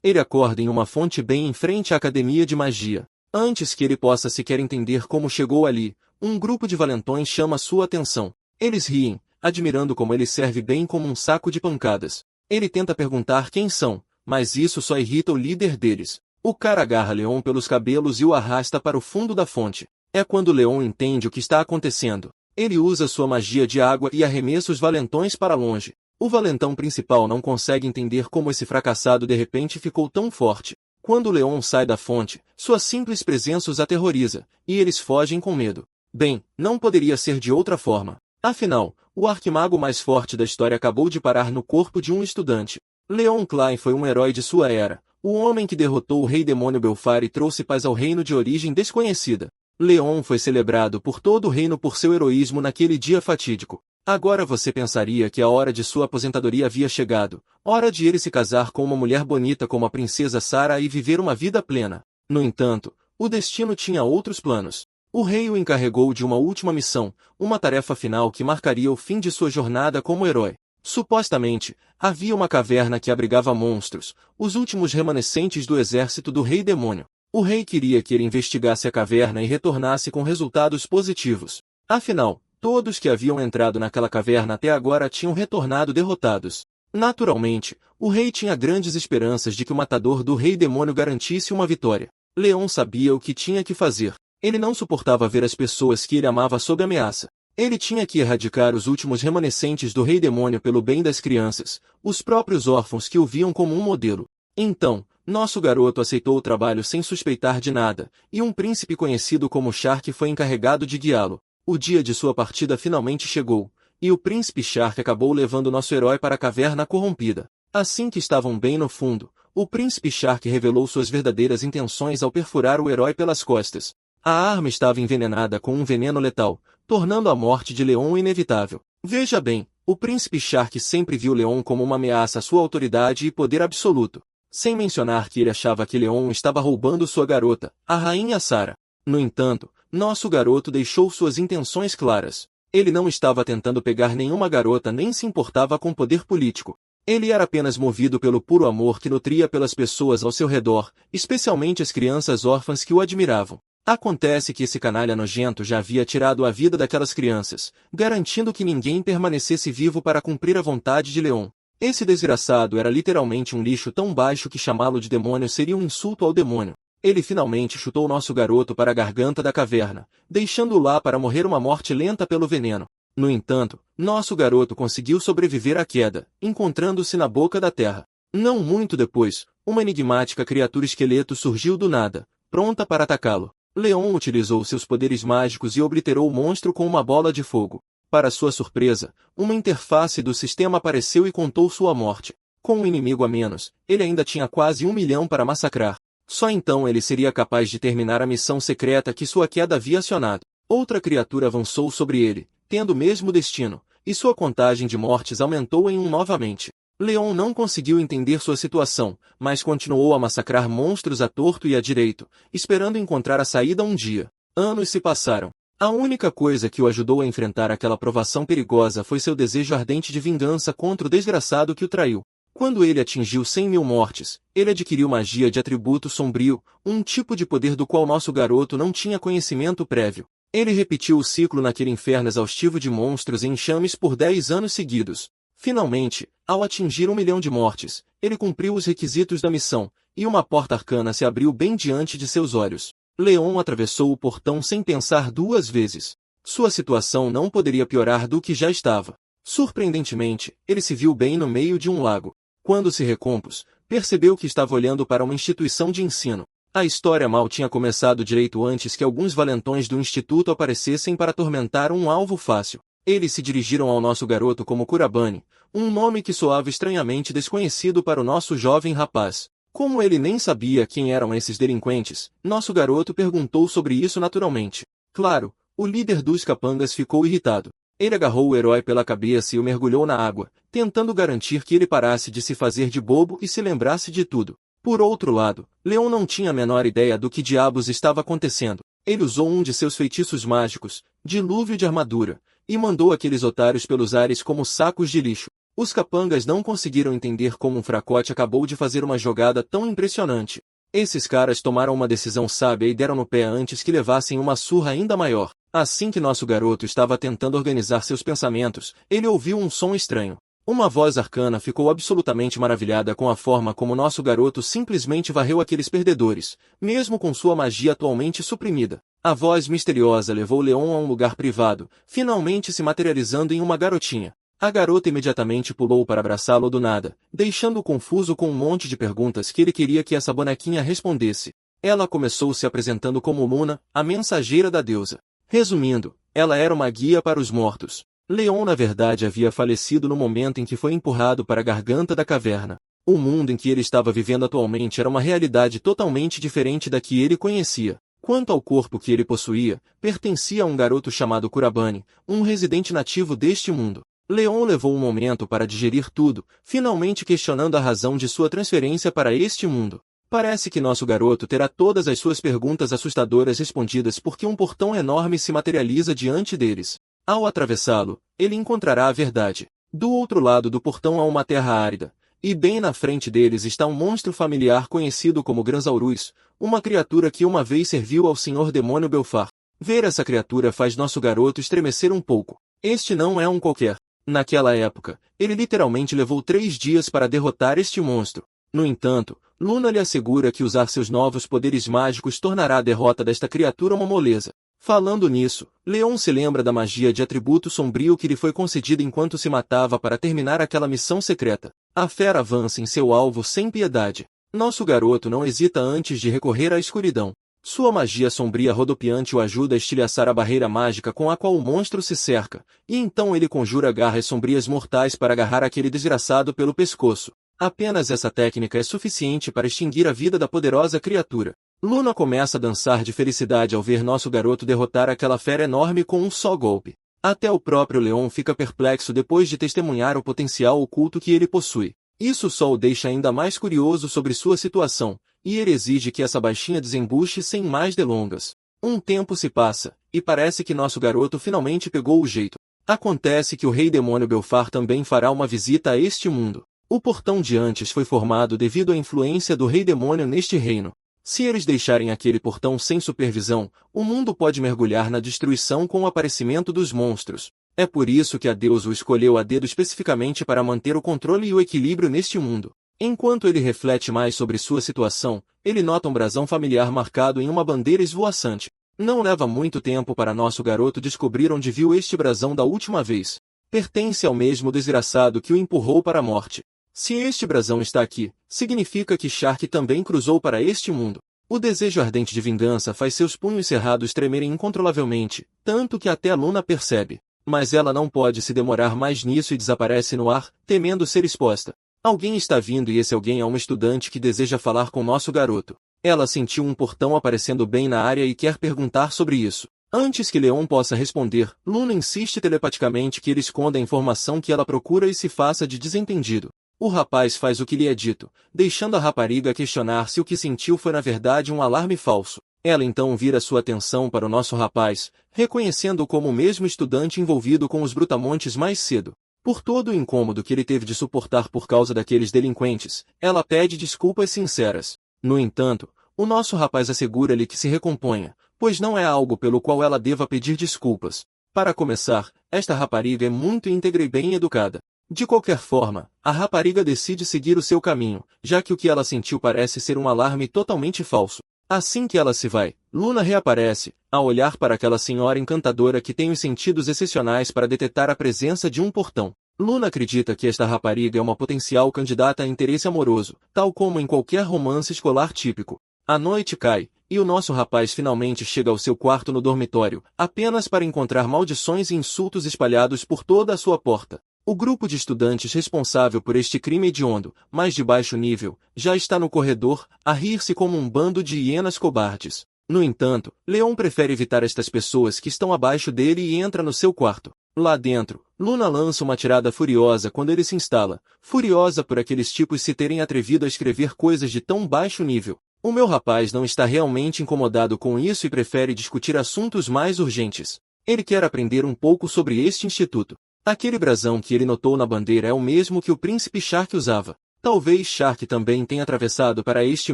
Ele acorda em uma fonte bem em frente à academia de magia. Antes que ele possa sequer entender como chegou ali, um grupo de valentões chama sua atenção. Eles riem, admirando como ele serve bem como um saco de pancadas. Ele tenta perguntar quem são, mas isso só irrita o líder deles. O cara agarra Leon pelos cabelos e o arrasta para o fundo da fonte. É quando Leon entende o que está acontecendo. Ele usa sua magia de água e arremessa os valentões para longe. O valentão principal não consegue entender como esse fracassado de repente ficou tão forte. Quando Leon sai da fonte, sua simples presença os aterroriza, e eles fogem com medo. Bem, não poderia ser de outra forma. Afinal, o arquimago mais forte da história acabou de parar no corpo de um estudante. Leon Klein foi um herói de sua era, o homem que derrotou o rei demônio Belfar e trouxe paz ao reino de origem desconhecida. Leon foi celebrado por todo o reino por seu heroísmo naquele dia fatídico. Agora você pensaria que a hora de sua aposentadoria havia chegado, hora de ele se casar com uma mulher bonita como a princesa Sarah e viver uma vida plena. No entanto, o destino tinha outros planos. O rei o encarregou de uma última missão, uma tarefa final que marcaria o fim de sua jornada como herói. Supostamente, havia uma caverna que abrigava monstros, os últimos remanescentes do exército do rei demônio. O rei queria que ele investigasse a caverna e retornasse com resultados positivos. Afinal, todos que haviam entrado naquela caverna até agora tinham retornado derrotados. Naturalmente, o rei tinha grandes esperanças de que o matador do rei demônio garantisse uma vitória. Leon sabia o que tinha que fazer. Ele não suportava ver as pessoas que ele amava sob ameaça. Ele tinha que erradicar os últimos remanescentes do rei demônio pelo bem das crianças, os próprios órfãos que o viam como um modelo. Então, nosso garoto aceitou o trabalho sem suspeitar de nada, e um príncipe conhecido como Shark foi encarregado de guiá-lo. O dia de sua partida finalmente chegou, e o príncipe Shark acabou levando nosso herói para a caverna corrompida. Assim que estavam bem no fundo, o príncipe Shark revelou suas verdadeiras intenções ao perfurar o herói pelas costas. A arma estava envenenada com um veneno letal, tornando a morte de Leon inevitável. Veja bem, o príncipe Shark sempre viu Leon como uma ameaça à sua autoridade e poder absoluto. Sem mencionar que ele achava que Leon estava roubando sua garota, a rainha Sarah. No entanto, nosso garoto deixou suas intenções claras. Ele não estava tentando pegar nenhuma garota nem se importava com poder político. Ele era apenas movido pelo puro amor que nutria pelas pessoas ao seu redor, especialmente as crianças órfãs que o admiravam. Acontece que esse canalha nojento já havia tirado a vida daquelas crianças, garantindo que ninguém permanecesse vivo para cumprir a vontade de Leon. Esse desgraçado era literalmente um lixo tão baixo que chamá-lo de demônio seria um insulto ao demônio. Ele finalmente chutou nosso garoto para a garganta da caverna, deixando-o lá para morrer uma morte lenta pelo veneno. No entanto, nosso garoto conseguiu sobreviver à queda, encontrando-se na boca da terra. Não muito depois, uma enigmática criatura esqueleto surgiu do nada, pronta para atacá-lo. Leon utilizou seus poderes mágicos e obliterou o monstro com uma bola de fogo. Para sua surpresa, uma interface do sistema apareceu e contou sua morte. Com um inimigo a menos, ele ainda tinha quase 1 milhão para massacrar. Só então ele seria capaz de terminar a missão secreta que sua queda havia acionado. Outra criatura avançou sobre ele, tendo o mesmo destino, e sua contagem de mortes aumentou em 1 novamente. Leon não conseguiu entender sua situação, mas continuou a massacrar monstros à torto e à direito, esperando encontrar a saída um dia. Anos se passaram. A única coisa que o ajudou a enfrentar aquela provação perigosa foi seu desejo ardente de vingança contra o desgraçado que o traiu. Quando ele atingiu 100.000 mortes, ele adquiriu magia de atributo sombrio, um tipo de poder do qual nosso garoto não tinha conhecimento prévio. Ele repetiu o ciclo naquele inferno exaustivo de monstros e enxames por 10 anos seguidos. Finalmente, ao atingir 1 milhão de mortes, ele cumpriu os requisitos da missão, e uma porta arcana se abriu bem diante de seus olhos. Leon atravessou o portão sem pensar 2 vezes. Sua situação não poderia piorar do que já estava. Surpreendentemente, ele se viu bem no meio de um lago. Quando se recompôs, percebeu que estava olhando para uma instituição de ensino. A história mal tinha começado direito antes que alguns valentões do instituto aparecessem para atormentar um alvo fácil. Eles se dirigiram ao nosso garoto como Kurabane, um nome que soava estranhamente desconhecido para o nosso jovem rapaz. Como ele nem sabia quem eram esses delinquentes, nosso garoto perguntou sobre isso naturalmente. Claro, o líder dos capangas ficou irritado. Ele agarrou o herói pela cabeça e o mergulhou na água, tentando garantir que ele parasse de se fazer de bobo e se lembrasse de tudo. Por outro lado, Leon não tinha a menor ideia do que diabos estava acontecendo. Ele usou um de seus feitiços mágicos, dilúvio de armadura, e mandou aqueles otários pelos ares como sacos de lixo. Os capangas não conseguiram entender como um fracote acabou de fazer uma jogada tão impressionante. Esses caras tomaram uma decisão sábia e deram no pé antes que levassem uma surra ainda maior. Assim que nosso garoto estava tentando organizar seus pensamentos, ele ouviu um som estranho. Uma voz arcana ficou absolutamente maravilhada com a forma como nosso garoto simplesmente varreu aqueles perdedores, mesmo com sua magia atualmente suprimida. A voz misteriosa levou Leon a um lugar privado, finalmente se materializando em uma garotinha. A garota imediatamente pulou para abraçá-lo do nada, deixando-o confuso com um monte de perguntas que ele queria que essa bonequinha respondesse. Ela começou se apresentando como Luna, a mensageira da deusa. Resumindo, ela era uma guia para os mortos. Leon na verdade havia falecido no momento em que foi empurrado para a garganta da caverna. O mundo em que ele estava vivendo atualmente era uma realidade totalmente diferente da que ele conhecia. Quanto ao corpo que ele possuía, pertencia a um garoto chamado Kurabane, um residente nativo deste mundo. Leon levou um momento para digerir tudo, finalmente questionando a razão de sua transferência para este mundo. Parece que nosso garoto terá todas as suas perguntas assustadoras respondidas porque um portão enorme se materializa diante deles. Ao atravessá-lo, ele encontrará a verdade. Do outro lado do portão há uma terra árida, e bem na frente deles está um monstro familiar conhecido como Granzaurus, uma criatura que uma vez serviu ao Senhor Demônio Belfar. Ver essa criatura faz nosso garoto estremecer um pouco. Este não é um qualquer. Naquela época, ele literalmente levou 3 dias para derrotar este monstro. No entanto, Luna lhe assegura que usar seus novos poderes mágicos tornará a derrota desta criatura uma moleza. Falando nisso, Leon se lembra da magia de atributo sombrio que lhe foi concedida enquanto se matava para terminar aquela missão secreta. A fera avança em seu alvo sem piedade. Nosso garoto não hesita antes de recorrer à escuridão. Sua magia sombria rodopiante o ajuda a estilhaçar a barreira mágica com a qual o monstro se cerca, e então ele conjura garras sombrias mortais para agarrar aquele desgraçado pelo pescoço. Apenas essa técnica é suficiente para extinguir a vida da poderosa criatura. Luna começa a dançar de felicidade ao ver nosso garoto derrotar aquela fera enorme com um só golpe. Até o próprio Leon fica perplexo depois de testemunhar o potencial oculto que ele possui. Isso só o deixa ainda mais curioso sobre sua situação, e ele exige que essa baixinha desembuche sem mais delongas. Um tempo se passa, e parece que nosso garoto finalmente pegou o jeito. Acontece que o Rei Demônio Belfar também fará uma visita a este mundo. O portão de antes foi formado devido à influência do Rei Demônio neste reino. Se eles deixarem aquele portão sem supervisão, o mundo pode mergulhar na destruição com o aparecimento dos monstros. É por isso que a deusa o escolheu a dedo especificamente para manter o controle e o equilíbrio neste mundo. Enquanto ele reflete mais sobre sua situação, ele nota um brasão familiar marcado em uma bandeira esvoaçante. Não leva muito tempo para nosso garoto descobrir onde viu este brasão da última vez. Pertence ao mesmo desgraçado que o empurrou para a morte. Se este brasão está aqui, significa que Shark também cruzou para este mundo. O desejo ardente de vingança faz seus punhos cerrados tremerem incontrolavelmente, tanto que até a Luna percebe. Mas ela não pode se demorar mais nisso e desaparece no ar, temendo ser exposta. Alguém está vindo e esse alguém é uma estudante que deseja falar com nosso garoto. Ela sentiu um portão aparecendo bem na área e quer perguntar sobre isso. Antes que Leon possa responder, Luna insiste telepaticamente que ele esconda a informação que ela procura e se faça de desentendido. O rapaz faz o que lhe é dito, deixando a rapariga questionar se o que sentiu foi na verdade um alarme falso. Ela então vira sua atenção para o nosso rapaz, reconhecendo-o como o mesmo estudante envolvido com os brutamontes mais cedo. Por todo o incômodo que ele teve de suportar por causa daqueles delinquentes, ela pede desculpas sinceras. No entanto, o nosso rapaz assegura-lhe que se recomponha, pois não é algo pelo qual ela deva pedir desculpas. Para começar, esta rapariga é muito íntegra e bem educada. De qualquer forma, a rapariga decide seguir o seu caminho, já que o que ela sentiu parece ser um alarme totalmente falso. Assim que ela se vai, Luna reaparece, a olhar para aquela senhora encantadora que tem os sentidos excepcionais para detectar a presença de um portão. Luna acredita que esta rapariga é uma potencial candidata a interesse amoroso, tal como em qualquer romance escolar típico. A noite cai, e o nosso rapaz finalmente chega ao seu quarto no dormitório, apenas para encontrar maldições e insultos espalhados por toda a sua porta. O grupo de estudantes responsável por este crime hediondo, mas de baixo nível, já está no corredor, a rir-se como um bando de hienas cobardes. No entanto, Leon prefere evitar estas pessoas que estão abaixo dele e entra no seu quarto. Lá dentro, Luna lança uma tirada furiosa quando ele se instala, furiosa por aqueles tipos se terem atrevido a escrever coisas de tão baixo nível. O meu rapaz não está realmente incomodado com isso e prefere discutir assuntos mais urgentes. Ele quer aprender um pouco sobre este instituto. Aquele brasão que ele notou na bandeira é o mesmo que o príncipe Shark usava. Talvez Shark também tenha atravessado para este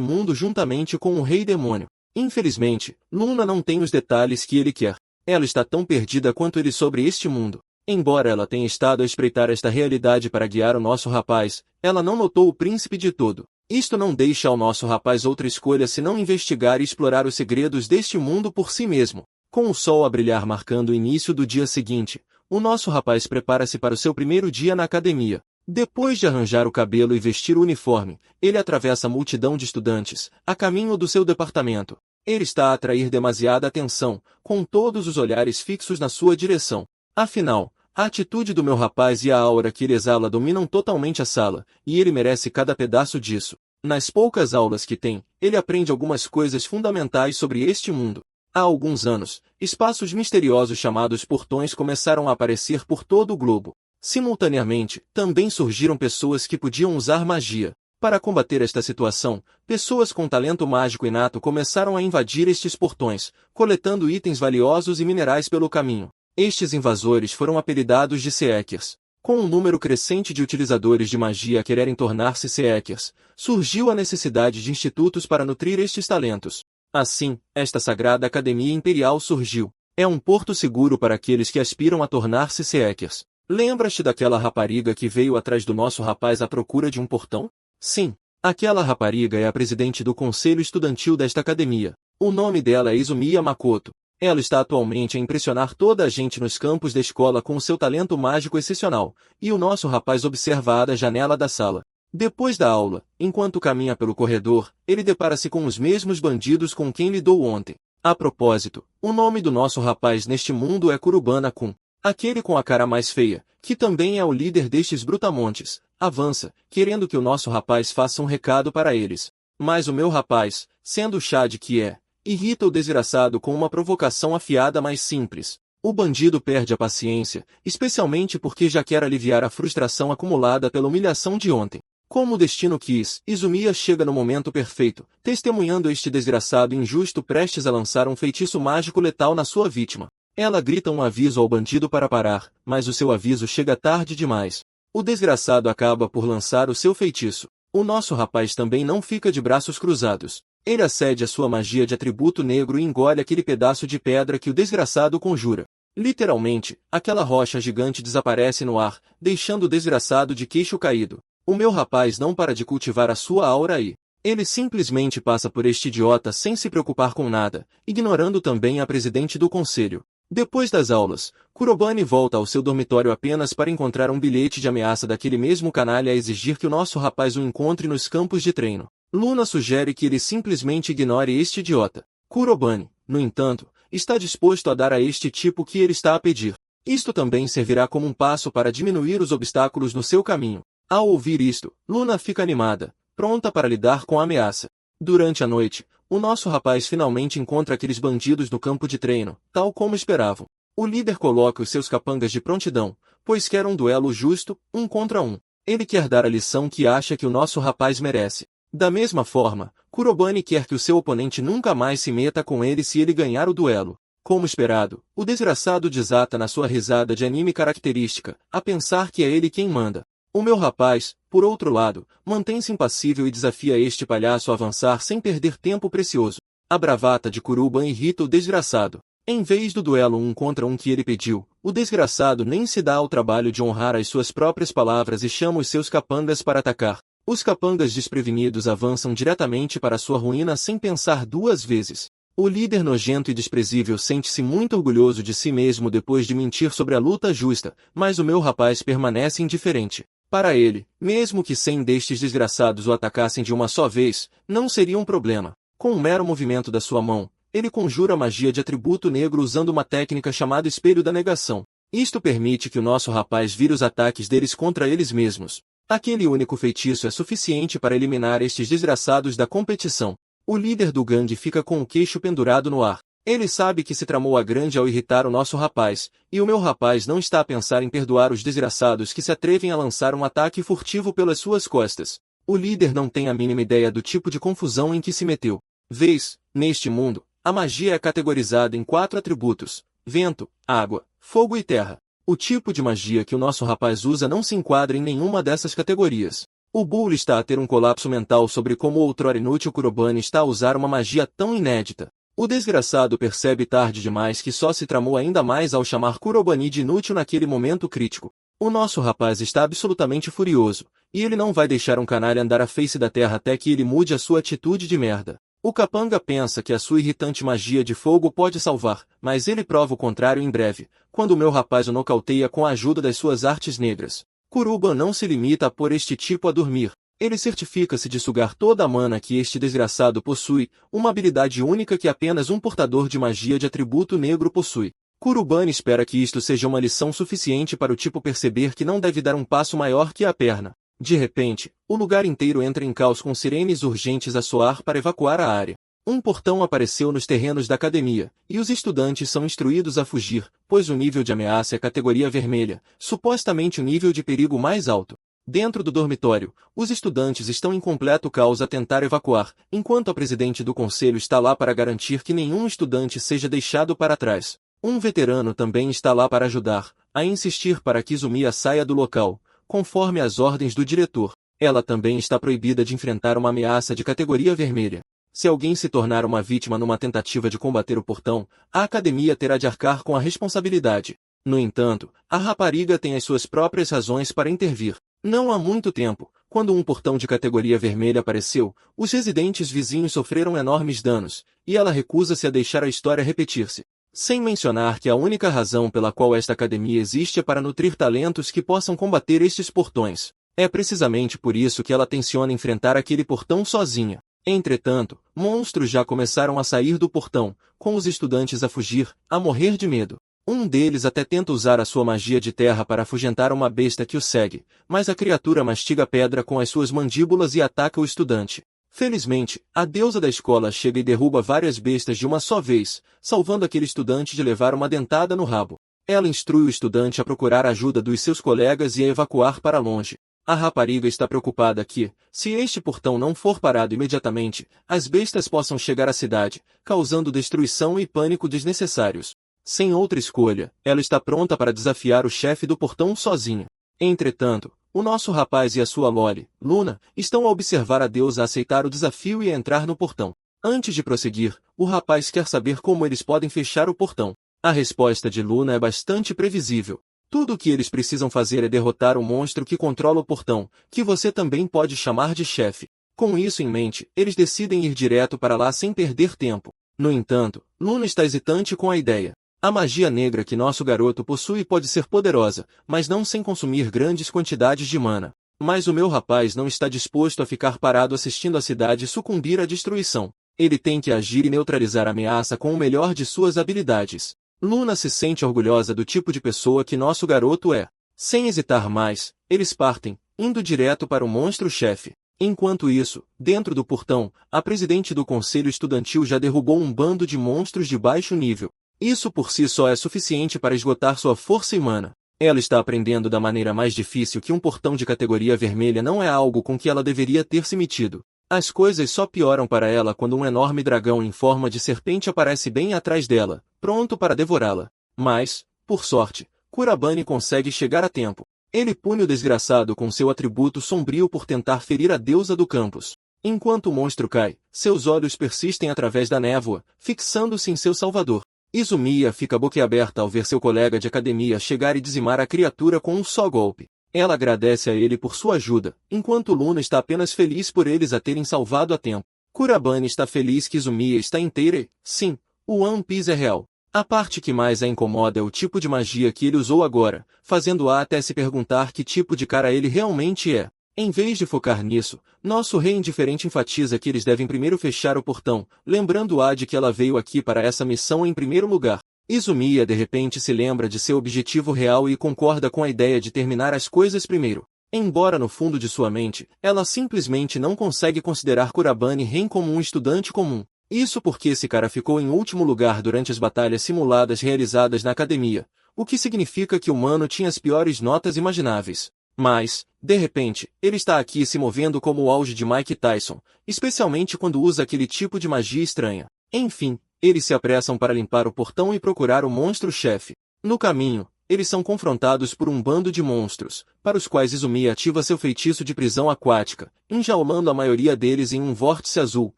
mundo juntamente com o Rei Demônio. Infelizmente, Luna não tem os detalhes que ele quer. Ela está tão perdida quanto ele sobre este mundo. Embora ela tenha estado a espreitar esta realidade para guiar o nosso rapaz, ela não notou o príncipe de todo. Isto não deixa ao nosso rapaz outra escolha senão investigar e explorar os segredos deste mundo por si mesmo. Com o sol a brilhar marcando o início do dia seguinte, o nosso rapaz prepara-se para o seu primeiro dia na academia. Depois de arranjar o cabelo e vestir o uniforme, ele atravessa a multidão de estudantes, a caminho do seu departamento. Ele está a atrair demasiada atenção, com todos os olhares fixos na sua direção. Afinal, a atitude do meu rapaz e a aura que ele exala dominam totalmente a sala, e ele merece cada pedaço disso. Nas poucas aulas que tem, ele aprende algumas coisas fundamentais sobre este mundo. Há alguns anos, espaços misteriosos chamados portões começaram a aparecer por todo o globo. Simultaneamente, também surgiram pessoas que podiam usar magia. Para combater esta situação, pessoas com talento mágico inato começaram a invadir estes portões, coletando itens valiosos e minerais pelo caminho. Estes invasores foram apelidados de Seekers. Com um número crescente de utilizadores de magia a quererem tornar-se Seekers, surgiu a necessidade de institutos para nutrir estes talentos. Assim, esta sagrada Academia Imperial surgiu. É um porto seguro para aqueles que aspiram a tornar-se Seekers. Lembras-te daquela rapariga que veio atrás do nosso rapaz à procura de um portão? Sim, aquela rapariga é a presidente do conselho estudantil desta academia. O nome dela é Izumiya Makoto. Ela está atualmente a impressionar toda a gente nos campos da escola com o seu talento mágico excepcional, e o nosso rapaz observa-a da janela da sala. Depois da aula, enquanto caminha pelo corredor, ele depara-se com os mesmos bandidos com quem lidou ontem. A propósito, o nome do nosso rapaz neste mundo é Kurubana-kun. Aquele com a cara mais feia, que também é o líder destes brutamontes, avança, querendo que o nosso rapaz faça um recado para eles. Mas o meu rapaz, sendo o Chad que é, irrita o desgraçado com uma provocação afiada mais simples. O bandido perde a paciência, especialmente porque já quer aliviar a frustração acumulada pela humilhação de ontem. Como o destino quis, Izumiya chega no momento perfeito, testemunhando este desgraçado injusto prestes a lançar um feitiço mágico letal na sua vítima. Ela grita um aviso ao bandido para parar, mas o seu aviso chega tarde demais. O desgraçado acaba por lançar o seu feitiço. O nosso rapaz também não fica de braços cruzados. Ele acede à sua magia de atributo negro e engole aquele pedaço de pedra que o desgraçado conjura. Literalmente, aquela rocha gigante desaparece no ar, deixando o desgraçado de queixo caído. O meu rapaz não para de cultivar a sua aura aí. Ele simplesmente passa por este idiota sem se preocupar com nada, ignorando também a presidente do conselho. Depois das aulas, Kurobane volta ao seu dormitório apenas para encontrar um bilhete de ameaça daquele mesmo canalha a exigir que o nosso rapaz o encontre nos campos de treino. Luna sugere que ele simplesmente ignore este idiota. Kurobane, no entanto, está disposto a dar a este tipo o que ele está a pedir. Isto também servirá como um passo para diminuir os obstáculos no seu caminho. Ao ouvir isto, Luna fica animada, pronta para lidar com a ameaça. Durante a noite, o nosso rapaz finalmente encontra aqueles bandidos no campo de treino, tal como esperavam. O líder coloca os seus capangas de prontidão, pois quer um duelo justo, 1 contra 1. Ele quer dar a lição que acha que o nosso rapaz merece. Da mesma forma, Kurobane quer que o seu oponente nunca mais se meta com ele se ele ganhar o duelo. Como esperado, o desgraçado desata na sua risada de anime característica, a pensar que é ele quem manda. O meu rapaz, por outro lado, mantém-se impassível e desafia este palhaço a avançar sem perder tempo precioso. A bravata de Kuruban irrita o desgraçado. Em vez do duelo 1 contra 1 que ele pediu, o desgraçado nem se dá ao trabalho de honrar as suas próprias palavras e chama os seus capangas para atacar. Os capangas desprevenidos avançam diretamente para sua ruína sem pensar 2 vezes. O líder nojento e desprezível sente-se muito orgulhoso de si mesmo depois de mentir sobre a luta justa, mas o meu rapaz permanece indiferente. Para ele, mesmo que 100 destes desgraçados o atacassem de uma só vez, não seria um problema. Com um mero movimento da sua mão, ele conjura magia de atributo negro usando uma técnica chamada Espelho da Negação. Isto permite que o nosso rapaz vire os ataques deles contra eles mesmos. Aquele único feitiço é suficiente para eliminar estes desgraçados da competição. O líder do gangue fica com o queixo pendurado no ar. Ele sabe que se tramou a grande ao irritar o nosso rapaz, e o meu rapaz não está a pensar em perdoar os desgraçados que se atrevem a lançar um ataque furtivo pelas suas costas. O líder não tem a mínima ideia do tipo de confusão em que se meteu. Vês, neste mundo, a magia é categorizada em 4 atributos: vento, água, fogo e terra. O tipo de magia que o nosso rapaz usa não se enquadra em nenhuma dessas categorias. O Bull está a ter um colapso mental sobre como o outrora inútil Kurobane está a usar uma magia tão inédita. O desgraçado percebe tarde demais que só se tramou ainda mais ao chamar Kurobane de inútil naquele momento crítico. O nosso rapaz está absolutamente furioso, e ele não vai deixar um canalha andar a face da terra até que ele mude a sua atitude de merda. O capanga pensa que a sua irritante magia de fogo pode salvar, mas ele prova o contrário em breve, quando o meu rapaz o nocauteia com a ajuda das suas artes negras. Kuruban não se limita a pôr este tipo a dormir. Ele certifica-se de sugar toda a mana que este desgraçado possui, uma habilidade única que apenas um portador de magia de atributo negro possui. Kuruban espera que isto seja uma lição suficiente para o tipo perceber que não deve dar um passo maior que a perna. De repente, o lugar inteiro entra em caos com sirenes urgentes a soar para evacuar a área. Um portão apareceu nos terrenos da academia, e os estudantes são instruídos a fugir, pois o nível de ameaça é categoria vermelha, supostamente o nível de perigo mais alto. Dentro do dormitório, os estudantes estão em completo caos a tentar evacuar, enquanto a presidente do conselho está lá para garantir que nenhum estudante seja deixado para trás. Um veterano também está lá para ajudar, a insistir para que Izumiya saia do local, conforme as ordens do diretor. Ela também está proibida de enfrentar uma ameaça de categoria vermelha. Se alguém se tornar uma vítima numa tentativa de combater o portão, a academia terá de arcar com a responsabilidade. No entanto, a rapariga tem as suas próprias razões para intervir. Não há muito tempo, quando um portão de categoria vermelha apareceu, os residentes vizinhos sofreram enormes danos, e ela recusa-se a deixar a história repetir-se. Sem mencionar que a única razão pela qual esta academia existe é para nutrir talentos que possam combater estes portões. É precisamente por isso que ela tenciona enfrentar aquele portão sozinha. Entretanto, monstros já começaram a sair do portão, com os estudantes a fugir, a morrer de medo. Um deles até tenta usar a sua magia de terra para afugentar uma besta que o segue, mas a criatura mastiga a pedra com as suas mandíbulas e ataca o estudante. Felizmente, a deusa da escola chega e derruba várias bestas de uma só vez, salvando aquele estudante de levar uma dentada no rabo. Ela instrui o estudante a procurar a ajuda dos seus colegas e a evacuar para longe. A rapariga está preocupada que, se este portão não for parado imediatamente, as bestas possam chegar à cidade, causando destruição e pânico desnecessários. Sem outra escolha, ela está pronta para desafiar o chefe do portão sozinha. Entretanto, o nosso rapaz e a sua Loli, Luna, estão a observar a deusa aceitar o desafio e a entrar no portão. Antes de prosseguir, o rapaz quer saber como eles podem fechar o portão. A resposta de Luna é bastante previsível. Tudo o que eles precisam fazer é derrotar o monstro que controla o portão, que você também pode chamar de chefe. Com isso em mente, eles decidem ir direto para lá sem perder tempo. No entanto, Luna está hesitante com a ideia. A magia negra que nosso garoto possui pode ser poderosa, mas não sem consumir grandes quantidades de mana. Mas o meu rapaz não está disposto a ficar parado assistindo a cidade sucumbir à destruição. Ele tem que agir e neutralizar a ameaça com o melhor de suas habilidades. Luna se sente orgulhosa do tipo de pessoa que nosso garoto é. Sem hesitar mais, eles partem, indo direto para o monstro-chefe. Enquanto isso, dentro do portão, a presidente do conselho estudantil já derrubou um bando de monstros de baixo nível. Isso por si só é suficiente para esgotar sua força e mana. Ela está aprendendo da maneira mais difícil que um portão de categoria vermelha não é algo com que ela deveria ter se metido. As coisas só pioram para ela quando um enorme dragão em forma de serpente aparece bem atrás dela, pronto para devorá-la. Mas, por sorte, Kurabane consegue chegar a tempo. Ele pune o desgraçado com seu atributo sombrio por tentar ferir a deusa do campus. Enquanto o monstro cai, seus olhos persistem através da névoa, fixando-se em seu salvador. Izumiya fica boquiaberta ao ver seu colega de academia chegar e dizimar a criatura com um só golpe. Ela agradece a ele por sua ajuda, enquanto Luna está apenas feliz por eles a terem salvado a tempo. Kurabane está feliz que Izumiya está inteira e, sim, o One Piece é real. A parte que mais a incomoda é o tipo de magia que ele usou agora, fazendo-a até se perguntar que tipo de cara ele realmente é. Em vez de focar nisso, nosso rei indiferente enfatiza que eles devem primeiro fechar o portão, lembrando-a de que ela veio aqui para essa missão em primeiro lugar. Izumiya de repente se lembra de seu objetivo real e concorda com a ideia de terminar as coisas primeiro. Embora no fundo de sua mente, ela simplesmente não consegue considerar Kurabane Ren como um estudante comum. Isso porque esse cara ficou em último lugar durante as batalhas simuladas realizadas na academia, o que significa que o mano tinha as piores notas imagináveis. Mas, de repente, ele está aqui se movendo como o auge de Mike Tyson, especialmente quando usa aquele tipo de magia estranha. Enfim, eles se apressam para limpar o portão e procurar o monstro-chefe. No caminho, eles são confrontados por um bando de monstros, para os quais Izumi ativa seu feitiço de prisão aquática, enjaulando a maioria deles em um vórtice azul,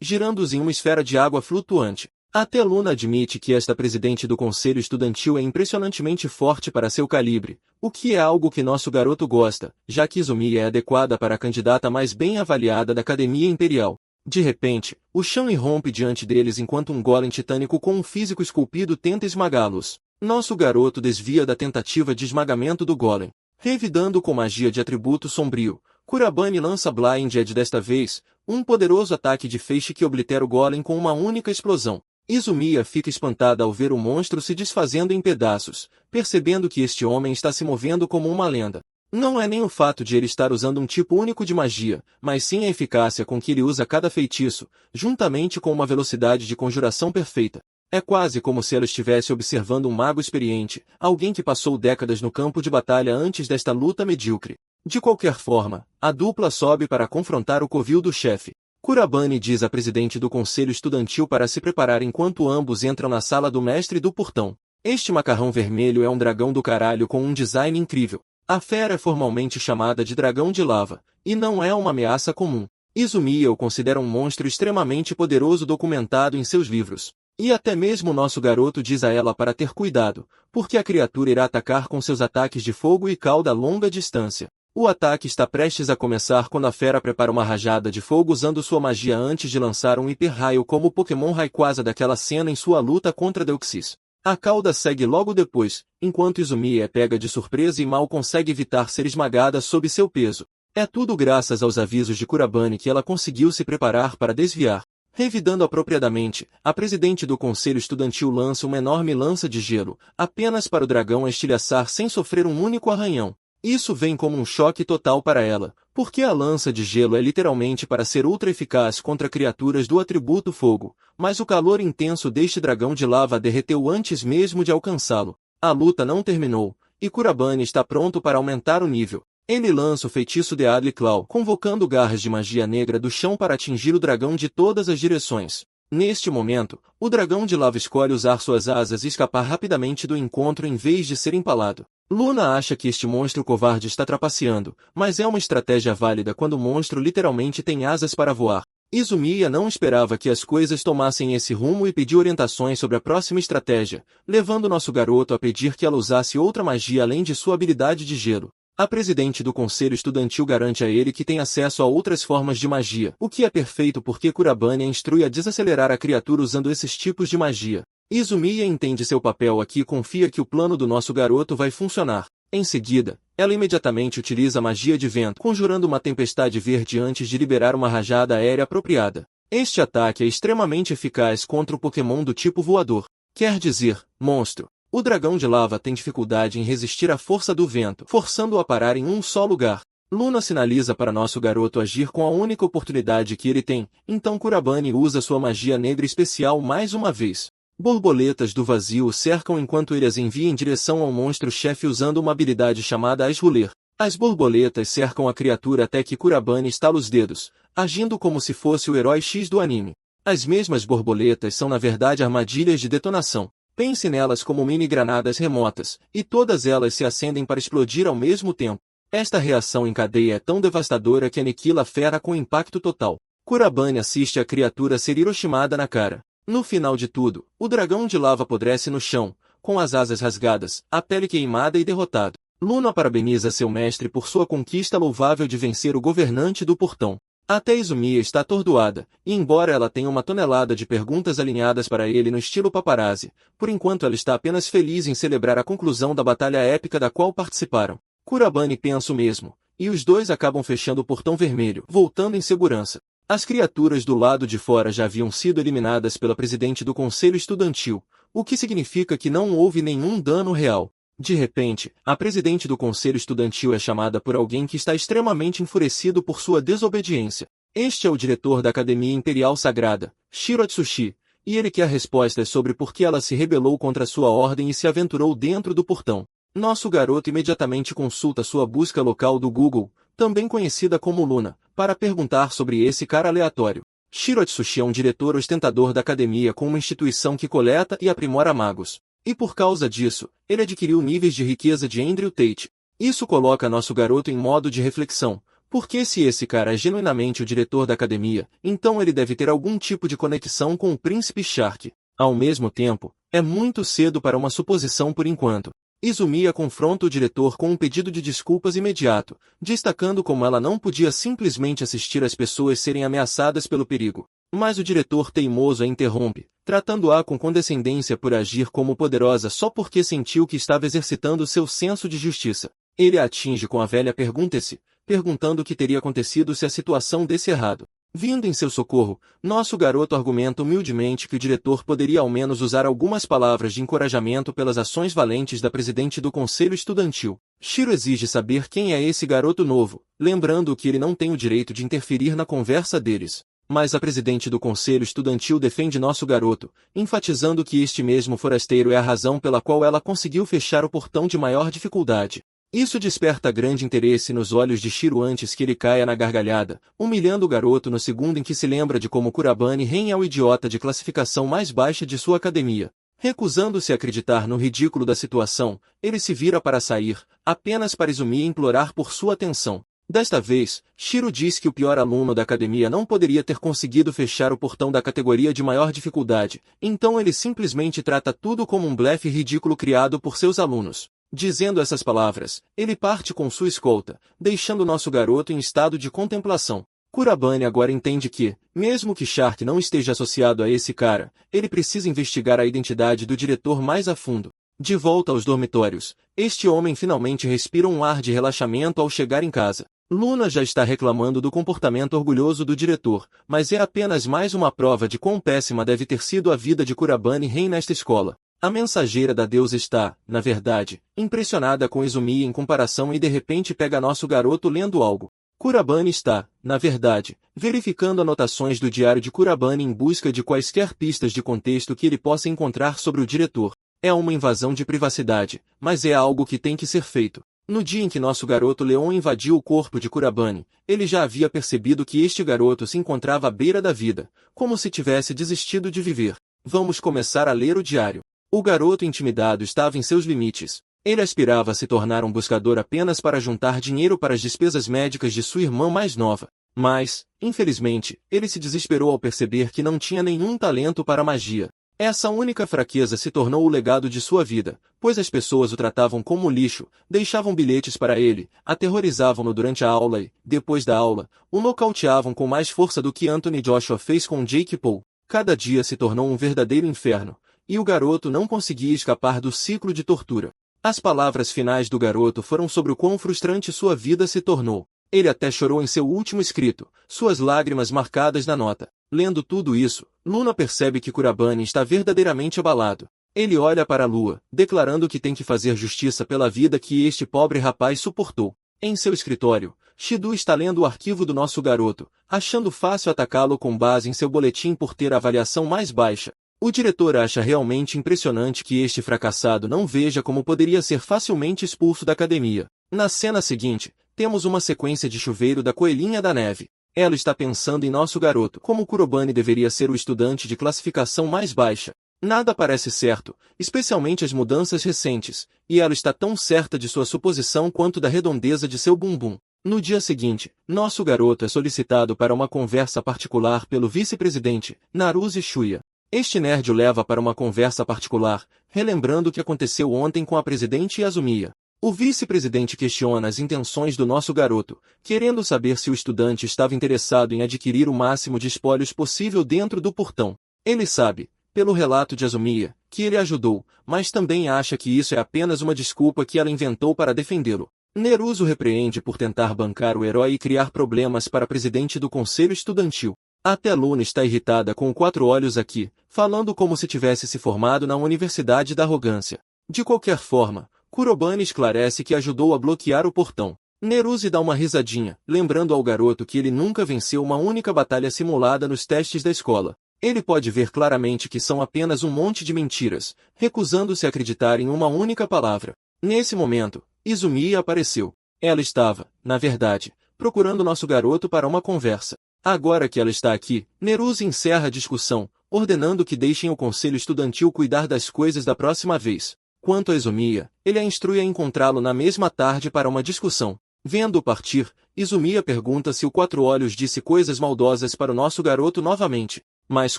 girando-os em uma esfera de água flutuante. Até Luna admite que esta presidente do conselho estudantil é impressionantemente forte para seu calibre, o que é algo que nosso garoto gosta, já que Izumi é adequada para a candidata mais bem avaliada da Academia Imperial. De repente, o chão irrompe diante deles enquanto um golem titânico com um físico esculpido tenta esmagá-los. Nosso garoto desvia da tentativa de esmagamento do golem. Revidando com magia de atributo sombrio, Kurabane lança Blinded desta vez, um poderoso ataque de feixe que oblitera o golem com uma única explosão. Izumiya fica espantada ao ver o monstro se desfazendo em pedaços, percebendo que este homem está se movendo como uma lenda. Não é nem o fato de ele estar usando um tipo único de magia, mas sim a eficácia com que ele usa cada feitiço, juntamente com uma velocidade de conjuração perfeita. É quase como se ela estivesse observando um mago experiente, alguém que passou décadas no campo de batalha antes desta luta medíocre. De qualquer forma, a dupla sobe para confrontar o covil do chefe. Kurabane diz à presidente do conselho estudantil para se preparar enquanto ambos entram na sala do mestre do portão. Este macarrão vermelho é um dragão do caralho com um design incrível. A fera é formalmente chamada de dragão de lava, e não é uma ameaça comum. Izumiya o considera um monstro extremamente poderoso documentado em seus livros. E até mesmo nosso garoto diz a ela para ter cuidado, porque a criatura irá atacar com seus ataques de fogo e cauda a longa distância. O ataque está prestes a começar quando a fera prepara uma rajada de fogo usando sua magia antes de lançar um hiper-raio como o Pokémon Rayquaza daquela cena em sua luta contra Deoxys. A cauda segue logo depois, enquanto Izumi é pega de surpresa e mal consegue evitar ser esmagada sob seu peso. É tudo graças aos avisos de Kurabane que ela conseguiu se preparar para desviar. Revidando apropriadamente, a presidente do conselho estudantil lança uma enorme lança de gelo, apenas para o dragão estilhaçar sem sofrer um único arranhão. Isso vem como um choque total para ela, porque a lança de gelo é literalmente para ser ultra eficaz contra criaturas do atributo fogo, mas o calor intenso deste dragão de lava derreteu antes mesmo de alcançá-lo. A luta não terminou, e Kurabane está pronto para aumentar o nível. Ele lança o feitiço Deadly Claw, convocando garras de magia negra do chão para atingir o dragão de todas as direções. Neste momento, o dragão de lava escolhe usar suas asas e escapar rapidamente do encontro em vez de ser empalado. Luna acha que este monstro covarde está trapaceando, mas é uma estratégia válida quando o monstro literalmente tem asas para voar. Izumiya não esperava que as coisas tomassem esse rumo e pediu orientações sobre a próxima estratégia, levando nosso garoto a pedir que ela usasse outra magia além de sua habilidade de gelo. A presidente do conselho estudantil garante a ele que tem acesso a outras formas de magia, o que é perfeito porque Kurabane a instrui a desacelerar a criatura usando esses tipos de magia. Izumiya entende seu papel aqui e confia que o plano do nosso garoto vai funcionar. Em seguida, ela imediatamente utiliza a magia de vento, conjurando uma tempestade verde antes de liberar uma rajada aérea apropriada. Este ataque é extremamente eficaz contra o Pokémon do tipo voador. Quer dizer, monstro. O dragão de lava tem dificuldade em resistir à força do vento, forçando-o a parar em um só lugar. Luna sinaliza para nosso garoto agir com a única oportunidade que ele tem, então Kurabane usa sua magia negra especial mais uma vez. Borboletas do vazio o cercam enquanto ele as envia em direção ao monstro-chefe usando uma habilidade chamada Esruler. As borboletas cercam a criatura até que Kurabane estala os dedos, agindo como se fosse o herói X do anime. As mesmas borboletas são na verdade armadilhas de detonação. Pense nelas como mini-granadas remotas, e todas elas se acendem para explodir ao mesmo tempo. Esta reação em cadeia é tão devastadora que aniquila a fera com impacto total. Kurabane assiste a criatura ser hiroshimada na cara. No final de tudo, o dragão de lava apodrece no chão, com as asas rasgadas, a pele queimada e derrotado. Luna parabeniza seu mestre por sua conquista louvável de vencer o governante do portão. Até Izumiya está atordoada, e embora ela tenha uma tonelada de perguntas alinhadas para ele no estilo paparazzi, por enquanto ela está apenas feliz em celebrar a conclusão da batalha épica da qual participaram. Kurabane pensa o mesmo, e os dois acabam fechando o portão vermelho, voltando em segurança. As criaturas do lado de fora já haviam sido eliminadas pela presidente do conselho estudantil, o que significa que não houve nenhum dano real. De repente, a presidente do conselho estudantil é chamada por alguém que está extremamente enfurecido por sua desobediência. Este é o diretor da Academia Imperial Sagrada, Shiro Atsushi, e ele quer respostas sobre por que ela se rebelou contra sua ordem e se aventurou dentro do portão. Nosso garoto imediatamente consulta sua busca local do Google, também conhecida como Luna, para perguntar sobre esse cara aleatório. Shiro Atsushi é um diretor ostentador da academia com uma instituição que coleta e aprimora magos. E por causa disso, ele adquiriu níveis de riqueza de Andrew Tate. Isso coloca nosso garoto em modo de reflexão. Porque se esse cara é genuinamente o diretor da academia, então ele deve ter algum tipo de conexão com o príncipe Shark. Ao mesmo tempo, é muito cedo para uma suposição por enquanto. Izumiya confronta o diretor com um pedido de desculpas imediato, destacando como ela não podia simplesmente assistir as pessoas serem ameaçadas pelo perigo. Mas o diretor teimoso a interrompe, tratando-a com condescendência por agir como poderosa só porque sentiu que estava exercitando seu senso de justiça. Ele a atinge com a velha pergunta-se, perguntando o que teria acontecido se a situação desse errado. Vindo em seu socorro, nosso garoto argumenta humildemente que o diretor poderia ao menos usar algumas palavras de encorajamento pelas ações valentes da presidente do conselho estudantil. Shiro exige saber quem é esse garoto novo, lembrando que ele não tem o direito de interferir na conversa deles. Mas a presidente do conselho estudantil defende nosso garoto, enfatizando que este mesmo forasteiro é a razão pela qual ela conseguiu fechar o portão de maior dificuldade. Isso desperta grande interesse nos olhos de Shiro antes que ele caia na gargalhada, humilhando o garoto no segundo em que se lembra de como Kurabane Ren é o idiota de classificação mais baixa de sua academia. Recusando-se a acreditar no ridículo da situação, ele se vira para sair, apenas para Izumiya implorar por sua atenção. Desta vez, Shiro diz que o pior aluno da academia não poderia ter conseguido fechar o portão da categoria de maior dificuldade, então ele simplesmente trata tudo como um blefe ridículo criado por seus alunos. Dizendo essas palavras, ele parte com sua escolta, deixando nosso garoto em estado de contemplação. Kurabane agora entende que, mesmo que Shark não esteja associado a esse cara, ele precisa investigar a identidade do diretor mais a fundo. De volta aos dormitórios, este homem finalmente respira um ar de relaxamento ao chegar em casa. Luna já está reclamando do comportamento orgulhoso do diretor, mas é apenas mais uma prova de quão péssima deve ter sido a vida de Kurabane Ren nesta escola. A mensageira da deusa está, na verdade, impressionada com Izumiya em comparação e de repente pega nosso garoto lendo algo. Kurabane está, na verdade, verificando anotações do diário de Kurabane em busca de quaisquer pistas de contexto que ele possa encontrar sobre o diretor. É uma invasão de privacidade, mas é algo que tem que ser feito. No dia em que nosso garoto Leon invadiu o corpo de Kurabane, ele já havia percebido que este garoto se encontrava à beira da vida, como se tivesse desistido de viver. Vamos começar a ler o diário. O garoto intimidado estava em seus limites. Ele aspirava a se tornar um buscador apenas para juntar dinheiro para as despesas médicas de sua irmã mais nova. Mas, infelizmente, ele se desesperou ao perceber que não tinha nenhum talento para magia. Essa única fraqueza se tornou o legado de sua vida, pois as pessoas o tratavam como lixo, deixavam bilhetes para ele, aterrorizavam-no durante a aula e, depois da aula, o nocauteavam com mais força do que Anthony Joshua fez com Jake Paul. Cada dia se tornou um verdadeiro inferno, e o garoto não conseguia escapar do ciclo de tortura. As palavras finais do garoto foram sobre o quão frustrante sua vida se tornou. Ele até chorou em seu último escrito, suas lágrimas marcadas na nota. Lendo tudo isso, Luna percebe que Kurabane está verdadeiramente abalado. Ele olha para a lua, declarando que tem que fazer justiça pela vida que este pobre rapaz suportou. Em seu escritório, Shido está lendo o arquivo do nosso garoto, achando fácil atacá-lo com base em seu boletim por ter a avaliação mais baixa. O diretor acha realmente impressionante que este fracassado não veja como poderia ser facilmente expulso da academia. Na cena seguinte, temos uma sequência de chuveiro da Coelhinha da Neve. Ela está pensando em nosso garoto, como Kurobane deveria ser o estudante de classificação mais baixa. Nada parece certo, especialmente as mudanças recentes, e ela está tão certa de sua suposição quanto da redondeza de seu bumbum. No dia seguinte, nosso garoto é solicitado para uma conversa particular pelo vice-presidente, Naruse Shuya. Este nerd o leva para uma conversa particular, relembrando o que aconteceu ontem com a presidente Yasumiya. O vice-presidente questiona as intenções do nosso garoto, querendo saber se o estudante estava interessado em adquirir o máximo de espólios possível dentro do portão. Ele sabe, pelo relato de Yasumiya, que ele ajudou, mas também acha que isso é apenas uma desculpa que ela inventou para defendê-lo. Neruso repreende por tentar bancar o herói e criar problemas para a presidente do conselho estudantil. Até Luna está irritada com o quatro olhos aqui, falando como se tivesse se formado na Universidade da Arrogância. De qualquer forma, Kurobane esclarece que ajudou a bloquear o portão. Neruse dá uma risadinha, lembrando ao garoto que ele nunca venceu uma única batalha simulada nos testes da escola. Ele pode ver claramente que são apenas um monte de mentiras, recusando-se a acreditar em uma única palavra. Nesse momento, Izumiya apareceu. Ela estava, na verdade, procurando nosso garoto para uma conversa. Agora que ela está aqui, Nerus encerra a discussão, ordenando que deixem o conselho estudantil cuidar das coisas da próxima vez. Quanto a Izumiya, ele a instrui a encontrá-lo na mesma tarde para uma discussão. Vendo-o partir, Izumiya pergunta se o Quatro Olhos disse coisas maldosas para o nosso garoto novamente. Mas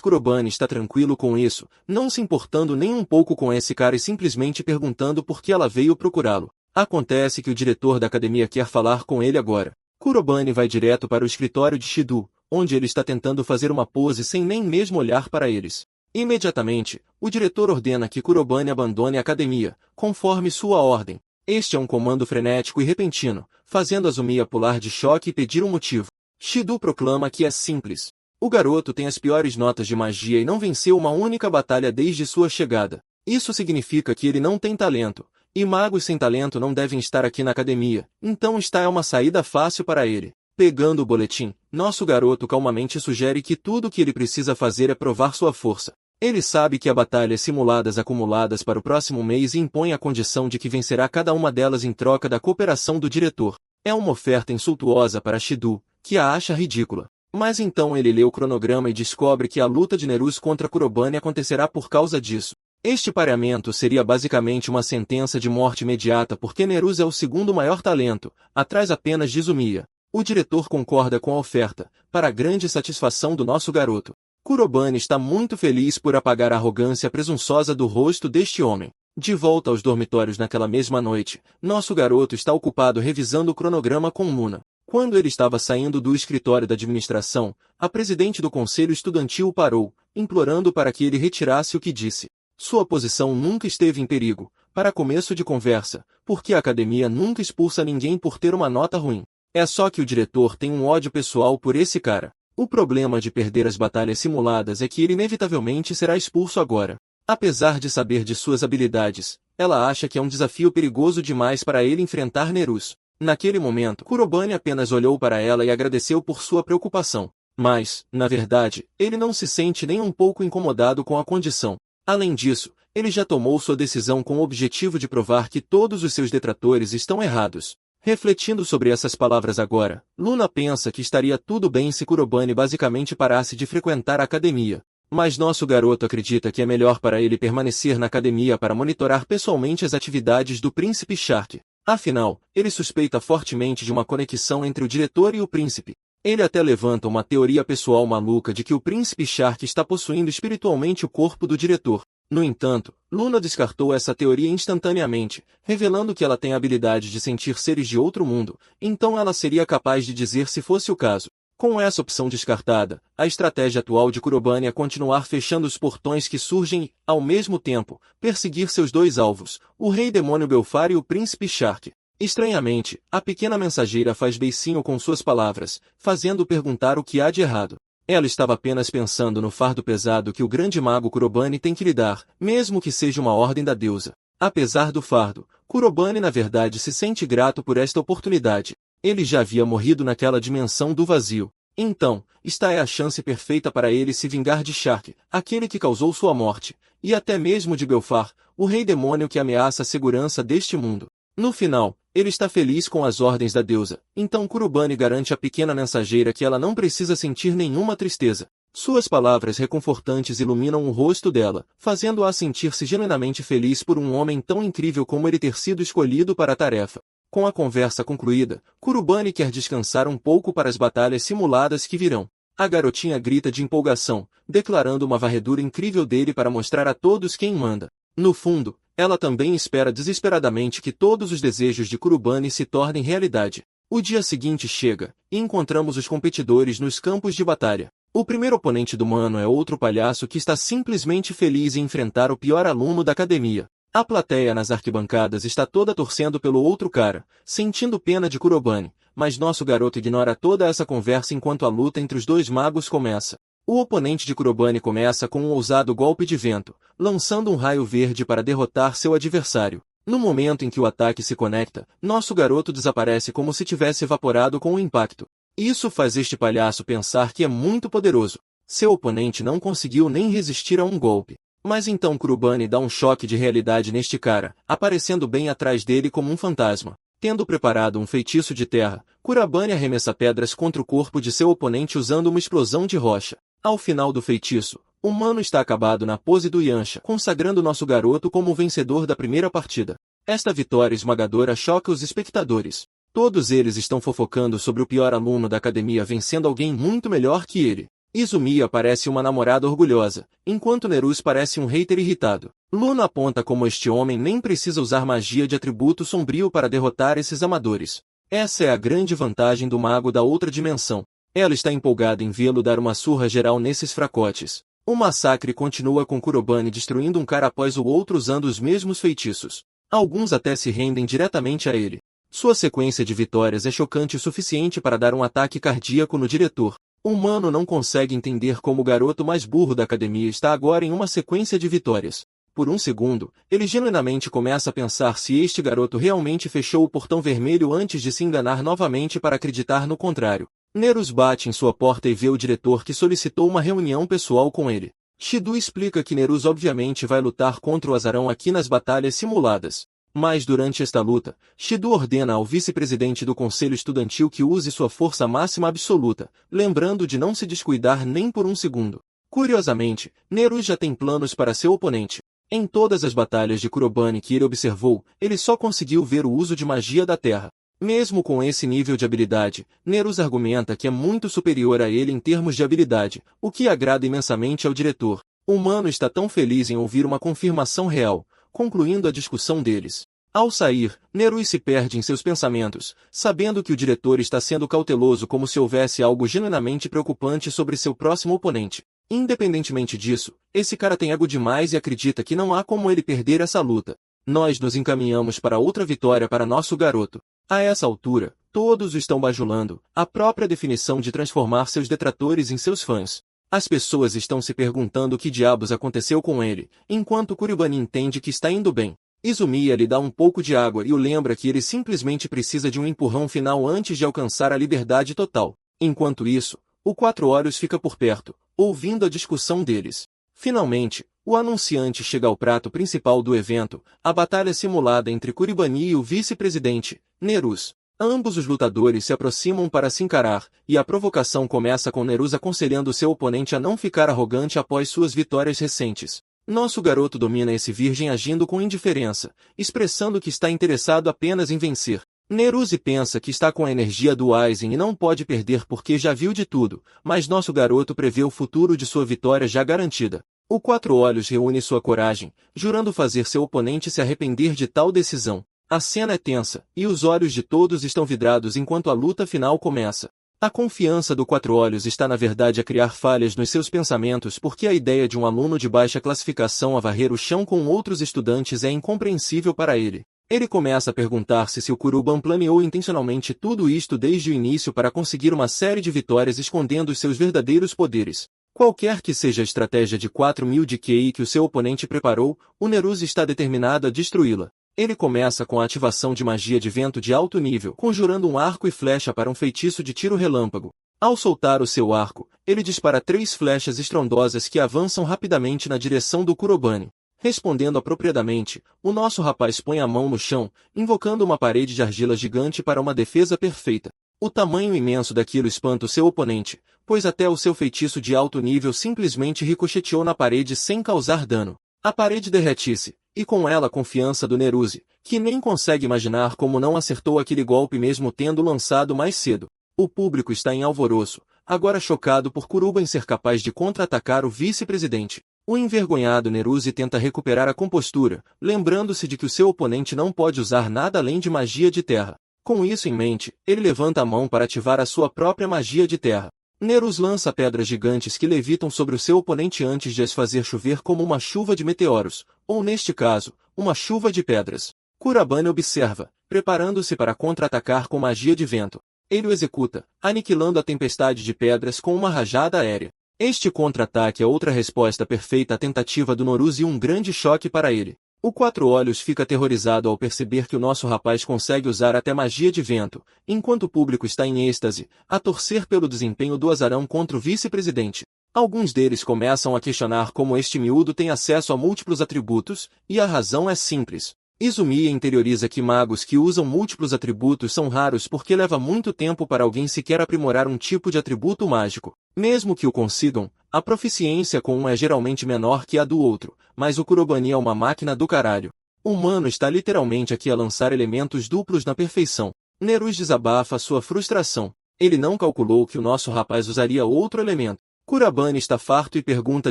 Kurobane está tranquilo com isso, não se importando nem um pouco com esse cara e simplesmente perguntando por que ela veio procurá-lo. Acontece que o diretor da academia quer falar com ele agora. Kurobane vai direto para o escritório de Shido, onde ele está tentando fazer uma pose sem nem mesmo olhar para eles. Imediatamente, o diretor ordena que Kurobane abandone a academia, conforme sua ordem. Este é um comando frenético e repentino, fazendo Izumiya pular de choque e pedir um motivo. Shido proclama que é simples. O garoto tem as piores notas de magia e não venceu uma única batalha desde sua chegada. Isso significa que ele não tem talento, e magos sem talento não devem estar aqui na academia, então esta é uma saída fácil para ele. Pegando o boletim, nosso garoto calmamente sugere que tudo o que ele precisa fazer é provar sua força. Ele sabe que há batalhas simuladas acumuladas para o próximo mês e impõe a condição de que vencerá cada uma delas em troca da cooperação do diretor. É uma oferta insultuosa para Shido, que a acha ridícula. Mas então ele lê o cronograma e descobre que a luta de Nerus contra Kurobane acontecerá por causa disso. Este pareamento seria basicamente uma sentença de morte imediata porque Nerus é o segundo maior talento, atrás apenas de Izumiya. O diretor concorda com a oferta, para a grande satisfação do nosso garoto. Kurobane está muito feliz por apagar a arrogância presunçosa do rosto deste homem. De volta aos dormitórios naquela mesma noite, nosso garoto está ocupado revisando o cronograma com Luna. Quando ele estava saindo do escritório da administração, a presidente do conselho estudantil o parou, implorando para que ele retirasse o que disse. Sua posição nunca esteve em perigo, para começo de conversa, porque a academia nunca expulsa ninguém por ter uma nota ruim. É só que o diretor tem um ódio pessoal por esse cara. O problema de perder as batalhas simuladas é que ele inevitavelmente será expulso agora. Apesar de saber de suas habilidades, ela acha que é um desafio perigoso demais para ele enfrentar Nerus. Naquele momento, Kurobane apenas olhou para ela e agradeceu por sua preocupação. Mas, na verdade, ele não se sente nem um pouco incomodado com a condição. Além disso, ele já tomou sua decisão com o objetivo de provar que todos os seus detratores estão errados. Refletindo sobre essas palavras agora, Luna pensa que estaria tudo bem se Kurobane basicamente parasse de frequentar a academia. Mas nosso garoto acredita que é melhor para ele permanecer na academia para monitorar pessoalmente as atividades do Príncipe Shark. Afinal, ele suspeita fortemente de uma conexão entre o diretor e o príncipe. Ele até levanta uma teoria pessoal maluca de que o Príncipe Shark está possuindo espiritualmente o corpo do diretor. No entanto, Luna descartou essa teoria instantaneamente, revelando que ela tem a habilidade de sentir seres de outro mundo, então ela seria capaz de dizer se fosse o caso. Com essa opção descartada, a estratégia atual de Kurobane é continuar fechando os portões que surgem e, ao mesmo tempo, perseguir seus dois alvos, o Rei Demônio Belfar e o Príncipe Shark. Estranhamente, a pequena mensageira faz beicinho com suas palavras, fazendo perguntar o que há de errado. Ela estava apenas pensando no fardo pesado que o grande mago Kurobane tem que lidar, mesmo que seja uma ordem da deusa. Apesar do fardo, Kurobane na verdade se sente grato por esta oportunidade. Ele já havia morrido naquela dimensão do vazio. Então, esta é a chance perfeita para ele se vingar de Shark, aquele que causou sua morte, e até mesmo de Belfar, o rei demônio que ameaça a segurança deste mundo. No final, ele está feliz com as ordens da deusa, então Kurobane garante à pequena mensageira que ela não precisa sentir nenhuma tristeza. Suas palavras reconfortantes iluminam o rosto dela, fazendo-a sentir-se genuinamente feliz por um homem tão incrível como ele ter sido escolhido para a tarefa. Com a conversa concluída, Kurobane quer descansar um pouco para as batalhas simuladas que virão. A garotinha grita de empolgação, declarando uma varredura incrível dele para mostrar a todos quem manda. No fundo, ela também espera desesperadamente que todos os desejos de Kurobane se tornem realidade. O dia seguinte chega, e encontramos os competidores nos campos de batalha. O primeiro oponente do mano é outro palhaço que está simplesmente feliz em enfrentar o pior aluno da academia. A plateia nas arquibancadas está toda torcendo pelo outro cara, sentindo pena de Kurobane, mas nosso garoto ignora toda essa conversa enquanto a luta entre os dois magos começa. O oponente de Kurobane começa com um ousado golpe de vento, lançando um raio verde para derrotar seu adversário. No momento em que o ataque se conecta, nosso garoto desaparece como se tivesse evaporado com o impacto. Isso faz este palhaço pensar que é muito poderoso. Seu oponente não conseguiu nem resistir a um golpe. Mas então Kurobane dá um choque de realidade neste cara, aparecendo bem atrás dele como um fantasma. Tendo preparado um feitiço de terra, Kurabane arremessa pedras contra o corpo de seu oponente usando uma explosão de rocha. Ao final do feitiço, o Mano está acabado na pose do Yancha, consagrando nosso garoto como o vencedor da primeira partida. Esta vitória esmagadora choca os espectadores. Todos eles estão fofocando sobre o pior aluno da academia vencendo alguém muito melhor que ele. Izumiya parece uma namorada orgulhosa, enquanto Nerus parece um hater irritado. Luna aponta como este homem nem precisa usar magia de atributo sombrio para derrotar esses amadores. Essa é a grande vantagem do mago da outra dimensão. Ela está empolgada em vê-lo dar uma surra geral nesses fracotes. O massacre continua com Kurobane destruindo um cara após o outro usando os mesmos feitiços. Alguns até se rendem diretamente a ele. Sua sequência de vitórias é chocante o suficiente para dar um ataque cardíaco no diretor. O Mano não consegue entender como o garoto mais burro da academia está agora em uma sequência de vitórias. Por um segundo, ele genuinamente começa a pensar se este garoto realmente fechou o portão vermelho antes de se enganar novamente para acreditar no contrário. Nerus bate em sua porta e vê o diretor que solicitou uma reunião pessoal com ele. Shido explica que Nerus obviamente vai lutar contra o azarão aqui nas batalhas simuladas. Mas durante esta luta, Shido ordena ao vice-presidente do conselho estudantil que use sua força máxima absoluta, lembrando de não se descuidar nem por um segundo. Curiosamente, Nerus já tem planos para seu oponente. Em todas as batalhas de Kurobane que ele observou, ele só conseguiu ver o uso de magia da terra. Mesmo com esse nível de habilidade, Nerus argumenta que é muito superior a ele em termos de habilidade, o que agrada imensamente ao diretor. O Mano está tão feliz em ouvir uma confirmação real, concluindo a discussão deles. Ao sair, Nerus se perde em seus pensamentos, sabendo que o diretor está sendo cauteloso como se houvesse algo genuinamente preocupante sobre seu próximo oponente. Independentemente disso, esse cara tem ego demais e acredita que não há como ele perder essa luta. Nós nos encaminhamos para outra vitória para nosso garoto. A essa altura, todos o estão bajulando, a própria definição de transformar seus detratores em seus fãs. As pessoas estão se perguntando o que diabos aconteceu com ele, enquanto Kurobane entende que está indo bem. Izumiya lhe dá um pouco de água e o lembra que ele simplesmente precisa de um empurrão final antes de alcançar a liberdade total. Enquanto isso, o Quatro Olhos fica por perto, ouvindo a discussão deles. Finalmente, o anunciante chega ao prato principal do evento, a batalha simulada entre Kurobane e o vice-presidente, Nerus. Ambos os lutadores se aproximam para se encarar, e a provocação começa com Nerus aconselhando seu oponente a não ficar arrogante após suas vitórias recentes. Nosso garoto domina esse virgem agindo com indiferença, expressando que está interessado apenas em vencer. Nerus pensa que está com a energia do Aizen e não pode perder porque já viu de tudo, mas nosso garoto prevê o futuro de sua vitória já garantida. O Quatro Olhos reúne sua coragem, jurando fazer seu oponente se arrepender de tal decisão. A cena é tensa, e os olhos de todos estão vidrados enquanto a luta final começa. A confiança do Quatro Olhos está na verdade a criar falhas nos seus pensamentos porque a ideia de um aluno de baixa classificação a varrer o chão com outros estudantes é incompreensível para ele. Ele começa a perguntar-se se o Kuruban planeou intencionalmente tudo isto desde o início para conseguir uma série de vitórias escondendo os seus verdadeiros poderes. Qualquer que seja a estratégia de 4.000 de QI que o seu oponente preparou, o Nerus está determinado a destruí-la. Ele começa com a ativação de magia de vento de alto nível, conjurando um arco e flecha para um feitiço de tiro relâmpago. Ao soltar o seu arco, ele dispara 3 flechas estrondosas que avançam rapidamente na direção do Kurobane. Respondendo apropriadamente, o nosso rapaz põe a mão no chão, invocando uma parede de argila gigante para uma defesa perfeita. O tamanho imenso daquilo espanta o seu oponente, pois até o seu feitiço de alto nível simplesmente ricocheteou na parede sem causar dano. A parede derrete-se, e com ela a confiança do Nerus, que nem consegue imaginar como não acertou aquele golpe mesmo tendo lançado mais cedo. O público está em alvoroço, agora chocado por Kuruban ser capaz de contra-atacar o vice-presidente. O envergonhado Nerus tenta recuperar a compostura, lembrando-se de que o seu oponente não pode usar nada além de magia de terra. Com isso em mente, ele levanta a mão para ativar a sua própria magia de terra. Nerus lança pedras gigantes que levitam sobre o seu oponente antes de as fazer chover como uma chuva de meteoros, ou neste caso, uma chuva de pedras. Kurobane observa, preparando-se para contra-atacar com magia de vento. Ele o executa, aniquilando a tempestade de pedras com uma rajada aérea. Este contra-ataque é outra resposta perfeita à tentativa do Nerus e um grande choque para ele. O Quatro Olhos fica aterrorizado ao perceber que o nosso rapaz consegue usar até magia de vento, enquanto o público está em êxtase, a torcer pelo desempenho do azarão contra o vice-presidente. Alguns deles começam a questionar como este miúdo tem acesso a múltiplos atributos, e a razão é simples. Izumiya interioriza que magos que usam múltiplos atributos são raros porque leva muito tempo para alguém sequer aprimorar um tipo de atributo mágico. Mesmo que o consigam, a proficiência com um é geralmente menor que a do outro, mas o Kurobani é uma máquina do caralho. O humano está literalmente aqui a lançar elementos duplos na perfeição. Nerus desabafa sua frustração. Ele não calculou que o nosso rapaz usaria outro elemento. Kurobani está farto e pergunta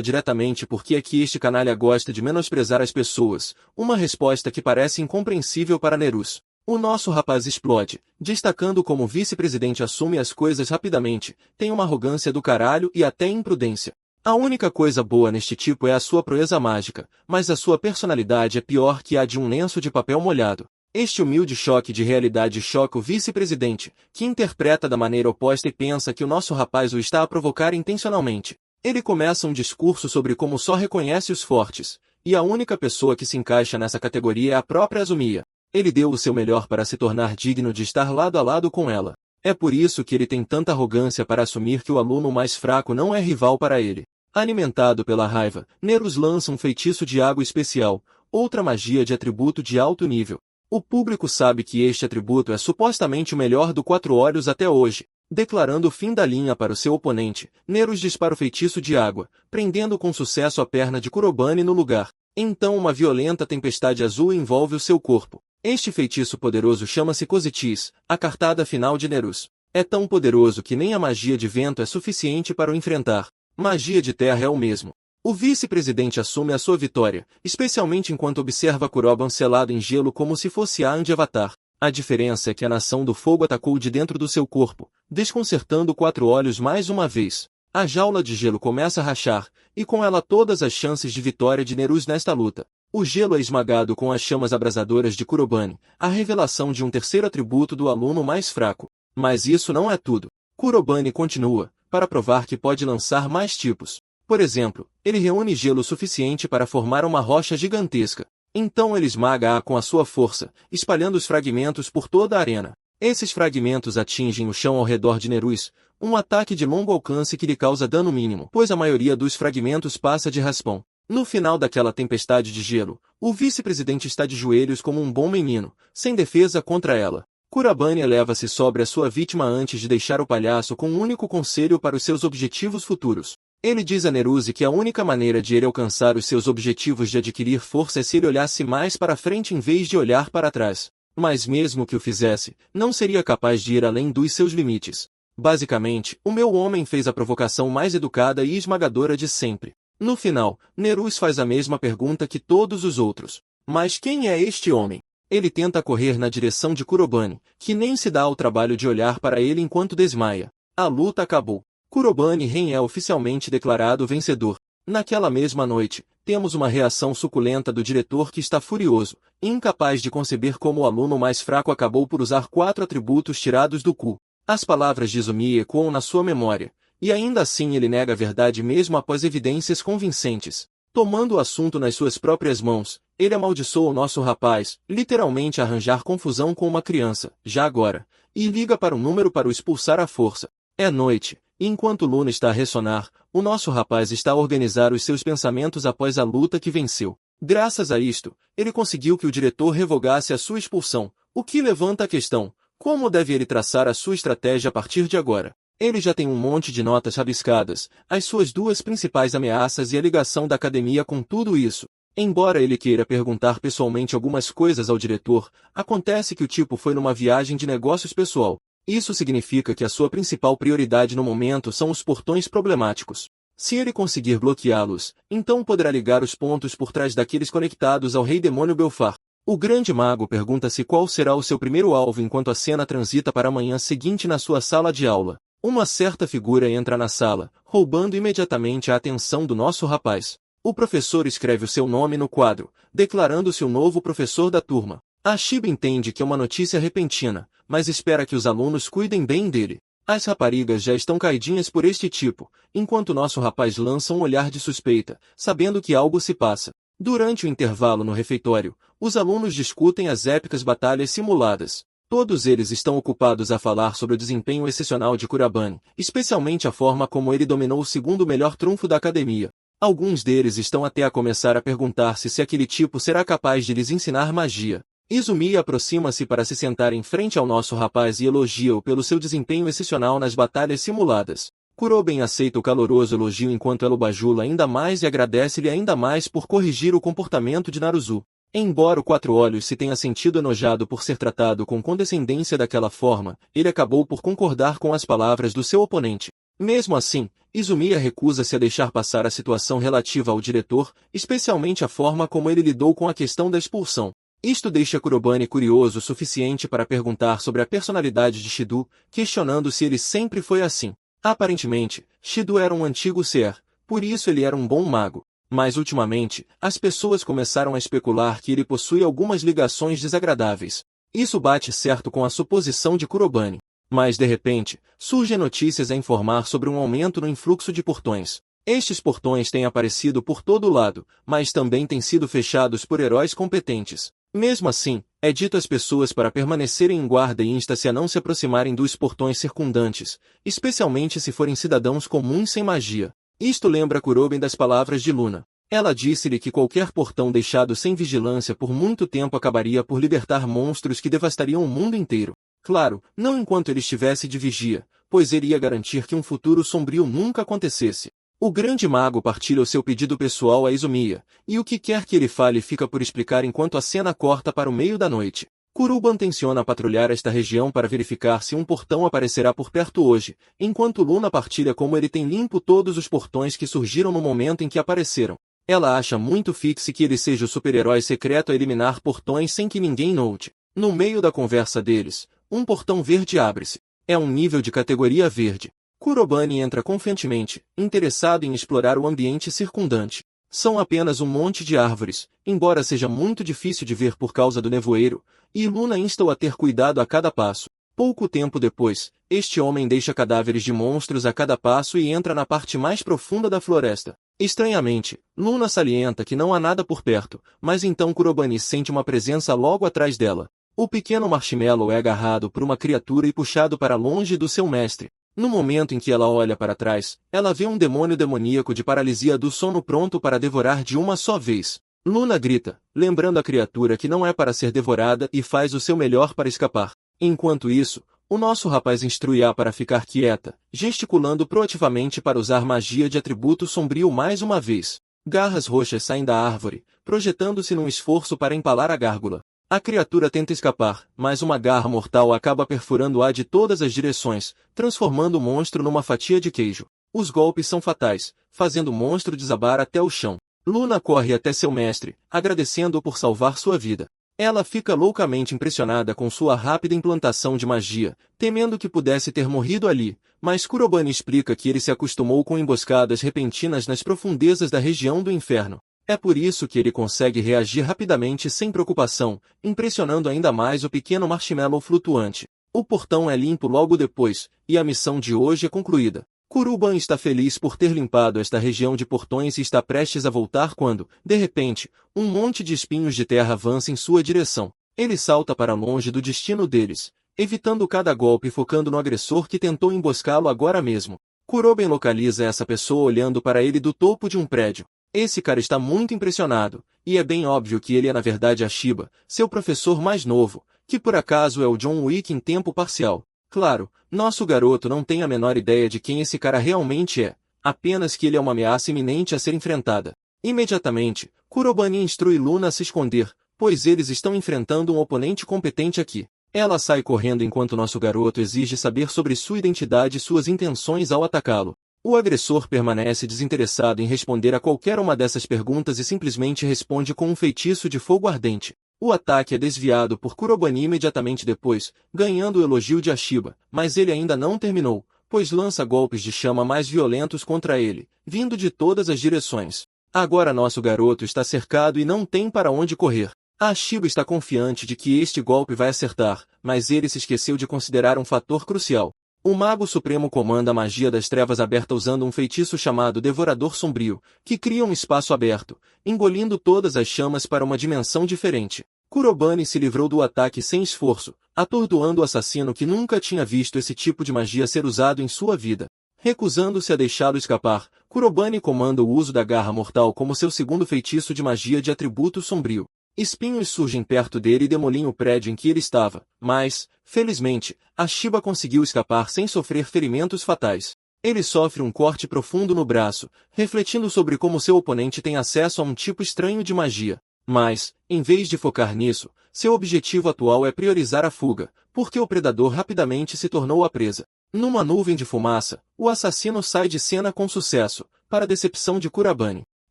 diretamente por que é que este canalha gosta de menosprezar as pessoas, uma resposta que parece incompreensível para Nerus. O nosso rapaz explode, destacando como o vice-presidente assume as coisas rapidamente, tem uma arrogância do caralho e até imprudência. A única coisa boa neste tipo é a sua proeza mágica, mas a sua personalidade é pior que a de um lenço de papel molhado. Este humilde choque de realidade choca o vice-presidente, que interpreta da maneira oposta e pensa que o nosso rapaz o está a provocar intencionalmente. Ele começa um discurso sobre como só reconhece os fortes, e a única pessoa que se encaixa nessa categoria é a própria Azumiya. Ele deu o seu melhor para se tornar digno de estar lado a lado com ela. É por isso que ele tem tanta arrogância para assumir que o aluno mais fraco não é rival para ele. Alimentado pela raiva, Nerus lança um feitiço de água especial, outra magia de atributo de alto nível. O público sabe que este atributo é supostamente o melhor do Quatro Olhos até hoje. Declarando o fim da linha para o seu oponente, Nerus dispara o feitiço de água, prendendo com sucesso a perna de Kurobani no lugar. Então uma violenta tempestade azul envolve o seu corpo. Este feitiço poderoso chama-se Cositis, a cartada final de Nerus. É tão poderoso que nem a magia de vento é suficiente para o enfrentar. Magia de terra é o mesmo. O vice-presidente assume a sua vitória, especialmente enquanto observa Kuroban selado em gelo como se fosse Aang de Avatar. A diferença é que a nação do fogo atacou de dentro do seu corpo, desconcertando Quatro Olhos mais uma vez. A jaula de gelo começa a rachar, e com ela todas as chances de vitória de Nerus nesta luta. O gelo é esmagado com as chamas abrasadoras de Kurobani, a revelação de um terceiro atributo do aluno mais fraco. Mas isso não é tudo. Kurobani continua, para provar que pode lançar mais tipos. Por exemplo, ele reúne gelo suficiente para formar uma rocha gigantesca. Então ele esmaga-a com a sua força, espalhando os fragmentos por toda a arena. Esses fragmentos atingem o chão ao redor de Nerus, um ataque de longo alcance que lhe causa dano mínimo, pois a maioria dos fragmentos passa de raspão. No final daquela tempestade de gelo, o vice-presidente está de joelhos como um bom menino, sem defesa contra ela. Kurobani eleva-se sobre a sua vítima antes de deixar o palhaço com um único conselho para os seus objetivos futuros. Ele diz a Neruse que a única maneira de ele alcançar os seus objetivos de adquirir força é se ele olhasse mais para frente em vez de olhar para trás. Mas mesmo que o fizesse, não seria capaz de ir além dos seus limites. Basicamente, o meu homem fez a provocação mais educada e esmagadora de sempre. No final, Nerus faz a mesma pergunta que todos os outros. Mas quem é este homem? Ele tenta correr na direção de Kurobani, que nem se dá ao trabalho de olhar para ele enquanto desmaia. A luta acabou. Kurobani Ren é oficialmente declarado vencedor. Naquela mesma noite, temos uma reação suculenta do diretor que está furioso, incapaz de conceber como o aluno mais fraco acabou por usar 4 atributos tirados do cu. As palavras de Izumiya ecoam na sua memória, e ainda assim ele nega a verdade mesmo após evidências convincentes. Tomando o assunto nas suas próprias mãos, ele amaldiçoa o nosso rapaz, literalmente a arranjar confusão com uma criança, já agora, e liga para um número para o expulsar à força. É noite, e enquanto Luna está a ressonar, o nosso rapaz está a organizar os seus pensamentos após a luta que venceu. Graças a isto, ele conseguiu que o diretor revogasse a sua expulsão, o que levanta a questão: como deve ele traçar a sua estratégia a partir de agora? Ele já tem um monte de notas rabiscadas, as suas 2 principais ameaças e a ligação da academia com tudo isso. Embora ele queira perguntar pessoalmente algumas coisas ao diretor, acontece que o tipo foi numa viagem de negócios pessoal. Isso significa que a sua principal prioridade no momento são os portões problemáticos. Se ele conseguir bloqueá-los, então poderá ligar os pontos por trás daqueles conectados ao Rei Demônio Belfar. O grande mago pergunta-se qual será o seu primeiro alvo enquanto a cena transita para a manhã seguinte na sua sala de aula. Uma certa figura entra na sala, roubando imediatamente a atenção do nosso rapaz. O professor escreve o seu nome no quadro, declarando-se o novo professor da turma. A Shiba entende que é uma notícia repentina, mas espera que os alunos cuidem bem dele. As raparigas já estão caidinhas por este tipo, enquanto nosso rapaz lança um olhar de suspeita, sabendo que algo se passa. Durante o intervalo no refeitório, os alunos discutem as épicas batalhas simuladas. Todos eles estão ocupados a falar sobre o desempenho excepcional de Kurobani, especialmente a forma como ele dominou o segundo melhor trunfo da academia. Alguns deles estão até a começar a perguntar-se se aquele tipo será capaz de lhes ensinar magia. Izumi aproxima-se para se sentar em frente ao nosso rapaz e elogia-o pelo seu desempenho excepcional nas batalhas simuladas. Kuroben aceita o caloroso elogio enquanto ela o bajula ainda mais e agradece-lhe ainda mais por corrigir o comportamento de Naruzu. Embora o Quatro Olhos se tenha sentido enojado por ser tratado com condescendência daquela forma, ele acabou por concordar com as palavras do seu oponente. Mesmo assim, Izumiya recusa-se a deixar passar a situação relativa ao diretor, especialmente a forma como ele lidou com a questão da expulsão. Isto deixa Kurobane curioso o suficiente para perguntar sobre a personalidade de Shido, questionando se ele sempre foi assim. Aparentemente, Shido era um antigo ser, por isso ele era um bom mago. Mas ultimamente, as pessoas começaram a especular que ele possui algumas ligações desagradáveis. Isso bate certo com a suposição de Kurobane. Mas de repente, surgem notícias a informar sobre um aumento no influxo de portões. Estes portões têm aparecido por todo lado, mas também têm sido fechados por heróis competentes. Mesmo assim, é dito às pessoas para permanecerem em guarda e insta-se a não se aproximarem dos portões circundantes, especialmente se forem cidadãos comuns sem magia. Isto lembra Kuroben das palavras de Luna. Ela disse-lhe que qualquer portão deixado sem vigilância por muito tempo acabaria por libertar monstros que devastariam o mundo inteiro. Claro, não enquanto ele estivesse de vigia, pois ele ia garantir que um futuro sombrio nunca acontecesse. O grande mago partilha o seu pedido pessoal a Izumiya, e o que quer que ele fale fica por explicar enquanto a cena corta para o meio da noite. Kuruban tenciona patrulhar esta região para verificar se um portão aparecerá por perto hoje, enquanto Luna partilha como ele tem limpo todos os portões que surgiram no momento em que apareceram. Ela acha muito fixe que ele seja o super-herói secreto a eliminar portões sem que ninguém note. No meio da conversa deles, um portão verde abre-se. É um nível de categoria verde. Kurobane entra confiantemente, interessado em explorar o ambiente circundante. São apenas um monte de árvores, embora seja muito difícil de ver por causa do nevoeiro, e Luna insta-o a ter cuidado a cada passo. Pouco tempo depois, este homem deixa cadáveres de monstros a cada passo e entra na parte mais profunda da floresta. Estranhamente, Luna salienta que não há nada por perto, mas então Kurobane sente uma presença logo atrás dela. O pequeno Marshmallow é agarrado por uma criatura e puxado para longe do seu mestre. No momento em que ela olha para trás, ela vê um demônio demoníaco de paralisia do sono pronto para devorar de uma só vez. Luna grita, lembrando a criatura que não é para ser devorada e faz o seu melhor para escapar. Enquanto isso, o nosso rapaz instrui-a para ficar quieta, gesticulando proativamente para usar magia de atributo sombrio mais uma vez. Garras roxas saem da árvore, projetando-se num esforço para empalar a gárgula. A criatura tenta escapar, mas uma garra mortal acaba perfurando-a de todas as direções, transformando o monstro numa fatia de queijo. Os golpes são fatais, fazendo o monstro desabar até o chão. Luna corre até seu mestre, agradecendo-o por salvar sua vida. Ela fica loucamente impressionada com sua rápida implantação de magia, temendo que pudesse ter morrido ali, mas Kurobane explica que ele se acostumou com emboscadas repentinas nas profundezas da região do inferno. É por isso que ele consegue reagir rapidamente sem preocupação, impressionando ainda mais o pequeno marshmallow flutuante. O portão é limpo logo depois, e a missão de hoje é concluída. Kuruban está feliz por ter limpado esta região de portões e está prestes a voltar quando, de repente, um monte de espinhos de terra avança em sua direção. Ele salta para longe do destino deles, evitando cada golpe e focando no agressor que tentou emboscá-lo agora mesmo. Kuroben localiza essa pessoa olhando para ele do topo de um prédio. Esse cara está muito impressionado, e é bem óbvio que ele é na verdade Ashiba, seu professor mais novo, que por acaso é o John Wick em tempo parcial. Claro, nosso garoto não tem a menor ideia de quem esse cara realmente é, apenas que ele é uma ameaça iminente a ser enfrentada. Imediatamente, Kurobane instrui Luna a se esconder, pois eles estão enfrentando um oponente competente aqui. Ela sai correndo enquanto nosso garoto exige saber sobre sua identidade e suas intenções ao atacá-lo. O agressor permanece desinteressado em responder a qualquer uma dessas perguntas e simplesmente responde com um feitiço de fogo ardente. O ataque é desviado por Kurobane imediatamente depois, ganhando o elogio de Ashiba, mas ele ainda não terminou, pois lança golpes de chama mais violentos contra ele, vindo de todas as direções. Agora nosso garoto está cercado e não tem para onde correr. Ashiba está confiante de que este golpe vai acertar, mas ele se esqueceu de considerar um fator crucial. O Mago Supremo comanda a magia das trevas aberta usando um feitiço chamado Devorador Sombrio, que cria um espaço aberto, engolindo todas as chamas para uma dimensão diferente. Kurobane se livrou do ataque sem esforço, atordoando o assassino que nunca tinha visto esse tipo de magia ser usado em sua vida. Recusando-se a deixá-lo escapar, Kurobane comanda o uso da garra mortal como seu segundo feitiço de magia de atributo sombrio. Espinhos surgem perto dele e demolem o prédio em que ele estava, mas, felizmente, Ashiba conseguiu escapar sem sofrer ferimentos fatais. Ele sofre um corte profundo no braço, refletindo sobre como seu oponente tem acesso a um tipo estranho de magia. Mas, em vez de focar nisso, seu objetivo atual é priorizar a fuga, porque o predador rapidamente se tornou a presa. Numa nuvem de fumaça, o assassino sai de cena com sucesso, para a decepção de Kurobane.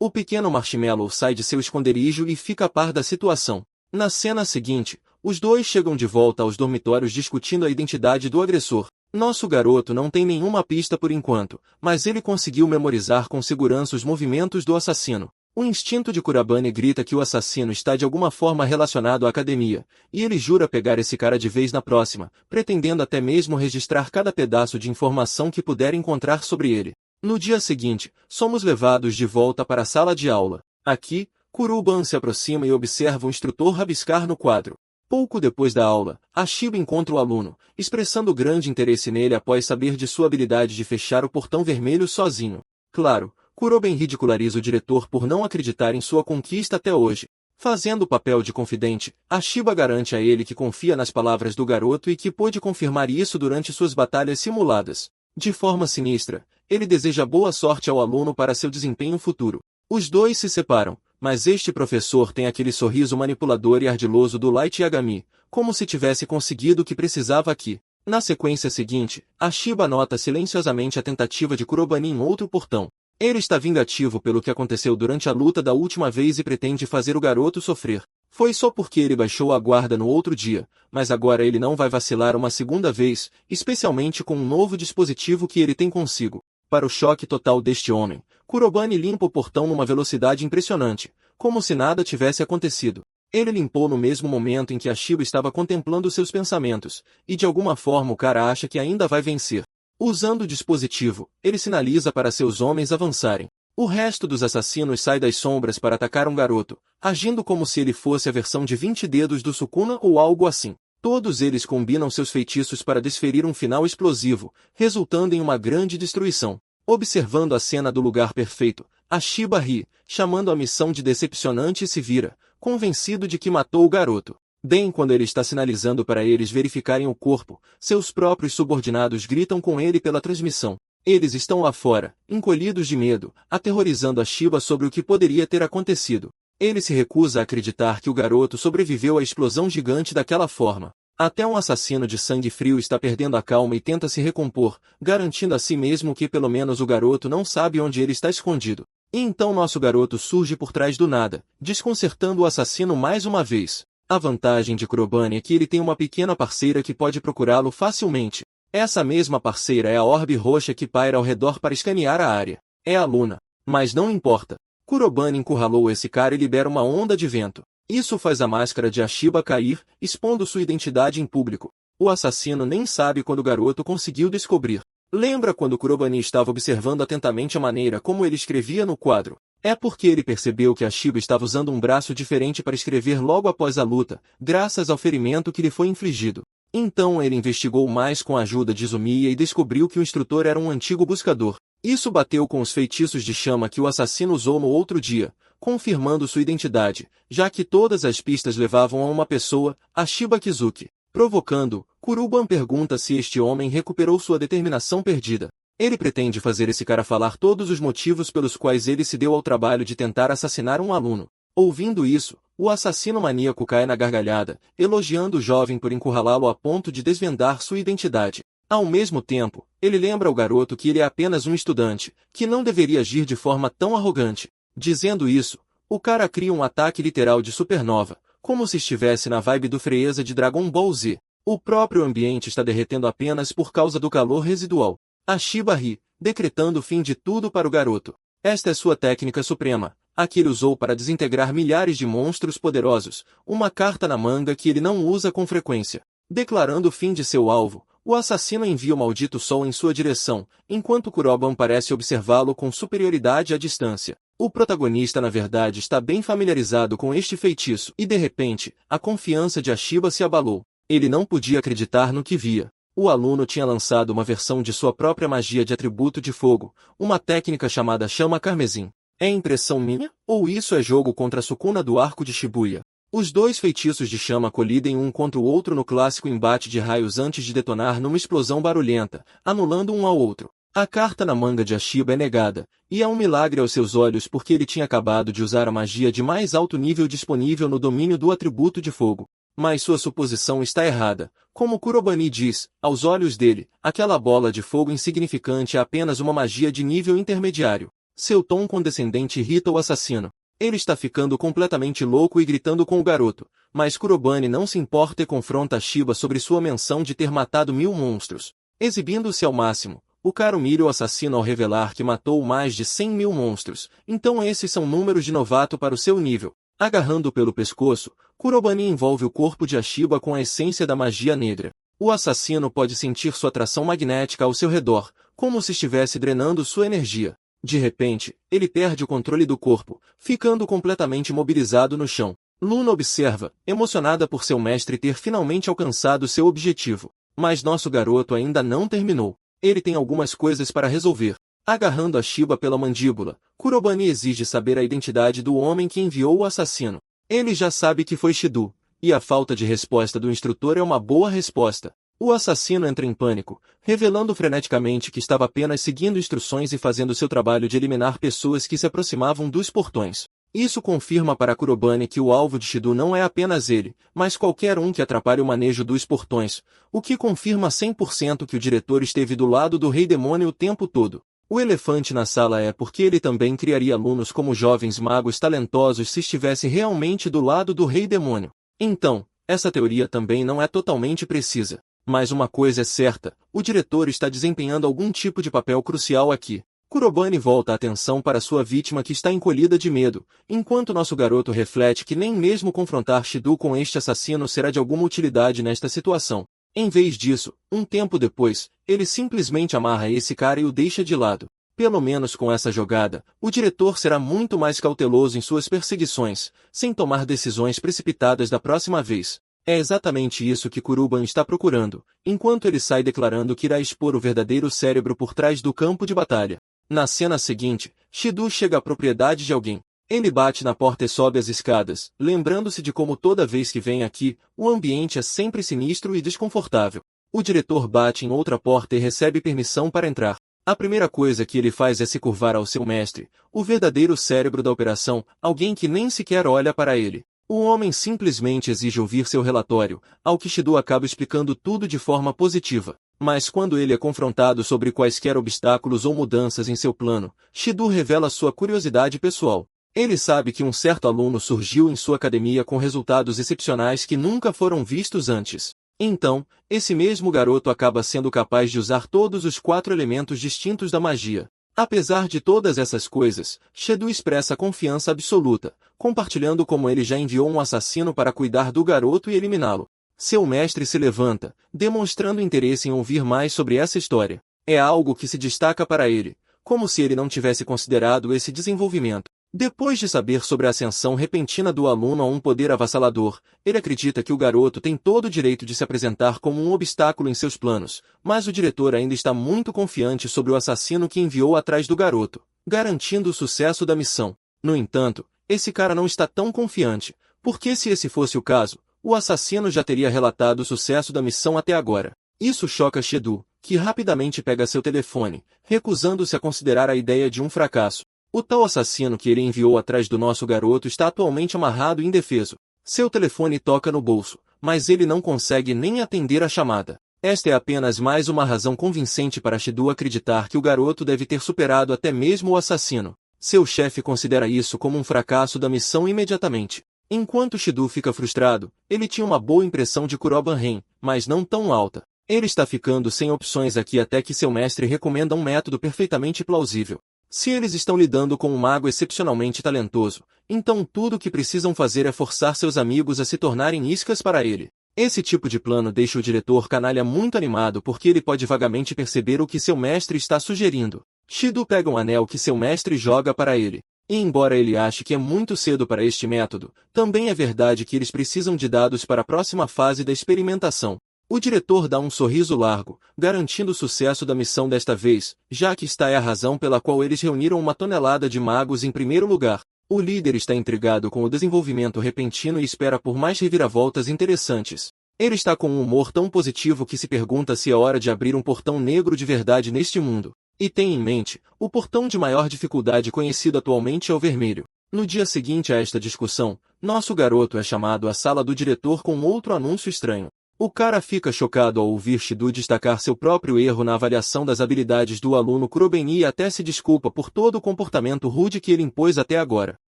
O pequeno Marshmallow sai de seu esconderijo e fica a par da situação. Na cena seguinte, os dois chegam de volta aos dormitórios discutindo a identidade do agressor. Nosso garoto não tem nenhuma pista por enquanto, mas ele conseguiu memorizar com segurança os movimentos do assassino. O instinto de Kurobane grita que o assassino está de alguma forma relacionado à academia, e ele jura pegar esse cara de vez na próxima, pretendendo até mesmo registrar cada pedaço de informação que puder encontrar sobre ele. No dia seguinte, somos levados de volta para a sala de aula. Aqui, Kuroban se aproxima e observa o instrutor rabiscar no quadro. Pouco depois da aula, Ashiba encontra o aluno, expressando grande interesse nele após saber de sua habilidade de fechar o portão vermelho sozinho. Claro, Kuroben ridiculariza o diretor por não acreditar em sua conquista até hoje. Fazendo o papel de confidente, Ashiba garante a ele que confia nas palavras do garoto e que pôde confirmar isso durante suas batalhas simuladas. De forma sinistra, ele deseja boa sorte ao aluno para seu desempenho futuro. Os dois se separam, mas este professor tem aquele sorriso manipulador e ardiloso do Light Yagami, como se tivesse conseguido o que precisava aqui. Na sequência seguinte, Ashiba nota silenciosamente a tentativa de Kurobane em outro portão. Ele está vingativo pelo que aconteceu durante a luta da última vez e pretende fazer o garoto sofrer. Foi só porque ele baixou a guarda no outro dia, mas agora ele não vai vacilar uma segunda vez, especialmente com um novo dispositivo que ele tem consigo. Para o choque total deste homem, Kurobane limpa o portão numa velocidade impressionante, como se nada tivesse acontecido. Ele limpou no mesmo momento em que Ashiba estava contemplando seus pensamentos, e de alguma forma o cara acha que ainda vai vencer. Usando o dispositivo, ele sinaliza para seus homens avançarem. O resto dos assassinos sai das sombras para atacar um garoto, agindo como se ele fosse a versão de 20 dedos do Sukuna ou algo assim. Todos eles combinam seus feitiços para desferir um final explosivo, resultando em uma grande destruição. Observando a cena do lugar perfeito, Ashiba ri, chamando a missão de decepcionante e se vira, convencido de que matou o garoto. Bem quando ele está sinalizando para eles verificarem o corpo, seus próprios subordinados gritam com ele pela transmissão. Eles estão lá fora, encolhidos de medo, aterrorizando Ashiba sobre o que poderia ter acontecido. Ele se recusa a acreditar que o garoto sobreviveu à explosão gigante daquela forma. Até um assassino de sangue frio está perdendo a calma e tenta se recompor, garantindo a si mesmo que pelo menos o garoto não sabe onde ele está escondido. E então nosso garoto surge por trás do nada, desconcertando o assassino mais uma vez. A vantagem de Kurobane é que ele tem uma pequena parceira que pode procurá-lo facilmente. Essa mesma parceira é a orbe roxa que paira ao redor para escanear a área. É a Luna. Mas não importa. Kurobane encurralou esse cara e libera uma onda de vento. Isso faz a máscara de Ashiba cair, expondo sua identidade em público. O assassino nem sabe quando o garoto conseguiu descobrir. Lembra quando Kurobane estava observando atentamente a maneira como ele escrevia no quadro? É porque ele percebeu que Ashiba estava usando um braço diferente para escrever logo após a luta, graças ao ferimento que lhe foi infligido. Então ele investigou mais com a ajuda de Izumiya e descobriu que o instrutor era um antigo buscador. Isso bateu com os feitiços de chama que o assassino usou no outro dia, confirmando sua identidade, já que todas as pistas levavam a uma pessoa, Ashiba Kizuki. Provocando, Kuroban pergunta se este homem recuperou sua determinação perdida. Ele pretende fazer esse cara falar todos os motivos pelos quais ele se deu ao trabalho de tentar assassinar um aluno. Ouvindo isso, o assassino maníaco cai na gargalhada, elogiando o jovem por encurralá-lo a ponto de desvendar sua identidade. Ao mesmo tempo, ele lembra ao garoto que ele é apenas um estudante, que não deveria agir de forma tão arrogante. Dizendo isso, o cara cria um ataque literal de supernova, como se estivesse na vibe do Freeza de Dragon Ball Z. O próprio ambiente está derretendo apenas por causa do calor residual. Ashiba ri, decretando o fim de tudo para o garoto. Esta é sua técnica suprema, a que ele usou para desintegrar milhares de monstros poderosos, uma carta na manga que ele não usa com frequência. Declarando o fim de seu alvo, o assassino envia o maldito sol em sua direção, enquanto Kuroban parece observá-lo com superioridade à distância. O protagonista na verdade está bem familiarizado com este feitiço, e de repente, a confiança de Ashiba se abalou. Ele não podia acreditar no que via. O aluno tinha lançado uma versão de sua própria magia de atributo de fogo, uma técnica chamada chama carmesim. É impressão minha? Ou isso é jogo contra a Sukuna do arco de Shibuya? Os dois feitiços de chama colidem um contra o outro no clássico embate de raios antes de detonar numa explosão barulhenta, anulando um ao outro. A carta na manga de Ashiba é negada, e é um milagre aos seus olhos porque ele tinha acabado de usar a magia de mais alto nível disponível no domínio do atributo de fogo. Mas sua suposição está errada. Como Kurobani diz, aos olhos dele, aquela bola de fogo insignificante é apenas uma magia de nível intermediário. Seu tom condescendente irrita o assassino. Ele está ficando completamente louco e gritando com o garoto, mas Kurobani não se importa e confronta Ashiba sobre sua menção de ter matado 1000 monstros. Exibindo-se ao máximo, o cara humilha o assassino ao revelar que matou mais de 100.000 monstros, então esses são números de novato para o seu nível. Agarrando-o pelo pescoço, Kurobani envolve o corpo de Ashiba com a essência da magia negra. O assassino pode sentir sua atração magnética ao seu redor, como se estivesse drenando sua energia. De repente, ele perde o controle do corpo, ficando completamente imobilizado no chão. Luna observa, emocionada por seu mestre ter finalmente alcançado seu objetivo. Mas nosso garoto ainda não terminou. Ele tem algumas coisas para resolver. Agarrando Ashiba pela mandíbula, Kurobani exige saber a identidade do homem que enviou o assassino. Ele já sabe que foi Shido, e a falta de resposta do instrutor é uma boa resposta. O assassino entra em pânico, revelando freneticamente que estava apenas seguindo instruções e fazendo seu trabalho de eliminar pessoas que se aproximavam dos portões. Isso confirma para Kurobani que o alvo de Shido não é apenas ele, mas qualquer um que atrapalhe o manejo dos portões, o que confirma 100% que o diretor esteve do lado do Rei Demônio o tempo todo. O elefante na sala é porque ele também criaria alunos como jovens magos talentosos se estivesse realmente do lado do Rei Demônio. Então, essa teoria também não é totalmente precisa. Mas uma coisa é certa, o diretor está desempenhando algum tipo de papel crucial aqui. Kurobani volta a atenção para sua vítima que está encolhida de medo, enquanto nosso garoto reflete que nem mesmo confrontar Shido com este assassino será de alguma utilidade nesta situação. Em vez disso, um tempo depois, ele simplesmente amarra esse cara e o deixa de lado. Pelo menos com essa jogada, o diretor será muito mais cauteloso em suas perseguições, sem tomar decisões precipitadas da próxima vez. É exatamente isso que Kuruban está procurando, enquanto ele sai declarando que irá expor o verdadeiro cérebro por trás do campo de batalha. Na cena seguinte, Shido chega à propriedade de alguém. Ele bate na porta e sobe as escadas, lembrando-se de como toda vez que vem aqui, o ambiente é sempre sinistro e desconfortável. O diretor bate em outra porta e recebe permissão para entrar. A primeira coisa que ele faz é se curvar ao seu mestre, o verdadeiro cérebro da operação, alguém que nem sequer olha para ele. O homem simplesmente exige ouvir seu relatório, ao que Shido acaba explicando tudo de forma positiva. Mas quando ele é confrontado sobre quaisquer obstáculos ou mudanças em seu plano, Shido revela sua curiosidade pessoal. Ele sabe que um certo aluno surgiu em sua academia com resultados excepcionais que nunca foram vistos antes. Então, esse mesmo garoto acaba sendo capaz de usar todos os 4 elementos distintos da magia. Apesar de todas essas coisas, Shido expressa confiança absoluta, compartilhando como ele já enviou um assassino para cuidar do garoto e eliminá-lo. Seu mestre se levanta, demonstrando interesse em ouvir mais sobre essa história. É algo que se destaca para ele, como se ele não tivesse considerado esse desenvolvimento. Depois de saber sobre a ascensão repentina do aluno a um poder avassalador, ele acredita que o garoto tem todo o direito de se apresentar como um obstáculo em seus planos, mas o diretor ainda está muito confiante sobre o assassino que enviou atrás do garoto, garantindo o sucesso da missão. No entanto, esse cara não está tão confiante, porque se esse fosse o caso, o assassino já teria relatado o sucesso da missão até agora. Isso choca Shido, que rapidamente pega seu telefone, recusando-se a considerar a ideia de um fracasso. O tal assassino que ele enviou atrás do nosso garoto está atualmente amarrado e indefeso. Seu telefone toca no bolso, mas ele não consegue nem atender a chamada. Esta é apenas mais uma razão convincente para Shido acreditar que o garoto deve ter superado até mesmo o assassino. Seu chefe considera isso como um fracasso da missão imediatamente. Enquanto Shido fica frustrado, ele tinha uma boa impressão de Kuroban Ren, mas não tão alta. Ele está ficando sem opções aqui até que seu mestre recomenda um método perfeitamente plausível. Se eles estão lidando com um mago excepcionalmente talentoso, então tudo o que precisam fazer é forçar seus amigos a se tornarem iscas para ele. Esse tipo de plano deixa o diretor canalha muito animado porque ele pode vagamente perceber o que seu mestre está sugerindo. Shido pega um anel que seu mestre joga para ele. E embora ele ache que é muito cedo para este método, também é verdade que eles precisam de dados para a próxima fase da experimentação. O diretor dá um sorriso largo, garantindo o sucesso da missão desta vez, já que esta é a razão pela qual eles reuniram uma tonelada de magos em primeiro lugar. O líder está intrigado com o desenvolvimento repentino e espera por mais reviravoltas interessantes. Ele está com um humor tão positivo que se pergunta se é hora de abrir um portão negro de verdade neste mundo. E tem em mente, o portão de maior dificuldade conhecido atualmente é o vermelho. No dia seguinte a esta discussão, nosso garoto é chamado à sala do diretor com outro anúncio estranho. O cara fica chocado ao ouvir Shido destacar seu próprio erro na avaliação das habilidades do aluno Kurobeni e até se desculpa por todo o comportamento rude que ele impôs até agora.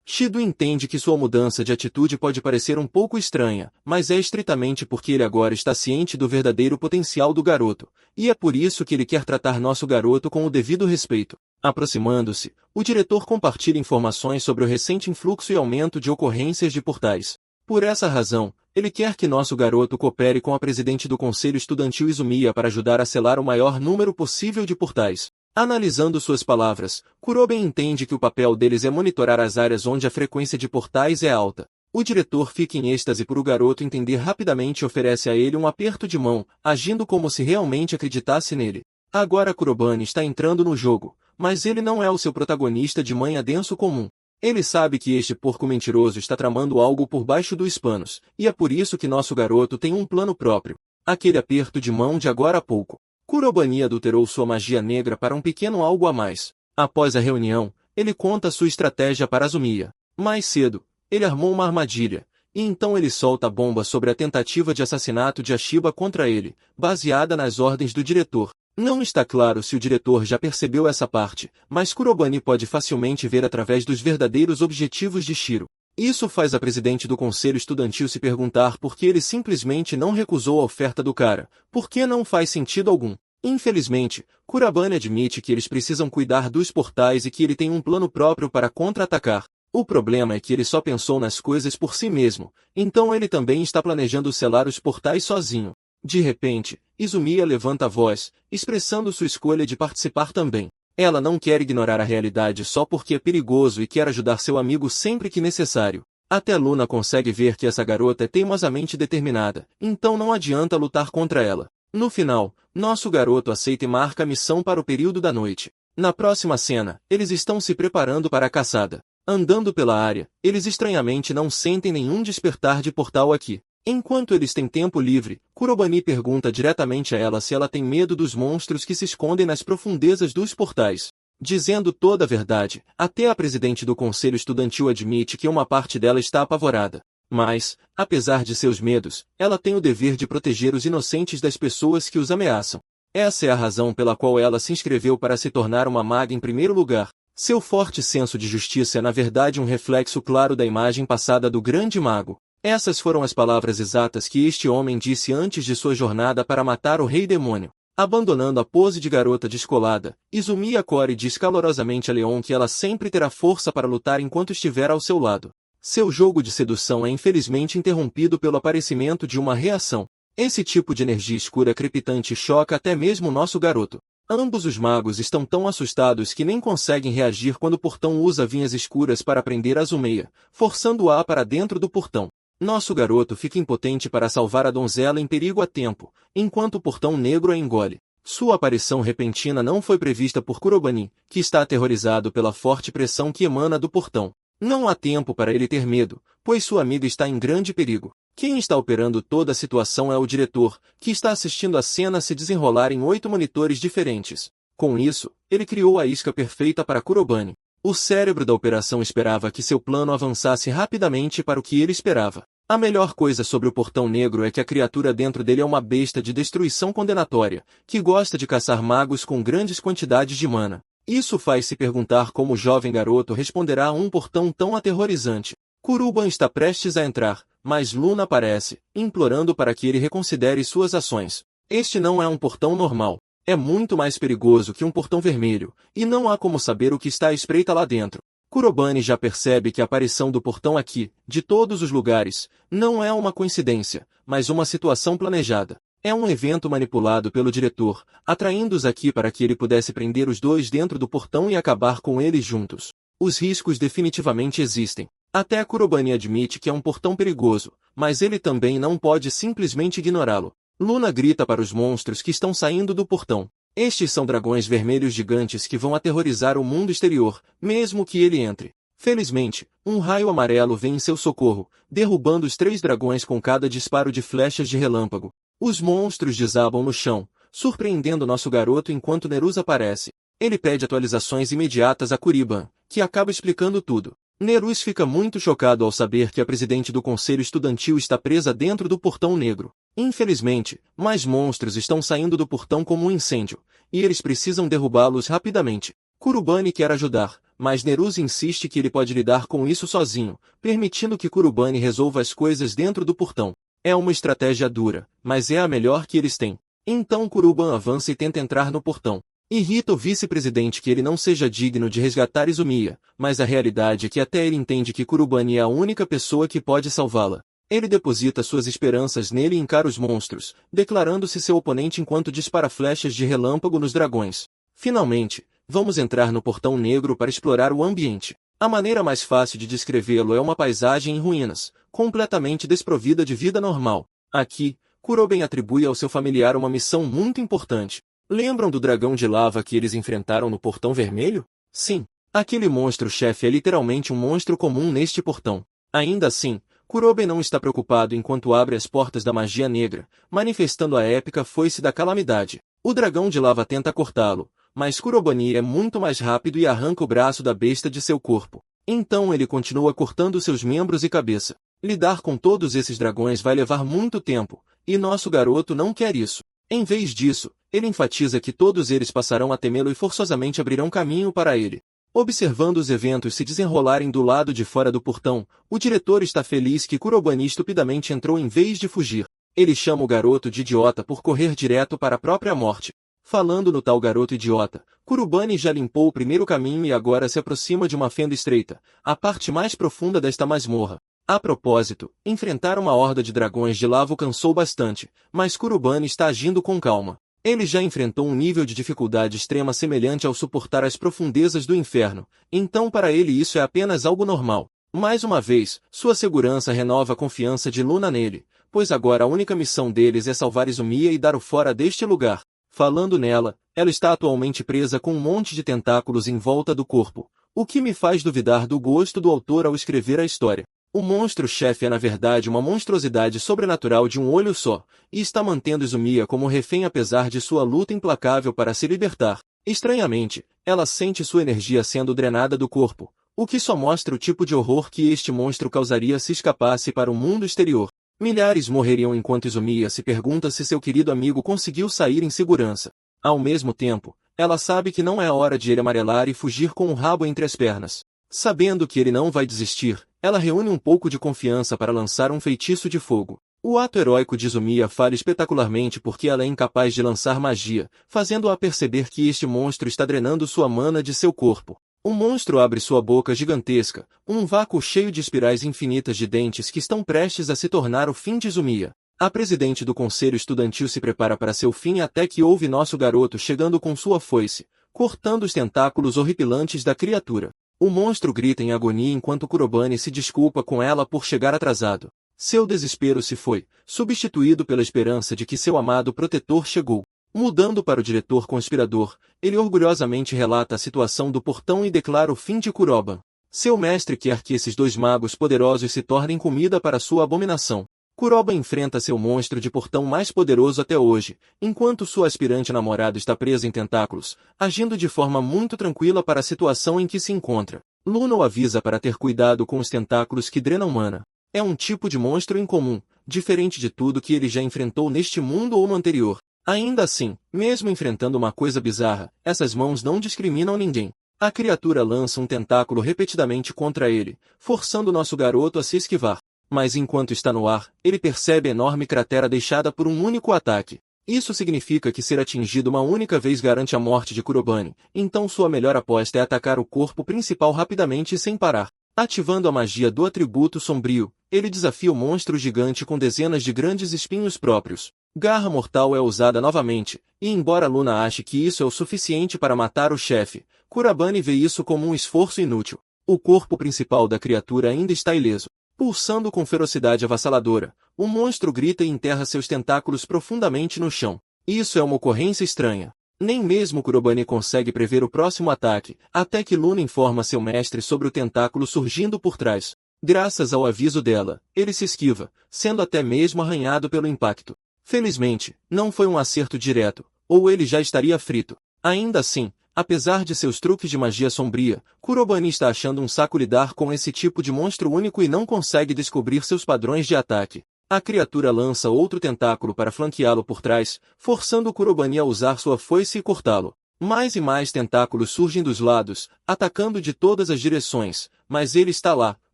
Shido entende que sua mudança de atitude pode parecer um pouco estranha, mas é estritamente porque ele agora está ciente do verdadeiro potencial do garoto, e é por isso que ele quer tratar nosso garoto com o devido respeito. Aproximando-se, o diretor compartilha informações sobre o recente influxo e aumento de ocorrências de portais. Por essa razão, ele quer que nosso garoto coopere com a presidente do Conselho Estudantil Izumiya para ajudar a selar o maior número possível de portais. Analisando suas palavras, Kuroben entende que o papel deles é monitorar as áreas onde a frequência de portais é alta. O diretor fica em êxtase por o garoto entender rapidamente e oferece a ele um aperto de mão, agindo como se realmente acreditasse nele. Agora Kurobane está entrando no jogo, mas ele não é o seu protagonista de manha denso comum. Ele sabe que este porco mentiroso está tramando algo por baixo dos panos, e é por isso que nosso garoto tem um plano próprio. Aquele aperto de mão de agora a pouco. Kurobani adulterou sua magia negra para um pequeno algo a mais. Após a reunião, ele conta sua estratégia para Azumiya. Mais cedo, ele armou uma armadilha, e então ele solta a bomba sobre a tentativa de assassinato de Ashiba contra ele, baseada nas ordens do diretor. Não está claro se o diretor já percebeu essa parte, mas Kurobani pode facilmente ver através dos verdadeiros objetivos de Shiro. Isso faz a presidente do conselho estudantil se perguntar por que ele simplesmente não recusou a oferta do cara, porque não faz sentido algum. Infelizmente, Kurobane admite que eles precisam cuidar dos portais e que ele tem um plano próprio para contra-atacar. O problema é que ele só pensou nas coisas por si mesmo, então ele também está planejando selar os portais sozinho. De repente, Izumiya levanta a voz, expressando sua escolha de participar também. Ela não quer ignorar a realidade só porque é perigoso e quer ajudar seu amigo sempre que necessário. Até Luna consegue ver que essa garota é teimosamente determinada, então não adianta lutar contra ela. No final, nosso garoto aceita e marca a missão para o período da noite. Na próxima cena, eles estão se preparando para a caçada. Andando pela área, eles estranhamente não sentem nenhum despertar de portal aqui. Enquanto eles têm tempo livre, Kurobani pergunta diretamente a ela se ela tem medo dos monstros que se escondem nas profundezas dos portais. Dizendo toda a verdade, até a presidente do conselho estudantil admite que uma parte dela está apavorada. Mas, apesar de seus medos, ela tem o dever de proteger os inocentes das pessoas que os ameaçam. Essa é a razão pela qual ela se inscreveu para se tornar uma maga em primeiro lugar. Seu forte senso de justiça é na verdade um reflexo claro da imagem passada do grande mago. Essas foram as palavras exatas que este homem disse antes de sua jornada para matar o rei demônio. Abandonando a pose de garota descolada, Izumiya Kori diz calorosamente a Leon que ela sempre terá força para lutar enquanto estiver ao seu lado. Seu jogo de sedução é infelizmente interrompido pelo aparecimento de uma reação. Esse tipo de energia escura crepitante choca até mesmo nosso garoto. Ambos os magos estão tão assustados que nem conseguem reagir quando o portão usa vinhas escuras para prender Azumeia, forçando-a para dentro do portão. Nosso garoto fica impotente para salvar a donzela em perigo a tempo, enquanto o portão negro a engole. Sua aparição repentina não foi prevista por Kurobani, que está aterrorizado pela forte pressão que emana do portão. Não há tempo para ele ter medo, pois sua amiga está em grande perigo. Quem está operando toda a situação é o diretor, que está assistindo a cena se desenrolar em 8 monitores diferentes. Com isso, ele criou a isca perfeita para Kurobani. O cérebro da operação esperava que seu plano avançasse rapidamente para o que ele esperava. A melhor coisa sobre o portão negro é que a criatura dentro dele é uma besta de destruição condenatória, que gosta de caçar magos com grandes quantidades de mana. Isso faz se perguntar como o jovem garoto responderá a um portão tão aterrorizante. Kuruban está prestes a entrar, mas Luna aparece, implorando para que ele reconsidere suas ações. Este não é um portão normal. É muito mais perigoso que um portão vermelho, e não há como saber o que está à espreita lá dentro. Kurobani já percebe que a aparição do portão aqui, de todos os lugares, não é uma coincidência, mas uma situação planejada. É um evento manipulado pelo diretor, atraindo-os aqui para que ele pudesse prender os dois dentro do portão e acabar com eles juntos. Os riscos definitivamente existem. Até Kurobani admite que é um portão perigoso, mas ele também não pode simplesmente ignorá-lo. Luna grita para os monstros que estão saindo do portão. Estes são dragões vermelhos gigantes que vão aterrorizar o mundo exterior, mesmo que ele entre. Felizmente, um raio amarelo vem em seu socorro, derrubando os 3 dragões com cada disparo de flechas de relâmpago. Os monstros desabam no chão, surpreendendo nosso garoto enquanto Nerus aparece. Ele pede atualizações imediatas a Kuriban, que acaba explicando tudo. Nerus fica muito chocado ao saber que a presidente do conselho estudantil está presa dentro do portão negro. Infelizmente, mais monstros estão saindo do portão como um incêndio, e eles precisam derrubá-los rapidamente. Kurubani quer ajudar, mas Nerus insiste que ele pode lidar com isso sozinho, permitindo que Kurubani resolva as coisas dentro do portão. É uma estratégia dura, mas é a melhor que eles têm. Então Kuruban avança e tenta entrar no portão. Irrita o vice-presidente que ele não seja digno de resgatar Izumiya, mas a realidade é que até ele entende que Kurubani é a única pessoa que pode salvá-la. Ele deposita suas esperanças nele e encara os monstros, declarando-se seu oponente enquanto dispara flechas de relâmpago nos dragões. Finalmente, vamos entrar no portão negro para explorar o ambiente. A maneira mais fácil de descrevê-lo é uma paisagem em ruínas, completamente desprovida de vida normal. Aqui, Kuroben atribui ao seu familiar uma missão muito importante. Lembram do dragão de lava que eles enfrentaram no portão vermelho? Sim, aquele monstro-chefe é literalmente um monstro comum neste portão. Ainda assim, Kuroben não está preocupado enquanto abre as portas da magia negra, manifestando a épica foice da calamidade. O dragão de lava tenta cortá-lo, mas Kurobani é muito mais rápido e arranca o braço da besta de seu corpo. Então ele continua cortando seus membros e cabeça. Lidar com todos esses dragões vai levar muito tempo, e nosso garoto não quer isso. Em vez disso, ele enfatiza que todos eles passarão a temê-lo e forçosamente abrirão caminho para ele. Observando os eventos se desenrolarem do lado de fora do portão, o diretor está feliz que Kurobani estupidamente entrou em vez de fugir. Ele chama o garoto de idiota por correr direto para a própria morte. Falando no tal garoto idiota, Kurobani já limpou o primeiro caminho e agora se aproxima de uma fenda estreita, a parte mais profunda desta masmorra. A propósito, enfrentar uma horda de dragões de lava o cansou bastante, mas Kurobani está agindo com calma. Ele já enfrentou um nível de dificuldade extrema semelhante ao suportar as profundezas do inferno, então para ele isso é apenas algo normal. Mais uma vez, sua segurança renova a confiança de Luna nele, pois agora a única missão deles é salvar Izumiya e dar o fora deste lugar. Falando nela, ela está atualmente presa com um monte de tentáculos em volta do corpo, o que me faz duvidar do gosto do autor ao escrever a história. O monstro-chefe é na verdade uma monstruosidade sobrenatural de um olho só, e está mantendo Izumiya como refém apesar de sua luta implacável para se libertar. Estranhamente, ela sente sua energia sendo drenada do corpo, o que só mostra o tipo de horror que este monstro causaria se escapasse para o mundo exterior. Milhares morreriam enquanto Izumiya se pergunta se seu querido amigo conseguiu sair em segurança. Ao mesmo tempo, ela sabe que não é hora de ele amarelar e fugir com o rabo entre as pernas. Sabendo que ele não vai desistir, ela reúne um pouco de confiança para lançar um feitiço de fogo. O ato heróico de Izumiya falha espetacularmente porque ela é incapaz de lançar magia, fazendo-a perceber que este monstro está drenando sua mana de seu corpo. O monstro abre sua boca gigantesca, um vácuo cheio de espirais infinitas de dentes que estão prestes a se tornar o fim de Izumiya. A presidente do conselho estudantil se prepara para seu fim até que ouve nosso garoto chegando com sua foice, cortando os tentáculos horripilantes da criatura. O monstro grita em agonia enquanto Kurobani se desculpa com ela por chegar atrasado. Seu desespero se foi, substituído pela esperança de que seu amado protetor chegou. Mudando para o diretor conspirador, ele orgulhosamente relata a situação do portão e declara o fim de Kuroban. Seu mestre quer que esses 2 magos poderosos se tornem comida para sua abominação. Kuroban enfrenta seu monstro de portão mais poderoso até hoje, enquanto sua aspirante namorada está presa em tentáculos, agindo de forma muito tranquila para a situação em que se encontra. Luna o avisa para ter cuidado com os tentáculos que drenam mana. É um tipo de monstro incomum, diferente de tudo que ele já enfrentou neste mundo ou no anterior. Ainda assim, mesmo enfrentando uma coisa bizarra, essas mãos não discriminam ninguém. A criatura lança um tentáculo repetidamente contra ele, forçando nosso garoto a se esquivar. Mas enquanto está no ar, ele percebe a enorme cratera deixada por um único ataque. Isso significa que ser atingido uma única vez garante a morte de Kurobani, então sua melhor aposta é atacar o corpo principal rapidamente e sem parar. Ativando a magia do atributo sombrio, ele desafia o monstro gigante com dezenas de grandes espinhos próprios. Garra mortal é usada novamente, e embora Luna ache que isso é o suficiente para matar o chefe, Kurobani vê isso como um esforço inútil. O corpo principal da criatura ainda está ileso. Pulsando com ferocidade avassaladora, o monstro grita e enterra seus tentáculos profundamente no chão. Isso é uma ocorrência estranha. Nem mesmo Kurobane consegue prever o próximo ataque, até que Luna informa seu mestre sobre o tentáculo surgindo por trás. Graças ao aviso dela, ele se esquiva, sendo até mesmo arranhado pelo impacto. Felizmente, não foi um acerto direto, ou ele já estaria frito. Ainda assim, apesar de seus truques de magia sombria, Kurobane está achando um saco lidar com esse tipo de monstro único e não consegue descobrir seus padrões de ataque. A criatura lança outro tentáculo para flanqueá-lo por trás, forçando Kurobane a usar sua foice e cortá-lo. Mais e mais tentáculos surgem dos lados, atacando de todas as direções, mas ele está lá,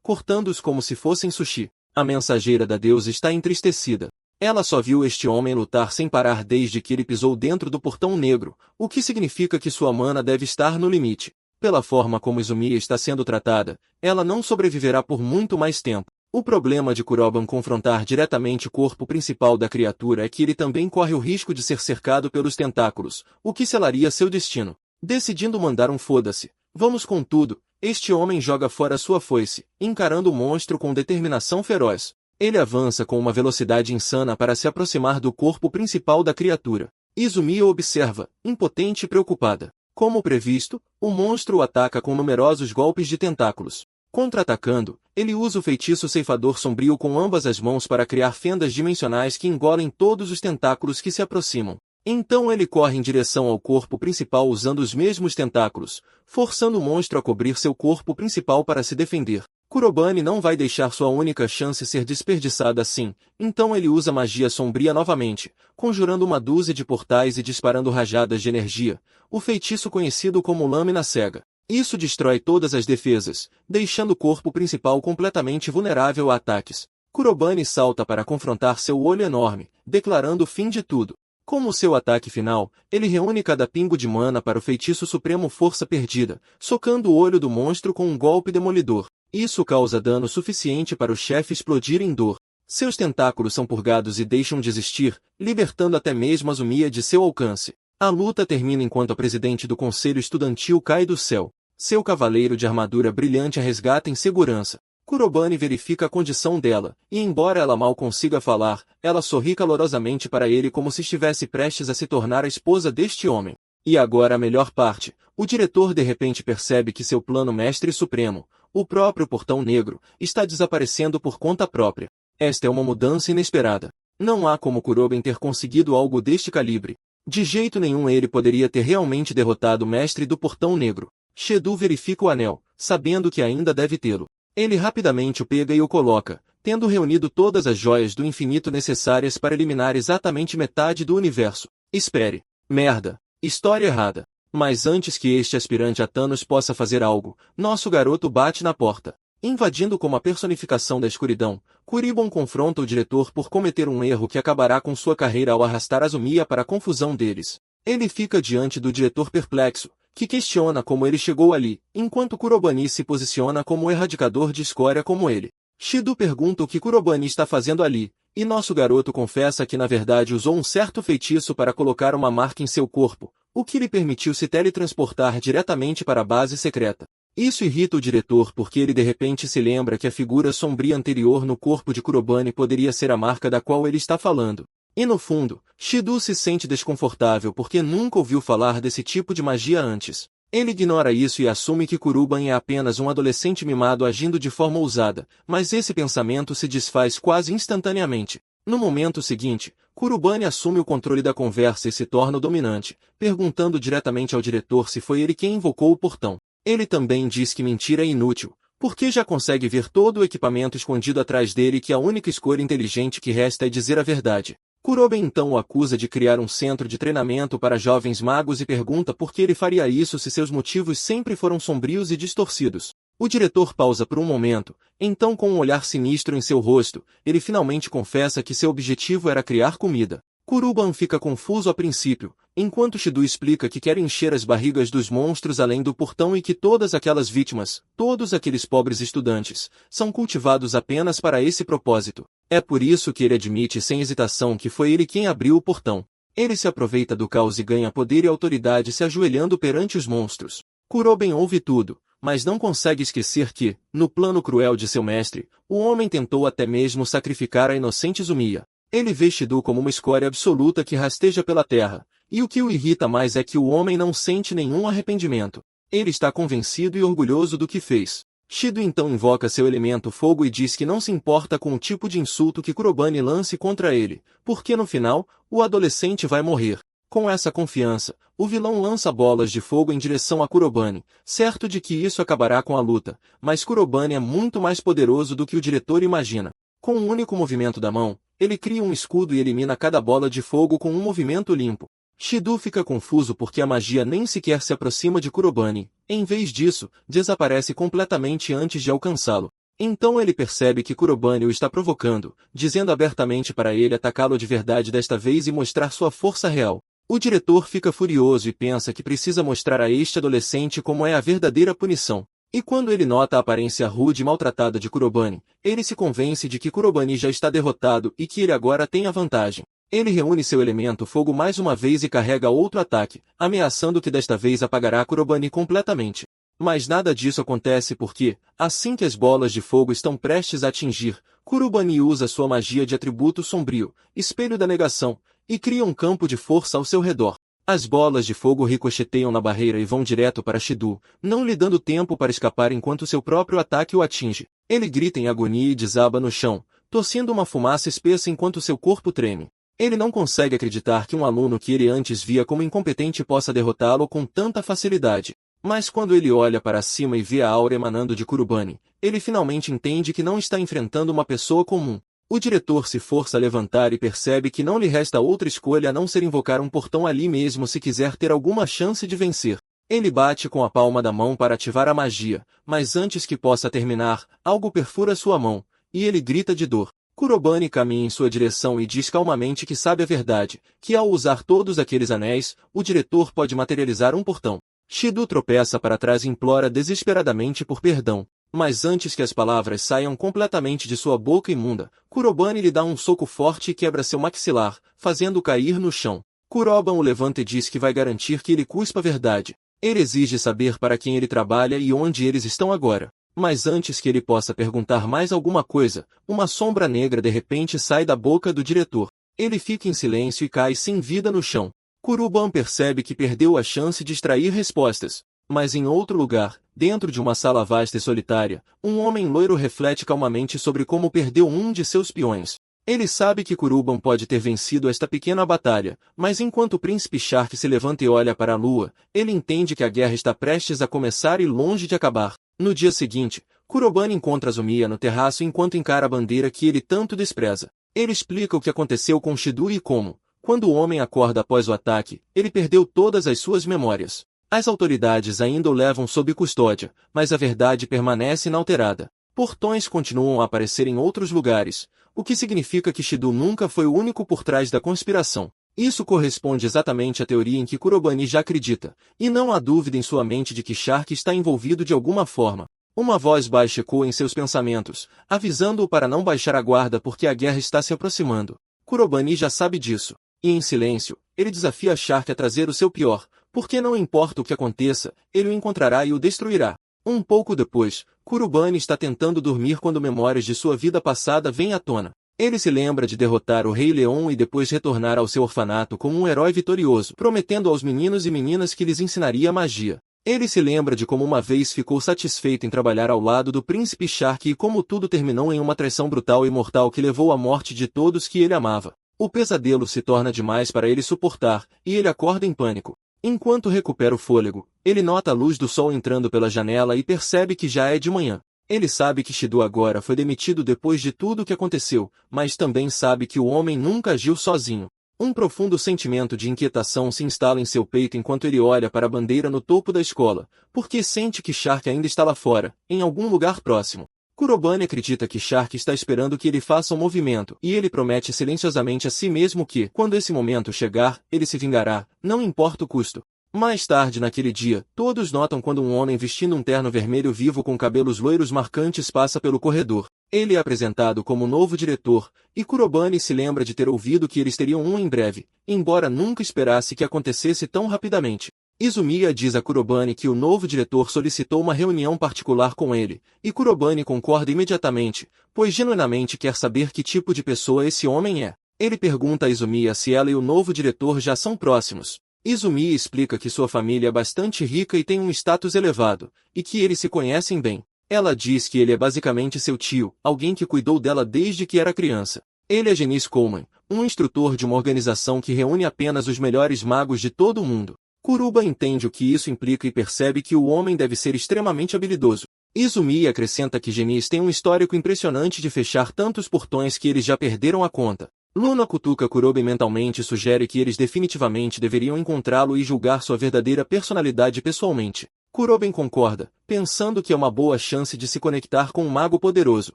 cortando-os como se fossem sushi. A mensageira da deusa está entristecida. Ela só viu este homem lutar sem parar desde que ele pisou dentro do portão negro, o que significa que sua mana deve estar no limite. Pela forma como Izumiya está sendo tratada, ela não sobreviverá por muito mais tempo. O problema de Kuroban confrontar diretamente o corpo principal da criatura é que ele também corre o risco de ser cercado pelos tentáculos, o que selaria seu destino. Decidindo mandar um foda-se, vamos com tudo, este homem joga fora sua foice, encarando o monstro com determinação feroz. Ele avança com uma velocidade insana para se aproximar do corpo principal da criatura. Izumiya observa, impotente e preocupada. Como previsto, o monstro o ataca com numerosos golpes de tentáculos. Contra-atacando, ele usa o feitiço ceifador sombrio com ambas as mãos para criar fendas dimensionais que engolem todos os tentáculos que se aproximam. Então ele corre em direção ao corpo principal usando os mesmos tentáculos, forçando o monstro a cobrir seu corpo principal para se defender. Kurobane não vai deixar sua única chance ser desperdiçada assim, então ele usa magia sombria novamente, conjurando uma dúzia de portais e disparando rajadas de energia, o feitiço conhecido como lâmina cega. Isso destrói todas as defesas, deixando o corpo principal completamente vulnerável a ataques. Kurobane salta para confrontar seu olho enorme, declarando o fim de tudo. Como seu ataque final, ele reúne cada pingo de mana para o feitiço supremo Força Perdida, socando o olho do monstro com um golpe demolidor. Isso causa dano suficiente para o chefe explodir em dor. Seus tentáculos são purgados e deixam de existir, libertando até mesmo Izumiya de seu alcance. A luta termina enquanto a presidente do conselho estudantil cai do céu. Seu cavaleiro de armadura brilhante a resgata em segurança. Kurobane verifica a condição dela, e embora ela mal consiga falar, ela sorri calorosamente para ele como se estivesse prestes a se tornar a esposa deste homem. E agora a melhor parte, o diretor de repente percebe que seu plano mestre supremo, o próprio Portão Negro, está desaparecendo por conta própria. Esta é uma mudança inesperada. Não há como Kuroben ter conseguido algo deste calibre. De jeito nenhum ele poderia ter realmente derrotado o mestre do Portão Negro. Shedu verifica o anel, sabendo que ainda deve tê-lo. Ele rapidamente o pega e o coloca, tendo reunido todas as joias do infinito necessárias para eliminar exatamente metade do universo. Espere. Merda. História errada. Mas antes que este aspirante a Thanos possa fazer algo, nosso garoto bate na porta. Invadindo como a personificação da escuridão, Kuribon confronta o diretor por cometer um erro que acabará com sua carreira ao arrastar Izumiya para a confusão deles. Ele fica diante do diretor perplexo, que questiona como ele chegou ali, enquanto Kurobane se posiciona como o erradicador de escória como ele. Shido pergunta o que Kurobane está fazendo ali, e nosso garoto confessa que na verdade usou um certo feitiço para colocar uma marca em seu corpo, o que lhe permitiu se teletransportar diretamente para a base secreta. Isso irrita o diretor porque ele de repente se lembra que a figura sombria anterior no corpo de Kurobane poderia ser a marca da qual ele está falando. E no fundo, Shido se sente desconfortável porque nunca ouviu falar desse tipo de magia antes. Ele ignora isso e assume que Kuruban é apenas um adolescente mimado agindo de forma ousada, mas esse pensamento se desfaz quase instantaneamente. No momento seguinte, Kurobane assume o controle da conversa e se torna o dominante, perguntando diretamente ao diretor se foi ele quem invocou o portão. Ele também diz que mentira é inútil, porque já consegue ver todo o equipamento escondido atrás dele e que a única escolha inteligente que resta é dizer a verdade. Kuroben então o acusa de criar um centro de treinamento para jovens magos e pergunta por que ele faria isso se seus motivos sempre foram sombrios e distorcidos. O diretor pausa por um momento, então com um olhar sinistro em seu rosto, ele finalmente confessa que seu objetivo era criar comida. Kuruban fica confuso a princípio, enquanto Shido explica que quer encher as barrigas dos monstros além do portão e que todas aquelas vítimas, todos aqueles pobres estudantes, são cultivados apenas para esse propósito. É por isso que ele admite sem hesitação que foi ele quem abriu o portão. Ele se aproveita do caos e ganha poder e autoridade se ajoelhando perante os monstros. Kuroben ouve tudo, mas não consegue esquecer que, no plano cruel de seu mestre, o homem tentou até mesmo sacrificar a inocente Zumiya. Ele vê Shido como uma escória absoluta que rasteja pela terra, e o que o irrita mais é que o homem não sente nenhum arrependimento. Ele está convencido e orgulhoso do que fez. Shido então invoca seu elemento fogo e diz que não se importa com o tipo de insulto que Kurobane lance contra ele, porque no final, o adolescente vai morrer. Com essa confiança, o vilão lança bolas de fogo em direção a Kurobane, certo de que isso acabará com a luta, mas Kurobane é muito mais poderoso do que o diretor imagina. Com um único movimento da mão, ele cria um escudo e elimina cada bola de fogo com um movimento limpo. Shido fica confuso porque a magia nem sequer se aproxima de Kurobane, em vez disso, desaparece completamente antes de alcançá-lo. Então ele percebe que Kurobane o está provocando, dizendo abertamente para ele atacá-lo de verdade desta vez e mostrar sua força real. O diretor fica furioso e pensa que precisa mostrar a este adolescente como é a verdadeira punição. E quando ele nota a aparência rude e maltratada de Kurobane, ele se convence de que Kurobane já está derrotado e que ele agora tem a vantagem. Ele reúne seu elemento fogo mais uma vez e carrega outro ataque, ameaçando que desta vez apagará Kurobane completamente. Mas nada disso acontece porque, assim que as bolas de fogo estão prestes a atingir, Kurobane usa sua magia de atributo sombrio, espelho da negação, e cria um campo de força ao seu redor. As bolas de fogo ricocheteiam na barreira e vão direto para Shido, não lhe dando tempo para escapar enquanto seu próprio ataque o atinge. Ele grita em agonia e desaba no chão, tossindo uma fumaça espessa enquanto seu corpo treme. Ele não consegue acreditar que um aluno que ele antes via como incompetente possa derrotá-lo com tanta facilidade. Mas quando ele olha para cima e vê a aura emanando de Kurobane, ele finalmente entende que não está enfrentando uma pessoa comum. O diretor se força a levantar e percebe que não lhe resta outra escolha a não ser invocar um portão ali mesmo se quiser ter alguma chance de vencer. Ele bate com a palma da mão para ativar a magia, mas antes que possa terminar, algo perfura sua mão, e ele grita de dor. Kurobane caminha em sua direção e diz calmamente que sabe a verdade, que ao usar todos aqueles anéis, o diretor pode materializar um portão. Shido tropeça para trás e implora desesperadamente por perdão. Mas antes que as palavras saiam completamente de sua boca imunda, Kurobane lhe dá um soco forte e quebra seu maxilar, fazendo-o cair no chão. Kuroban o levanta e diz que vai garantir que ele cuspa a verdade. Ele exige saber para quem ele trabalha e onde eles estão agora. Mas antes que ele possa perguntar mais alguma coisa, uma sombra negra de repente sai da boca do diretor. Ele fica em silêncio e cai sem vida no chão. Kuroban percebe que perdeu a chance de extrair respostas. Mas em outro lugar, dentro de uma sala vasta e solitária, um homem loiro reflete calmamente sobre como perdeu um de seus peões. Ele sabe que Kuroban pode ter vencido esta pequena batalha, mas enquanto o príncipe Shark se levanta e olha para a lua, ele entende que a guerra está prestes a começar e longe de acabar. No dia seguinte, Kuroban encontra Zumiya no terraço enquanto encara a bandeira que ele tanto despreza. Ele explica o que aconteceu com Shido e como, quando o homem acorda após o ataque, ele perdeu todas as suas memórias. As autoridades ainda o levam sob custódia, mas a verdade permanece inalterada. Portões continuam a aparecer em outros lugares, o que significa que Shido nunca foi o único por trás da conspiração. Isso corresponde exatamente à teoria em que Kurobane já acredita, e não há dúvida em sua mente de que Shark está envolvido de alguma forma. Uma voz baixa ecoa em seus pensamentos, avisando-o para não baixar a guarda porque a guerra está se aproximando. Kurobane já sabe disso, e em silêncio, ele desafia Shark a trazer o seu pior, porque não importa o que aconteça, ele o encontrará e o destruirá. Um pouco depois, Kurobane está tentando dormir quando memórias de sua vida passada vêm à tona. Ele se lembra de derrotar o Rei Leão e depois retornar ao seu orfanato como um herói vitorioso, prometendo aos meninos e meninas que lhes ensinaria a magia. Ele se lembra de como uma vez ficou satisfeito em trabalhar ao lado do príncipe Shark e como tudo terminou em uma traição brutal e mortal que levou à morte de todos que ele amava. O pesadelo se torna demais para ele suportar, e ele acorda em pânico. Enquanto recupera o fôlego, ele nota a luz do sol entrando pela janela e percebe que já é de manhã. Ele sabe que Shido agora foi demitido depois de tudo o que aconteceu, mas também sabe que o homem nunca agiu sozinho. Um profundo sentimento de inquietação se instala em seu peito enquanto ele olha para a bandeira no topo da escola, porque sente que Shark ainda está lá fora, em algum lugar próximo. Kurobane acredita que Shark está esperando que ele faça um movimento, e ele promete silenciosamente a si mesmo que, quando esse momento chegar, ele se vingará, não importa o custo. Mais tarde naquele dia, todos notam quando um homem vestindo um terno vermelho vivo com cabelos loiros marcantes passa pelo corredor. Ele é apresentado como novo diretor, e Kurobane se lembra de ter ouvido que eles teriam um em breve, embora nunca esperasse que acontecesse tão rapidamente. Izumiya diz a Kurobane que o novo diretor solicitou uma reunião particular com ele, e Kurobane concorda imediatamente, pois genuinamente quer saber que tipo de pessoa esse homem é. Ele pergunta a Izumiya se ela e o novo diretor já são próximos. Izumiya explica que sua família é bastante rica e tem um status elevado, e que eles se conhecem bem. Ela diz que ele é basicamente seu tio, alguém que cuidou dela desde que era criança. Ele é Genis Coleman, um instrutor de uma organização que reúne apenas os melhores magos de todo o mundo. Kuruba entende o que isso implica e percebe que o homem deve ser extremamente habilidoso. Izumiya acrescenta que Genis tem um histórico impressionante de fechar tantos portões que eles já perderam a conta. Luna cutuca Kurobe mentalmente e sugere que eles definitivamente deveriam encontrá-lo e julgar sua verdadeira personalidade pessoalmente. Kuroben concorda, pensando que é uma boa chance de se conectar com um mago poderoso,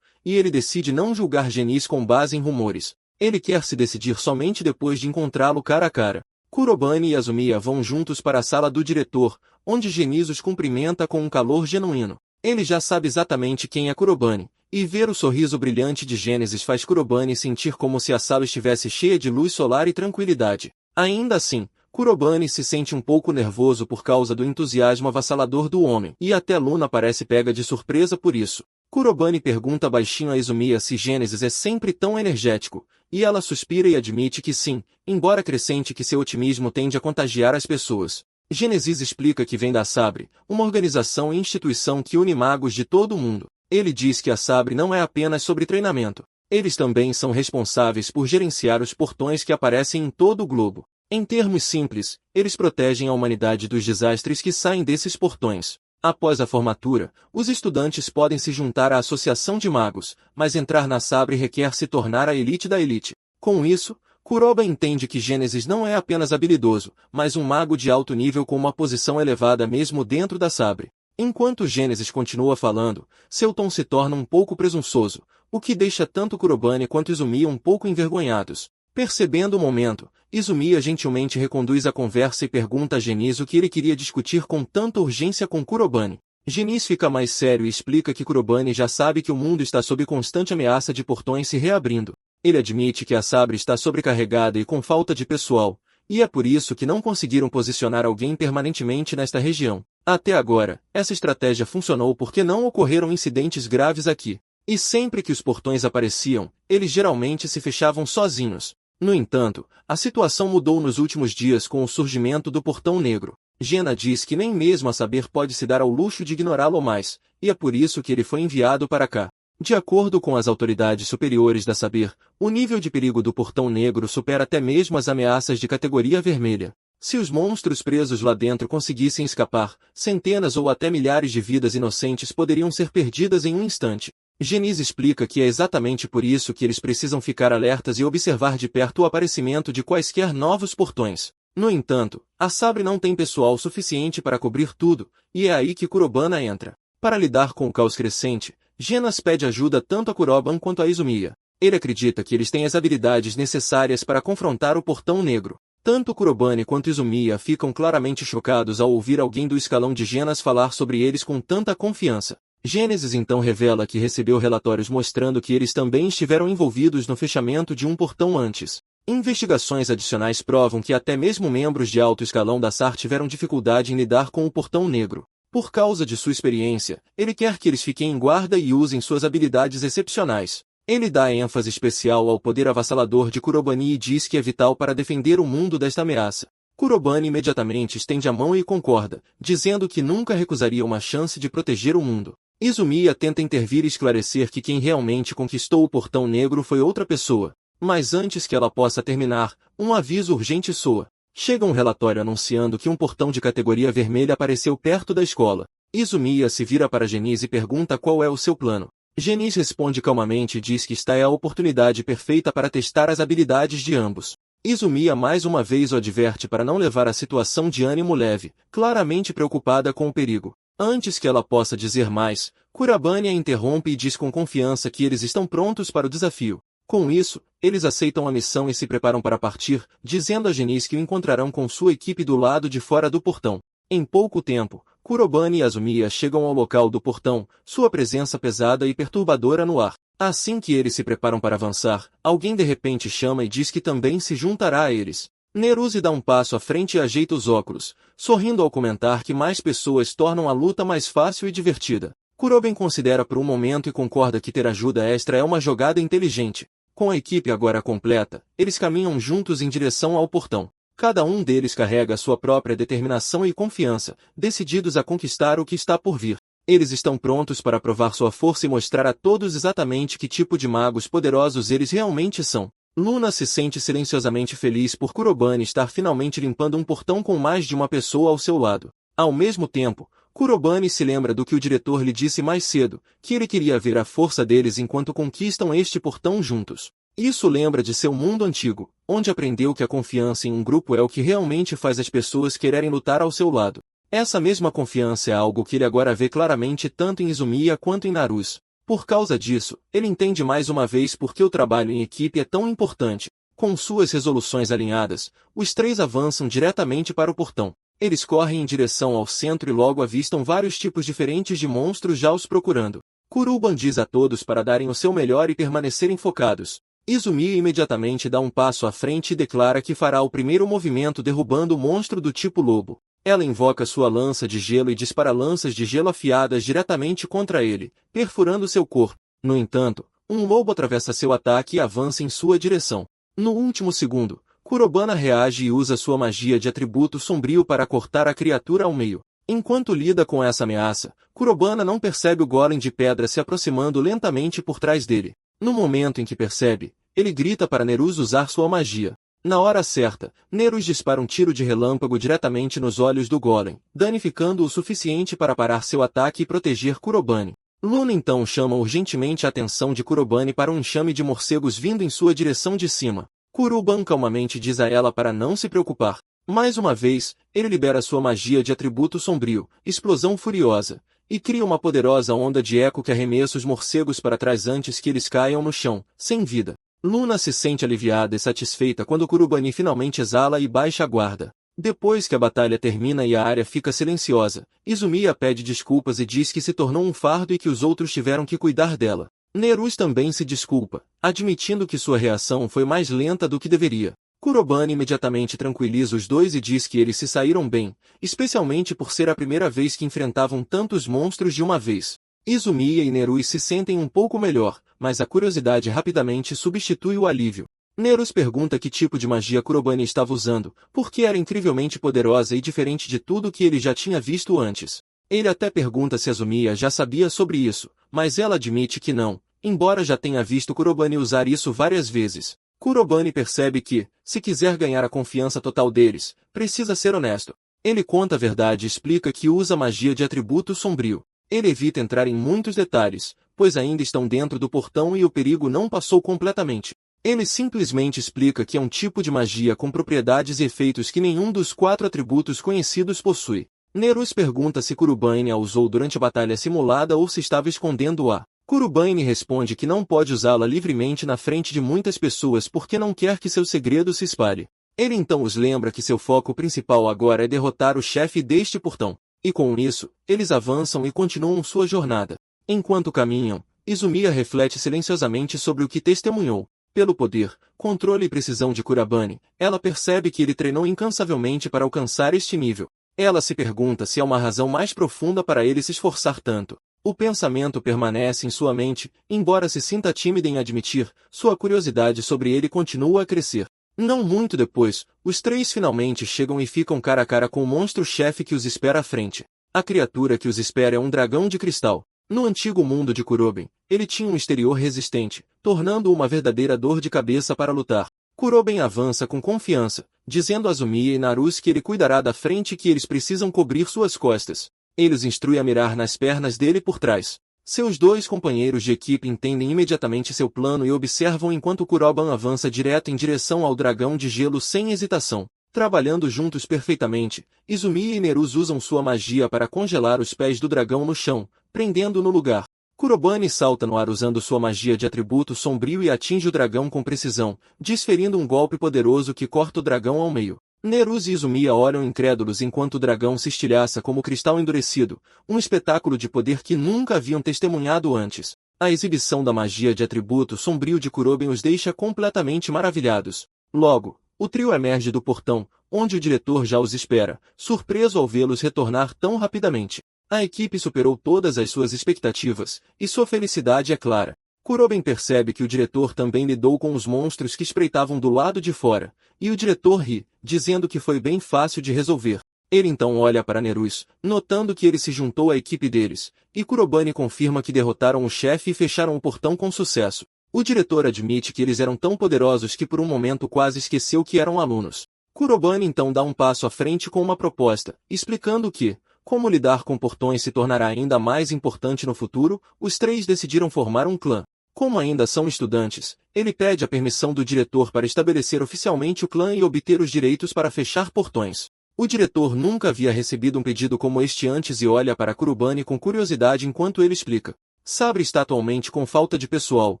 e ele decide não julgar Genis com base em rumores. Ele quer se decidir somente depois de encontrá-lo cara a cara. Kurobane e Izumiya vão juntos para a sala do diretor, onde Genis os cumprimenta com um calor genuíno. Ele já sabe exatamente quem é Kurobane, e ver o sorriso brilhante de Gênesis faz Kurobane sentir como se a sala estivesse cheia de luz solar e tranquilidade. Ainda assim, Kurobane se sente um pouco nervoso por causa do entusiasmo avassalador do homem, e até Luna parece pega de surpresa por isso. Kurobane pergunta baixinho a Izumiya se Gênesis é sempre tão energético, e ela suspira e admite que sim, embora acrescente que seu otimismo tende a contagiar as pessoas. Gênesis explica que vem da Sabre, uma organização e instituição que une magos de todo o mundo. Ele diz que a Sabre não é apenas sobre treinamento. Eles também são responsáveis por gerenciar os portões que aparecem em todo o globo. Em termos simples, eles protegem a humanidade dos desastres que saem desses portões. Após a formatura, os estudantes podem se juntar à Associação de Magos, mas entrar na Sabre requer se tornar a elite da elite. Com isso, Kuroba entende que Gênesis não é apenas habilidoso, mas um mago de alto nível com uma posição elevada mesmo dentro da Sabre. Enquanto Gênesis continua falando, seu tom se torna um pouco presunçoso, o que deixa tanto Kurobane quanto Izumiya um pouco envergonhados. Percebendo o momento, Izumiya gentilmente reconduz a conversa e pergunta a Genis o que ele queria discutir com tanta urgência com Kurobane. Genis fica mais sério e explica que Kurobane já sabe que o mundo está sob constante ameaça de portões se reabrindo. Ele admite que a Sabre está sobrecarregada e com falta de pessoal, e é por isso que não conseguiram posicionar alguém permanentemente nesta região. Até agora, essa estratégia funcionou porque não ocorreram incidentes graves aqui. E sempre que os portões apareciam, eles geralmente se fechavam sozinhos. No entanto, a situação mudou nos últimos dias com o surgimento do Portão Negro. Gena diz que nem mesmo a Saber pode se dar ao luxo de ignorá-lo mais, e é por isso que ele foi enviado para cá. De acordo com as autoridades superiores da Saber, o nível de perigo do Portão Negro supera até mesmo as ameaças de categoria vermelha. Se os monstros presos lá dentro conseguissem escapar, centenas ou até milhares de vidas inocentes poderiam ser perdidas em um instante. Genis explica que é exatamente por isso que eles precisam ficar alertas e observar de perto o aparecimento de quaisquer novos portões. No entanto, a Sabre não tem pessoal suficiente para cobrir tudo, e é aí que Kurobana entra. Para lidar com o caos crescente, Genas pede ajuda tanto a Kuroban quanto a Izumiya. Ele acredita que eles têm as habilidades necessárias para confrontar o Portão Negro. Tanto Kurobane quanto Izumiya ficam claramente chocados ao ouvir alguém do escalão de Genas falar sobre eles com tanta confiança. Gênesis então revela que recebeu relatórios mostrando que eles também estiveram envolvidos no fechamento de um portão antes. Investigações adicionais provam que até mesmo membros de alto escalão da SAR tiveram dificuldade em lidar com o Portão Negro. Por causa de sua experiência, ele quer que eles fiquem em guarda e usem suas habilidades excepcionais. Ele dá ênfase especial ao poder avassalador de Kurobane e diz que é vital para defender o mundo desta ameaça. Kurobane imediatamente estende a mão e concorda, dizendo que nunca recusaria uma chance de proteger o mundo. Izumiya tenta intervir e esclarecer que quem realmente conquistou o Portão Negro foi outra pessoa. Mas antes que ela possa terminar, um aviso urgente soa. Chega um relatório anunciando que um portão de categoria vermelha apareceu perto da escola. Izumiya se vira para Genis e pergunta qual é o seu plano. Genis responde calmamente e diz que esta é a oportunidade perfeita para testar as habilidades de ambos. Izumiya mais uma vez o adverte para não levar a situação de ânimo leve, claramente preocupada com o perigo. Antes que ela possa dizer mais, Kurobane a interrompe e diz com confiança que eles estão prontos para o desafio. Com isso, eles aceitam a missão e se preparam para partir, dizendo a Genis que o encontrarão com sua equipe do lado de fora do portão. Em pouco tempo, Kurobane e Izumiya chegam ao local do portão, sua presença pesada e perturbadora no ar. Assim que eles se preparam para avançar, alguém de repente chama e diz que também se juntará a eles. Neruse dá um passo à frente e ajeita os óculos, sorrindo ao comentar que mais pessoas tornam a luta mais fácil e divertida. Kuroben considera por um momento e concorda que ter ajuda extra é uma jogada inteligente. Com a equipe agora completa, eles caminham juntos em direção ao portão. Cada um deles carrega sua própria determinação e confiança, decididos a conquistar o que está por vir. Eles estão prontos para provar sua força e mostrar a todos exatamente que tipo de magos poderosos eles realmente são. Luna se sente silenciosamente feliz por Kurobane estar finalmente limpando um portão com mais de uma pessoa ao seu lado. Ao mesmo tempo, Kurobane se lembra do que o diretor lhe disse mais cedo, que ele queria ver a força deles enquanto conquistam este portão juntos. Isso lembra de seu mundo antigo, onde aprendeu que a confiança em um grupo é o que realmente faz as pessoas quererem lutar ao seu lado. Essa mesma confiança é algo que ele agora vê claramente tanto em Izumiya quanto em Naruse. Por causa disso, ele entende mais uma vez por que o trabalho em equipe é tão importante. Com suas resoluções alinhadas, os três avançam diretamente para o portão. Eles correm em direção ao centro e logo avistam vários tipos diferentes de monstros já os procurando. Kuruban diz a todos para darem o seu melhor e permanecerem focados. Izumiya imediatamente dá um passo à frente e declara que fará o primeiro movimento derrubando o monstro do tipo lobo. Ela invoca sua lança de gelo e dispara lanças de gelo afiadas diretamente contra ele, perfurando seu corpo. No entanto, um lobo atravessa seu ataque e avança em sua direção. No último segundo, Kurobana reage e usa sua magia de atributo sombrio para cortar a criatura ao meio. Enquanto lida com essa ameaça, Kurobana não percebe o golem de pedra se aproximando lentamente por trás dele. No momento em que percebe, ele grita para Nerus usar sua magia. Na hora certa, Nerus dispara um tiro de relâmpago diretamente nos olhos do golem, danificando o suficiente para parar seu ataque e proteger Kurobane. Luna então chama urgentemente a atenção de Kurobane para um enxame de morcegos vindo em sua direção de cima. Kuruban calmamente diz a ela para não se preocupar. Mais uma vez, ele libera sua magia de atributo sombrio, explosão furiosa, e cria uma poderosa onda de eco que arremessa os morcegos para trás antes que eles caiam no chão, sem vida. Luna se sente aliviada e satisfeita quando Kurobane finalmente exala e baixa a guarda. Depois que a batalha termina e a área fica silenciosa, Izumiya pede desculpas e diz que se tornou um fardo e que os outros tiveram que cuidar dela. Nerus também se desculpa, admitindo que sua reação foi mais lenta do que deveria. Kurobane imediatamente tranquiliza os dois e diz que eles se saíram bem, especialmente por ser a primeira vez que enfrentavam tantos monstros de uma vez. Izumiya e Nerus se sentem um pouco melhor, mas a curiosidade rapidamente substitui o alívio. Nerus pergunta que tipo de magia Kurobane estava usando, porque era incrivelmente poderosa e diferente de tudo que ele já tinha visto antes. Ele até pergunta se Izumiya já sabia sobre isso, mas ela admite que não, embora já tenha visto Kurobane usar isso várias vezes. Kurobane percebe que, se quiser ganhar a confiança total deles, precisa ser honesto. Ele conta a verdade e explica que usa magia de atributo sombrio. Ele evita entrar em muitos detalhes, pois ainda estão dentro do portão e o perigo não passou completamente. Ele simplesmente explica que é um tipo de magia com propriedades e efeitos que nenhum dos 4 atributos conhecidos possui. Nerus pergunta se Kurobane a usou durante a batalha simulada ou se estava escondendo-a. Kurobane responde que não pode usá-la livremente na frente de muitas pessoas porque não quer que seu segredo se espalhe. Ele então os lembra que seu foco principal agora é derrotar o chefe deste portão. E com isso, eles avançam e continuam sua jornada. Enquanto caminham, Izumiya reflete silenciosamente sobre o que testemunhou. Pelo poder, controle e precisão de Kurobane, ela percebe que ele treinou incansavelmente para alcançar este nível. Ela se pergunta se há uma razão mais profunda para ele se esforçar tanto. O pensamento permanece em sua mente, embora se sinta tímida em admitir, sua curiosidade sobre ele continua a crescer. Não muito depois, os três finalmente chegam e ficam cara a cara com o monstro-chefe que os espera à frente. A criatura que os espera é um dragão de cristal. No antigo mundo de Kuroben, ele tinha um exterior resistente, tornando-o uma verdadeira dor de cabeça para lutar. Kuroben avança com confiança, dizendo a Izumiya e Naruse que ele cuidará da frente e que eles precisam cobrir suas costas. Ele os instrui a mirar nas pernas dele por trás. Seus dois companheiros de equipe entendem imediatamente seu plano e observam enquanto Kuroben avança direto em direção ao dragão de gelo sem hesitação. Trabalhando juntos perfeitamente, Izumiya e Nerus usam sua magia para congelar os pés do dragão no chão, prendendo-o no lugar. Kurobane salta no ar usando sua magia de atributo sombrio e atinge o dragão com precisão, desferindo um golpe poderoso que corta o dragão ao meio. Nerus e Izumiya olham incrédulos enquanto o dragão se estilhaça como cristal endurecido, um espetáculo de poder que nunca haviam testemunhado antes. A exibição da magia de atributo sombrio de Kuroben os deixa completamente maravilhados. Logo, O trio emerge do portão, onde o diretor já os espera, surpreso ao vê-los retornar tão rapidamente. A equipe superou todas as suas expectativas, e sua felicidade é clara. Kuroben percebe que o diretor também lidou com os monstros que espreitavam do lado de fora, e o diretor ri, dizendo que foi bem fácil de resolver. Ele então olha para Nerus, notando que ele se juntou à equipe deles, e Kurobane confirma que derrotaram o chefe e fecharam o portão com sucesso. O diretor admite que eles eram tão poderosos que por um momento quase esqueceu que eram alunos. Kurobane então dá um passo à frente com uma proposta, explicando que, como lidar com portões se tornará ainda mais importante no futuro, os três decidiram formar um clã. Como ainda são estudantes, ele pede a permissão do diretor para estabelecer oficialmente o clã e obter os direitos para fechar portões. O diretor nunca havia recebido um pedido como este antes e olha para Kurobane com curiosidade enquanto ele explica. Sabre está atualmente com falta de pessoal,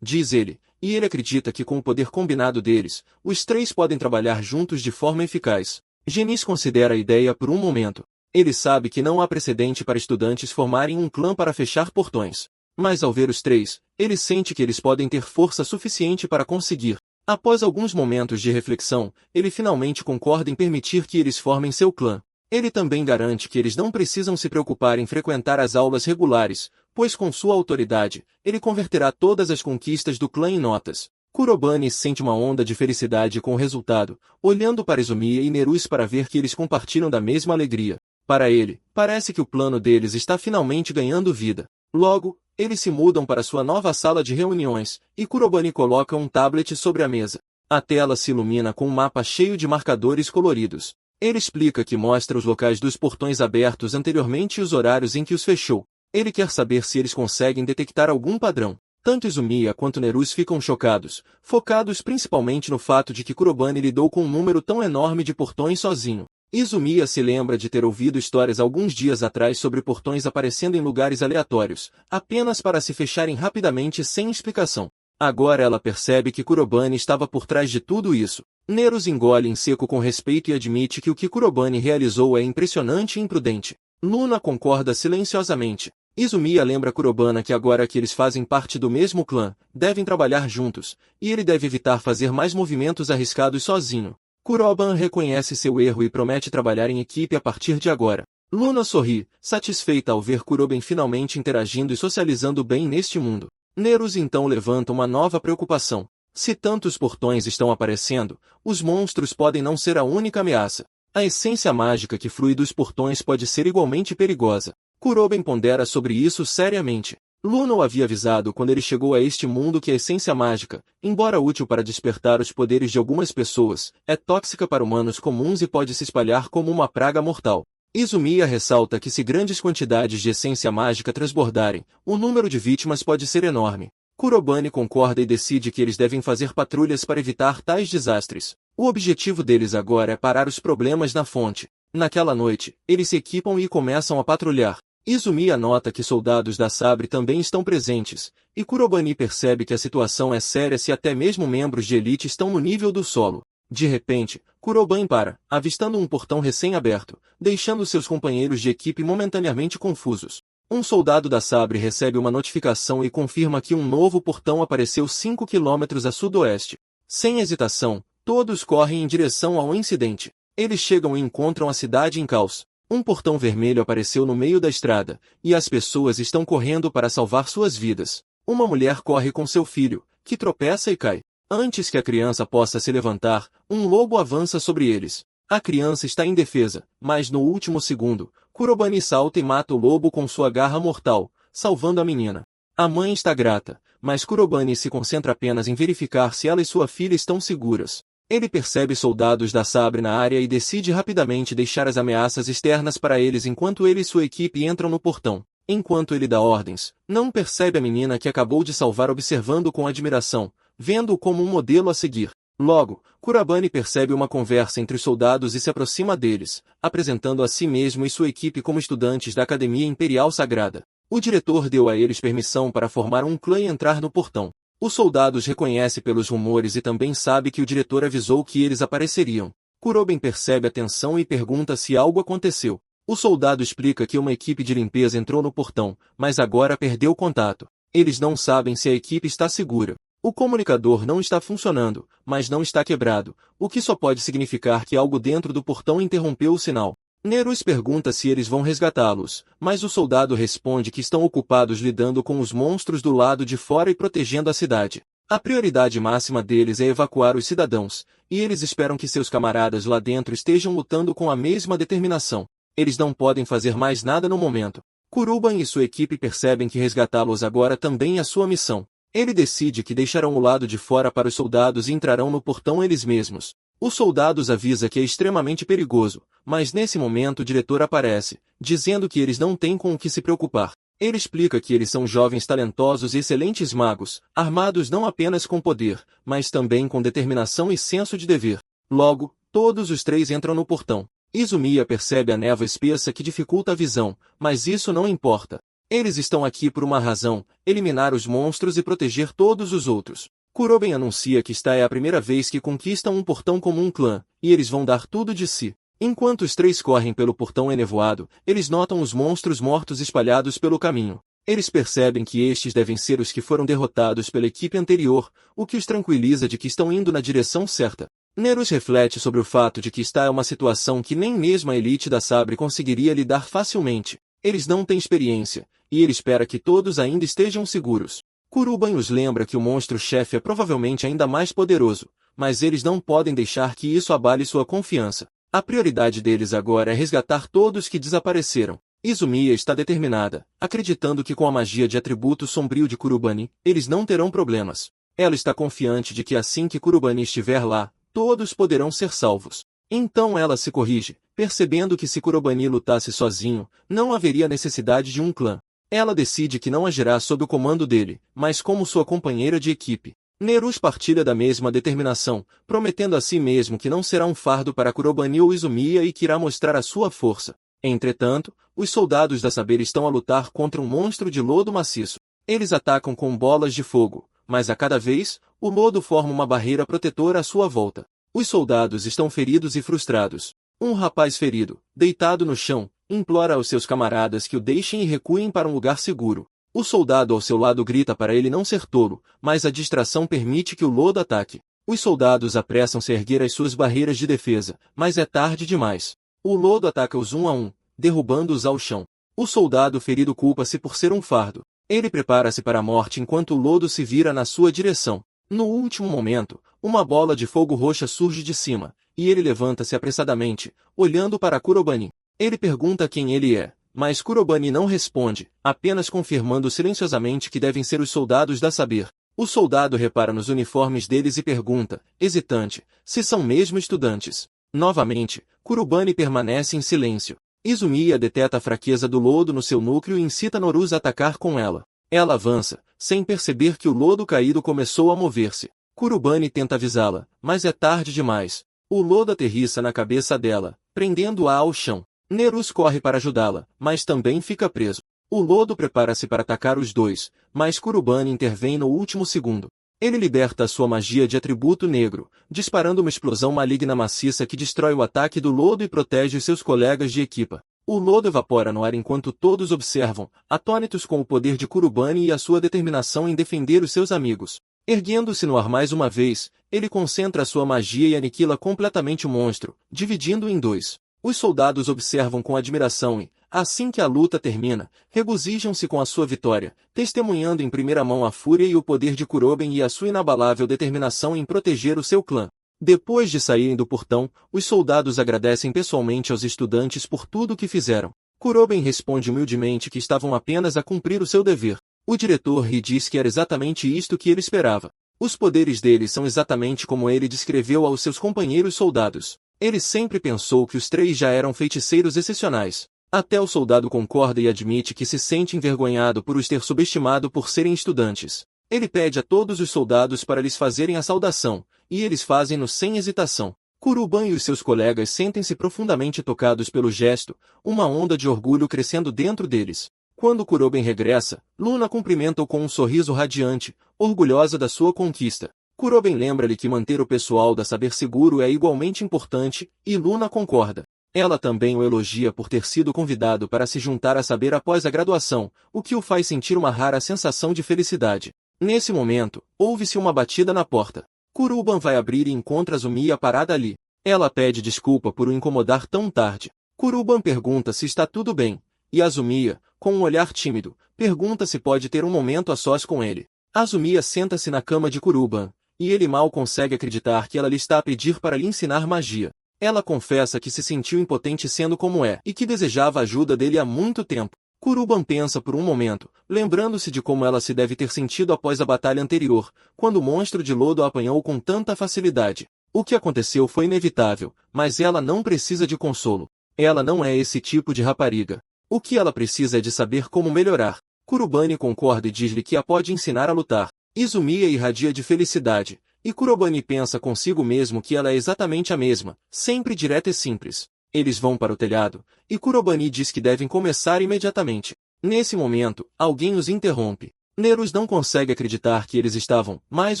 diz ele, e ele acredita que com o poder combinado deles, os três podem trabalhar juntos de forma eficaz. Genis considera a ideia por um momento. Ele sabe que não há precedente para estudantes formarem um clã para fechar portões. Mas ao ver os três, ele sente que eles podem ter força suficiente para conseguir. Após alguns momentos de reflexão, ele finalmente concorda em permitir que eles formem seu clã. Ele também garante que eles não precisam se preocupar em frequentar as aulas regulares, pois com sua autoridade, ele converterá todas as conquistas do clã em notas. Kurobane sente uma onda de felicidade com o resultado, olhando para Izumiya e Nerus para ver que eles compartilham da mesma alegria. Para ele, parece que o plano deles está finalmente ganhando vida. Logo, eles se mudam para sua nova sala de reuniões, e Kurobane coloca um tablet sobre a mesa. A tela se ilumina com um mapa cheio de marcadores coloridos. Ele explica que mostra os locais dos portões abertos anteriormente e os horários em que os fechou. Ele quer saber se eles conseguem detectar algum padrão. Tanto Izumiya quanto Nerus ficam chocados, focados principalmente no fato de que Kurobane lidou com um número tão enorme de portões sozinho. Izumiya se lembra de ter ouvido histórias alguns dias atrás sobre portões aparecendo em lugares aleatórios, apenas para se fecharem rapidamente sem explicação. Agora ela percebe que Kurobane estava por trás de tudo isso. Nerus engole em seco com respeito e admite que o que Kurobane realizou é impressionante e imprudente. Luna concorda silenciosamente. Izumiya lembra Kurobane que agora que eles fazem parte do mesmo clã, devem trabalhar juntos, e ele deve evitar fazer mais movimentos arriscados sozinho. Kurobane reconhece seu erro e promete trabalhar em equipe a partir de agora. Luna sorri, satisfeita ao ver Kurobane finalmente interagindo e socializando bem neste mundo. Nerus então levanta uma nova preocupação. Se tantos portões estão aparecendo, os monstros podem não ser a única ameaça. A essência mágica que flui dos portões pode ser igualmente perigosa. Kurobane pondera sobre isso seriamente. Luna o havia avisado quando ele chegou a este mundo que a essência mágica, embora útil para despertar os poderes de algumas pessoas, é tóxica para humanos comuns e pode se espalhar como uma praga mortal. Izumiya ressalta que se grandes quantidades de essência mágica transbordarem, o número de vítimas pode ser enorme. Kurobane concorda e decide que eles devem fazer patrulhas para evitar tais desastres. O objetivo deles agora é parar os problemas na fonte. Naquela noite, eles se equipam e começam a patrulhar. Izumiya nota que soldados da Sabre também estão presentes, e Kurobane percebe que a situação é séria se até mesmo membros de elite estão no nível do solo. De repente, Kurobane para, avistando um portão recém-aberto, deixando seus companheiros de equipe momentaneamente confusos. Um soldado da Sabre recebe uma notificação e confirma que um novo portão apareceu 5 km a sudoeste. Sem hesitação, todos correm em direção ao incidente. Eles chegam e encontram a cidade em caos. Um portão vermelho apareceu no meio da estrada, e as pessoas estão correndo para salvar suas vidas. Uma mulher corre com seu filho, que tropeça e cai. Antes que a criança possa se levantar, um lobo avança sobre eles. A criança está indefesa, mas no último segundo, Kurobane salta e mata o lobo com sua garra mortal, salvando a menina. A mãe está grata, mas Kurobane se concentra apenas em verificar se ela e sua filha estão seguras. Ele percebe soldados da Sabre na área e decide rapidamente deixar as ameaças externas para eles enquanto ele e sua equipe entram no portão. Enquanto ele dá ordens, não percebe a menina que acabou de salvar observando com admiração, vendo-o como um modelo a seguir. Logo, Kurobane percebe uma conversa entre os soldados e se aproxima deles, apresentando a si mesmo e sua equipe como estudantes da Academia Imperial Sagrada. O diretor deu a eles permissão para formar um clã e entrar no portão. Os soldados reconhecem pelos rumores e também sabe que o diretor avisou que eles apareceriam. Kurobane percebe a tensão e pergunta se algo aconteceu. O soldado explica que uma equipe de limpeza entrou no portão, mas agora perdeu contato. Eles não sabem se a equipe está segura. O comunicador não está funcionando, mas não está quebrado, o que só pode significar que algo dentro do portão interrompeu o sinal. Nerus pergunta se eles vão resgatá-los, mas o soldado responde que estão ocupados lidando com os monstros do lado de fora e protegendo a cidade. A prioridade máxima deles é evacuar os cidadãos, e eles esperam que seus camaradas lá dentro estejam lutando com a mesma determinação. Eles não podem fazer mais nada no momento. Kuruban e sua equipe percebem que resgatá-los agora também é sua missão. Ele decide que deixarão o lado de fora para os soldados e entrarão no portão eles mesmos. Os soldados avisa que é extremamente perigoso, mas nesse momento o diretor aparece, dizendo que eles não têm com o que se preocupar. Ele explica que eles são jovens talentosos e excelentes magos, armados não apenas com poder, mas também com determinação e senso de dever. Logo, todos os três entram no portão. Izumiya percebe a névoa espessa que dificulta a visão, mas isso não importa. Eles estão aqui por uma razão: eliminar os monstros e proteger todos os outros. Kuroben anuncia que esta é a primeira vez que conquistam um portão como um clã, e eles vão dar tudo de si. Enquanto os três correm pelo portão enevoado, eles notam os monstros mortos espalhados pelo caminho. Eles percebem que estes devem ser os que foram derrotados pela equipe anterior, o que os tranquiliza de que estão indo na direção certa. Nerus reflete sobre o fato de que esta é uma situação que nem mesmo a elite da Sabre conseguiria lidar facilmente. Eles não têm experiência, e ele espera que todos ainda estejam seguros. Kuruban os lembra que o monstro-chefe é provavelmente ainda mais poderoso, mas eles não podem deixar que isso abale sua confiança. A prioridade deles agora é resgatar todos que desapareceram. Izumiya está determinada, acreditando que com a magia de atributo sombrio de Kurubani, eles não terão problemas. Ela está confiante de que assim que Kurubani estiver lá, todos poderão ser salvos. Então ela se corrige, percebendo que se Kurobani lutasse sozinho, não haveria necessidade de um clã. Ela decide que não agirá sob o comando dele, mas como sua companheira de equipe. Nerus partilha da mesma determinação, prometendo a si mesmo que não será um fardo para Kurobani ou Izumiya e que irá mostrar a sua força. Entretanto, os soldados da Saber estão a lutar contra um monstro de lodo maciço. Eles atacam com bolas de fogo, mas a cada vez, o lodo forma uma barreira protetora à sua volta. Os soldados estão feridos e frustrados. Um rapaz ferido, deitado no chão, implora aos seus camaradas que o deixem e recuem para um lugar seguro. O soldado ao seu lado grita para ele não ser tolo, mas a distração permite que o lodo ataque. Os soldados apressam-se a erguer as suas barreiras de defesa, mas é tarde demais. O lodo ataca-os um a um, derrubando-os ao chão. O soldado ferido culpa-se por ser um fardo. Ele prepara-se para a morte enquanto o lodo se vira na sua direção. No último momento, uma bola de fogo roxa surge de cima, e ele levanta-se apressadamente, olhando para Kurobani. Ele pergunta quem ele é, mas Kurobani não responde, apenas confirmando silenciosamente que devem ser os soldados da Saber. O soldado repara nos uniformes deles e pergunta, hesitante, se são mesmo estudantes. Novamente, Kurobani permanece em silêncio. Izumiya deteta a fraqueza do lodo no seu núcleo e incita Norus a atacar com ela. Ela avança, sem perceber que o lodo caído começou a mover-se. Kurobani tenta avisá-la, mas é tarde demais. O lodo aterrissa na cabeça dela, prendendo-a ao chão. Nerus corre para ajudá-la, mas também fica preso. O lodo prepara-se para atacar os dois, mas Kurobani intervém no último segundo. Ele liberta a sua magia de atributo negro, disparando uma explosão maligna maciça que destrói o ataque do lodo e protege os seus colegas de equipa. O lodo evapora no ar enquanto todos observam, atônitos com o poder de Kurobani e a sua determinação em defender os seus amigos. Erguendo-se no ar mais uma vez, ele concentra sua magia e aniquila completamente o monstro, dividindo-o em dois. Os soldados observam com admiração e, assim que a luta termina, regozijam-se com a sua vitória, testemunhando em primeira mão a fúria e o poder de Kuroben e a sua inabalável determinação em proteger o seu clã. Depois de saírem do portão, os soldados agradecem pessoalmente aos estudantes por tudo o que fizeram. Kuroben responde humildemente que estavam apenas a cumprir o seu dever. O diretor ri e diz que era exatamente isto que ele esperava. Os poderes dele são exatamente como ele descreveu aos seus companheiros soldados. Ele sempre pensou que os três já eram feiticeiros excepcionais. Até o soldado concorda e admite que se sente envergonhado por os ter subestimado por serem estudantes. Ele pede a todos os soldados para lhes fazerem a saudação, e eles fazem-no sem hesitação. Kuruban e os seus colegas sentem-se profundamente tocados pelo gesto, uma onda de orgulho crescendo dentro deles. Quando Kuroben regressa, Luna cumprimenta-o com um sorriso radiante, orgulhosa da sua conquista. Kuroben lembra-lhe que manter o pessoal da Saber seguro é igualmente importante, e Luna concorda. Ela também o elogia por ter sido convidado para se juntar a Saber após a graduação, o que o faz sentir uma rara sensação de felicidade. Nesse momento, ouve-se uma batida na porta. Kuruban vai abrir e encontra Azumiya parada ali. Ela pede desculpa por o incomodar tão tarde. Kuruban pergunta se está tudo bem, e Azumiya, com um olhar tímido, pergunta se pode ter um momento a sós com ele. Azumiya senta-se na cama de Kuruban, e ele mal consegue acreditar que ela lhe está a pedir para lhe ensinar magia. Ela confessa que se sentiu impotente sendo como é, e que desejava a ajuda dele há muito tempo. Kuruban pensa por um momento, lembrando-se de como ela se deve ter sentido após a batalha anterior, quando o monstro de lodo a apanhou com tanta facilidade. O que aconteceu foi inevitável, mas ela não precisa de consolo. Ela não é esse tipo de rapariga. O que ela precisa é de saber como melhorar. Kurobane concorda e diz-lhe que a pode ensinar a lutar. Izumiya irradia de felicidade, e Kurobane pensa consigo mesmo que ela é exatamente a mesma, sempre direta e simples. Eles vão para o telhado, e Kurobane diz que devem começar imediatamente. Nesse momento, alguém os interrompe. Nerus não consegue acreditar que eles estavam, mais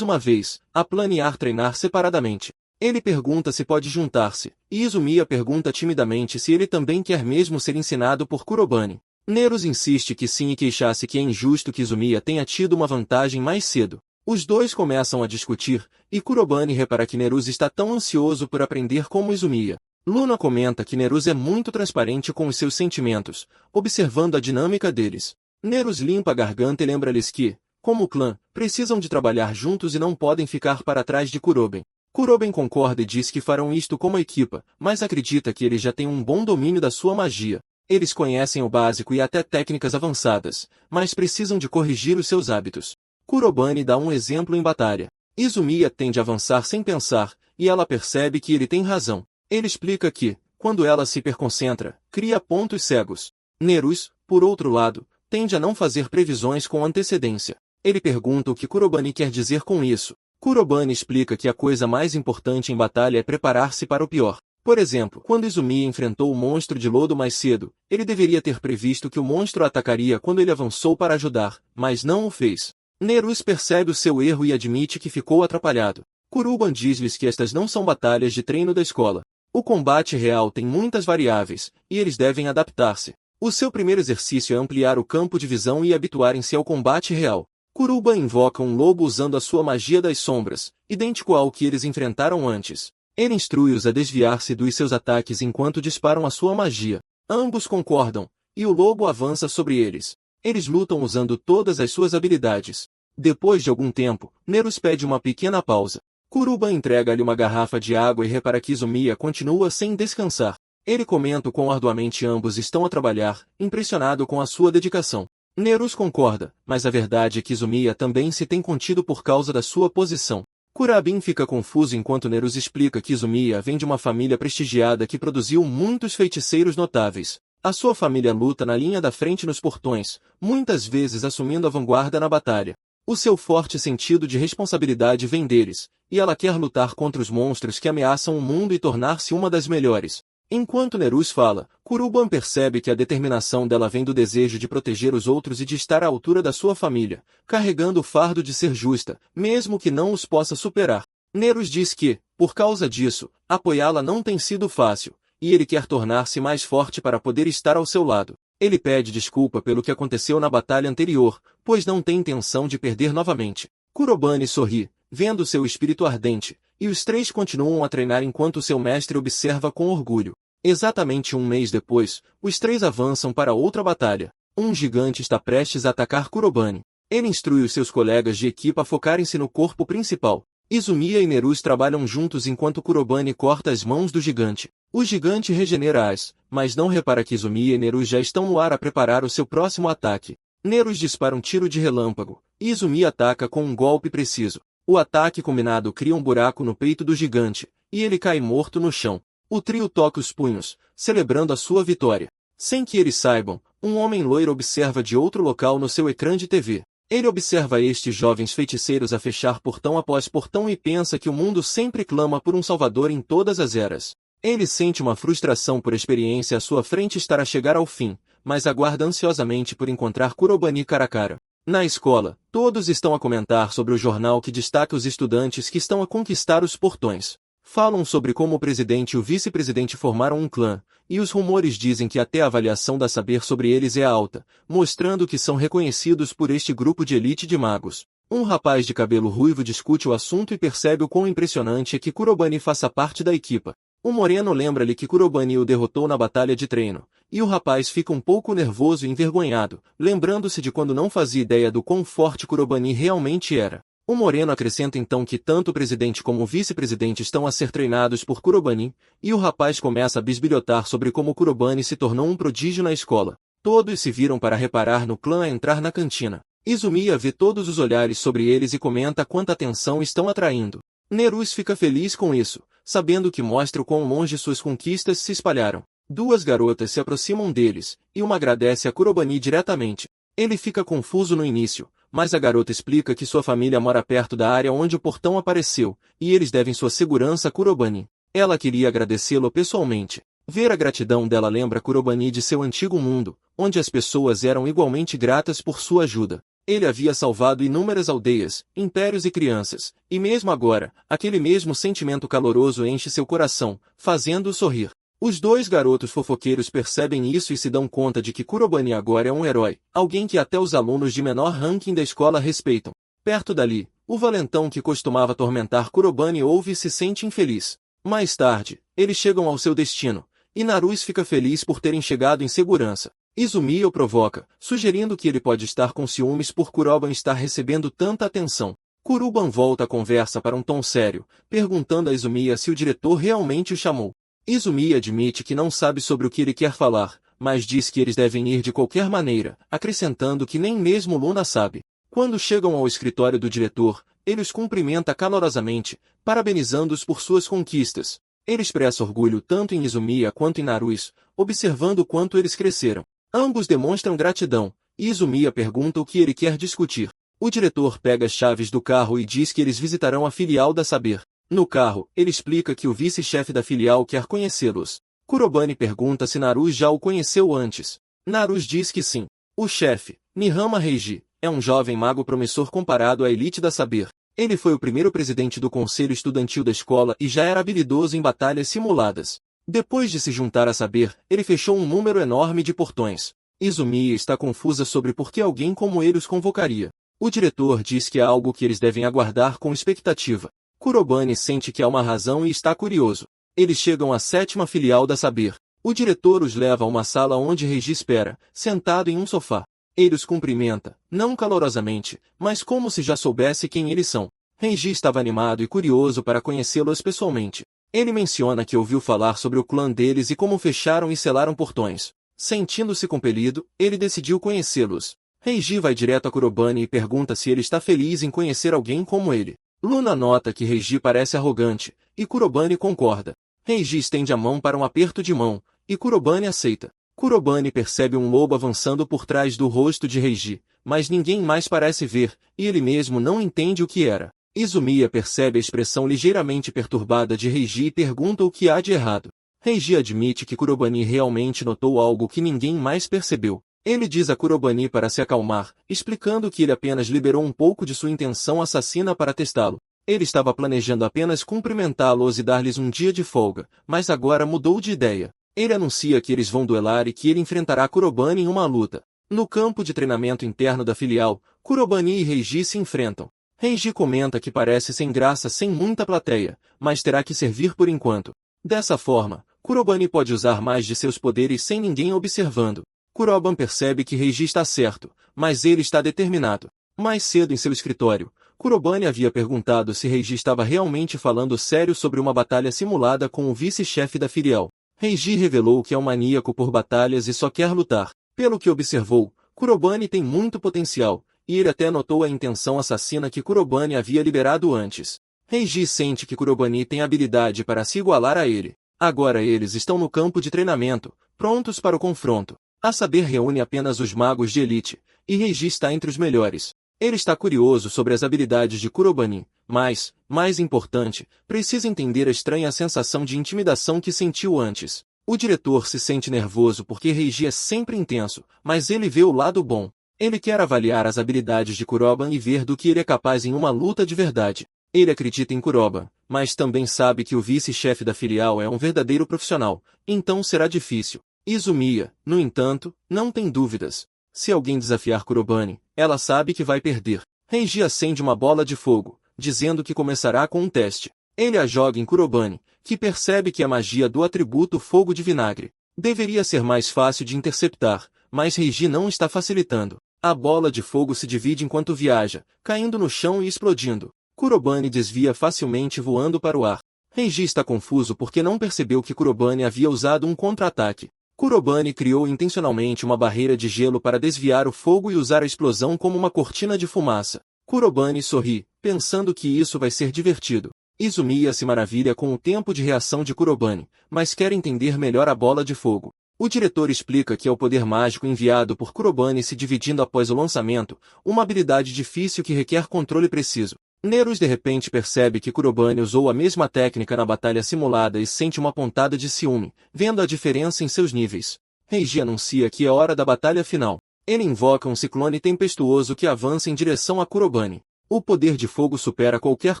uma vez, a planear treinar separadamente. Ele pergunta se pode juntar-se, e Izumiya pergunta timidamente se ele também quer mesmo ser ensinado por Kurobane. Nerus insiste que sim e queixa-se que é injusto que Izumiya tenha tido uma vantagem mais cedo. Os dois começam a discutir, e Kurobane repara que Nerus está tão ansioso por aprender como Izumiya. Luna comenta que Nerus é muito transparente com os seus sentimentos, observando a dinâmica deles. Nerus limpa a garganta e lembra-lhes que, como clã, precisam de trabalhar juntos e não podem ficar para trás de Kuroben. Kuroben concorda e diz que farão isto como equipa, mas acredita que eles já têm um bom domínio da sua magia. Eles conhecem o básico e até técnicas avançadas, mas precisam de corrigir os seus hábitos. Kurobane dá um exemplo em batalha. Izumiya tende a avançar sem pensar, e ela percebe que ele tem razão. Ele explica que, quando ela se hiperconcentra, cria pontos cegos. Nerus, por outro lado, tende a não fazer previsões com antecedência. Ele pergunta o que Kurobane quer dizer com isso. Kurobane explica que a coisa mais importante em batalha é preparar-se para o pior. Por exemplo, quando Izumiya enfrentou o monstro de lodo mais cedo, ele deveria ter previsto que o monstro atacaria quando ele avançou para ajudar, mas não o fez. Nerus percebe o seu erro e admite que ficou atrapalhado. Kuruban diz-lhes que estas não são batalhas de treino da escola. O combate real tem muitas variáveis, e eles devem adaptar-se. O seu primeiro exercício é ampliar o campo de visão e habituarem-se ao combate real. Kuruban invoca um lobo usando a sua magia das sombras, idêntico ao que eles enfrentaram antes. Ele instrui-os a desviar-se dos seus ataques enquanto disparam a sua magia. Ambos concordam, e o lobo avança sobre eles. Eles lutam usando todas as suas habilidades. Depois de algum tempo, Nerus pede uma pequena pausa. Kuruban entrega-lhe uma garrafa de água e repara que Izumiya continua sem descansar. Ele comenta o quão arduamente ambos estão a trabalhar, impressionado com a sua dedicação. Nerus concorda, mas a verdade é que Izumiya também se tem contido por causa da sua posição. Kurabin fica confuso enquanto Nerus explica que Izumiya vem de uma família prestigiada que produziu muitos feiticeiros notáveis. A sua família luta na linha da frente nos portões, muitas vezes assumindo a vanguarda na batalha. O seu forte sentido de responsabilidade vem deles, e ela quer lutar contra os monstros que ameaçam o mundo e tornar-se uma das melhores. Enquanto Nerus fala, Kuruban percebe que a determinação dela vem do desejo de proteger os outros e de estar à altura da sua família, carregando o fardo de ser justa, mesmo que não os possa superar. Nerus diz que, por causa disso, apoiá-la não tem sido fácil, e ele quer tornar-se mais forte para poder estar ao seu lado. Ele pede desculpa pelo que aconteceu na batalha anterior, pois não tem intenção de perder novamente. Kurobane sorri, vendo seu espírito ardente, e os três continuam a treinar enquanto seu mestre observa com orgulho. Exatamente um mês depois, os três avançam para outra batalha. Um gigante está prestes a atacar Kurobane. Ele instrui os seus colegas de equipa a focarem-se no corpo principal. Izumiya e Nerus trabalham juntos enquanto Kurobane corta as mãos do gigante. O gigante regenera-as, mas não repara que Izumiya e Nerus já estão no ar a preparar o seu próximo ataque. Nerus dispara um tiro de relâmpago, e Izumiya ataca com um golpe preciso. O ataque combinado cria um buraco no peito do gigante, e ele cai morto no chão. O trio toca os punhos, celebrando a sua vitória. Sem que eles saibam, um homem loiro observa de outro local no seu ecrã de TV. Ele observa estes jovens feiticeiros a fechar portão após portão e pensa que o mundo sempre clama por um salvador em todas as eras. Ele sente uma frustração por a experiência à sua frente estar a chegar ao fim, mas aguarda ansiosamente por encontrar Kurobane cara a cara. Na escola, todos estão a comentar sobre o jornal que destaca os estudantes que estão a conquistar os portões. Falam sobre como o presidente e o vice-presidente formaram um clã, e os rumores dizem que até a avaliação da saber sobre eles é alta, mostrando que são reconhecidos por este grupo de elite de magos. Um rapaz de cabelo ruivo discute o assunto e percebe o quão impressionante é que Kurobani faça parte da equipa. O moreno lembra-lhe que Kurobani o derrotou na batalha de treino, e o rapaz fica um pouco nervoso e envergonhado, lembrando-se de quando não fazia ideia do quão forte Kurobani realmente era. O moreno acrescenta então que tanto o presidente como o vice-presidente estão a ser treinados por Kurobani, e o rapaz começa a bisbilhotar sobre como Kurobani se tornou um prodígio na escola. Todos se viram para reparar no clã a entrar na cantina. Izumiya vê todos os olhares sobre eles e comenta quanta atenção estão atraindo. Nerus fica feliz com isso, sabendo que mostra o quão longe suas conquistas se espalharam. Duas garotas se aproximam deles, e uma agradece a Kurobani diretamente. Ele fica confuso no início, mas a garota explica que sua família mora perto da área onde o portão apareceu, e eles devem sua segurança a Kurobani. Ela queria agradecê-lo pessoalmente. Ver a gratidão dela lembra Kurobani de seu antigo mundo, onde as pessoas eram igualmente gratas por sua ajuda. Ele havia salvado inúmeras aldeias, impérios e crianças, e mesmo agora, aquele mesmo sentimento caloroso enche seu coração, fazendo-o sorrir. Os dois garotos fofoqueiros percebem isso e se dão conta de que Kurobani agora é um herói, alguém que até os alunos de menor ranking da escola respeitam. Perto dali, o valentão que costumava atormentar Kurobani ouve e se sente infeliz. Mais tarde, eles chegam ao seu destino, e Narus fica feliz por terem chegado em segurança. Izumiya o provoca, sugerindo que ele pode estar com ciúmes por Kuroban estar recebendo tanta atenção. Kuroban volta a conversa para um tom sério, perguntando a Izumiya se o diretor realmente o chamou. Izumiya admite que não sabe sobre o que ele quer falar, mas diz que eles devem ir de qualquer maneira, acrescentando que nem mesmo Luna sabe. Quando chegam ao escritório do diretor, ele os cumprimenta calorosamente, parabenizando-os por suas conquistas. Ele expressa orgulho tanto em Izumiya quanto em Narus, observando o quanto eles cresceram. Ambos demonstram gratidão, e Izumiya pergunta o que ele quer discutir. O diretor pega as chaves do carro e diz que eles visitarão a filial da Saber. No carro, ele explica que o vice-chefe da filial quer conhecê-los. Kurobani pergunta se Narus já o conheceu antes. Narus diz que sim. O chefe, Nihama Reiji, é um jovem mago promissor comparado à elite da Saber. Ele foi o primeiro presidente do conselho estudantil da escola e já era habilidoso em batalhas simuladas. Depois de se juntar a Saber, ele fechou um número enorme de portões. Izumiya está confusa sobre por que alguém como ele os convocaria. O diretor diz que é algo que eles devem aguardar com expectativa. Kurobani sente que há uma razão e está curioso. Eles chegam à sétima filial da Saber. O diretor os leva a uma sala onde Reiji espera, sentado em um sofá. Ele os cumprimenta, não calorosamente, mas como se já soubesse quem eles são. Reiji estava animado e curioso para conhecê-los pessoalmente. Ele menciona que ouviu falar sobre o clã deles e como fecharam e selaram portões. Sentindo-se compelido, ele decidiu conhecê-los. Reiji vai direto a Kurobani e pergunta se ele está feliz em conhecer alguém como ele. Luna nota que Reiji parece arrogante, e Kurobani concorda. Reiji estende a mão para um aperto de mão, e Kurobani aceita. Kurobani percebe um lobo avançando por trás do rosto de Reiji, mas ninguém mais parece ver, e ele mesmo não entende o que era. Izumiya percebe a expressão ligeiramente perturbada de Reiji e pergunta o que há de errado. Reiji admite que Kurobani realmente notou algo que ninguém mais percebeu. Ele diz a Kurobani para se acalmar, explicando que ele apenas liberou um pouco de sua intenção assassina para testá-lo. Ele estava planejando apenas cumprimentá-los e dar-lhes um dia de folga, mas agora mudou de ideia. Ele anuncia que eles vão duelar e que ele enfrentará Kurobani em uma luta. No campo de treinamento interno da filial, Kurobani e Reiji se enfrentam. Reiji comenta que parece sem graça sem muita plateia, mas terá que servir por enquanto. Dessa forma, Kurobani pode usar mais de seus poderes sem ninguém observando. Kuroban percebe que Reiji está certo, mas ele está determinado. Mais cedo em seu escritório, Kurobani havia perguntado se Reiji estava realmente falando sério sobre uma batalha simulada com o vice-chefe da filial. Reiji revelou que é um maníaco por batalhas e só quer lutar. Pelo que observou, Kurobani tem muito potencial, e ele até notou a intenção assassina que Kurobani havia liberado antes. Reiji sente que Kurobani tem habilidade para se igualar a ele. Agora eles estão no campo de treinamento, prontos para o confronto. A Saber reúne apenas os magos de elite, e Reiji está entre os melhores. Ele está curioso sobre as habilidades de Kurobani, mas, mais importante, precisa entender a estranha sensação de intimidação que sentiu antes. O diretor se sente nervoso porque Reiji é sempre intenso, mas ele vê o lado bom. Ele quer avaliar as habilidades de Kuroban e ver do que ele é capaz em uma luta de verdade. Ele acredita em Kuroban, mas também sabe que o vice-chefe da filial é um verdadeiro profissional, então será difícil. Izumiya, no entanto, não tem dúvidas. Se alguém desafiar Kurobani, ela sabe que vai perder. Reiji acende uma bola de fogo, dizendo que começará com um teste. Ele a joga em Kurobane, que percebe que a magia do atributo fogo de vinagre deveria ser mais fácil de interceptar, mas Reiji não está facilitando. A bola de fogo se divide enquanto viaja, caindo no chão e explodindo. Kurobane desvia facilmente voando para o ar. Reiji está confuso porque não percebeu que Kurobane havia usado um contra-ataque. Kurobane criou intencionalmente uma barreira de gelo para desviar o fogo e usar a explosão como uma cortina de fumaça. Kurobane sorri, pensando que isso vai ser divertido. Izumiya se maravilha com o tempo de reação de Kurobane, mas quer entender melhor a bola de fogo. O diretor explica que é o poder mágico enviado por Kurobane se dividindo após o lançamento, uma habilidade difícil que requer controle preciso. Neros de repente percebe que Kurobane usou a mesma técnica na batalha simulada e sente uma pontada de ciúme, vendo a diferença em seus níveis. Reiji anuncia que é hora da batalha final. Ele invoca um ciclone tempestuoso que avança em direção a Kurobane. O poder de fogo supera qualquer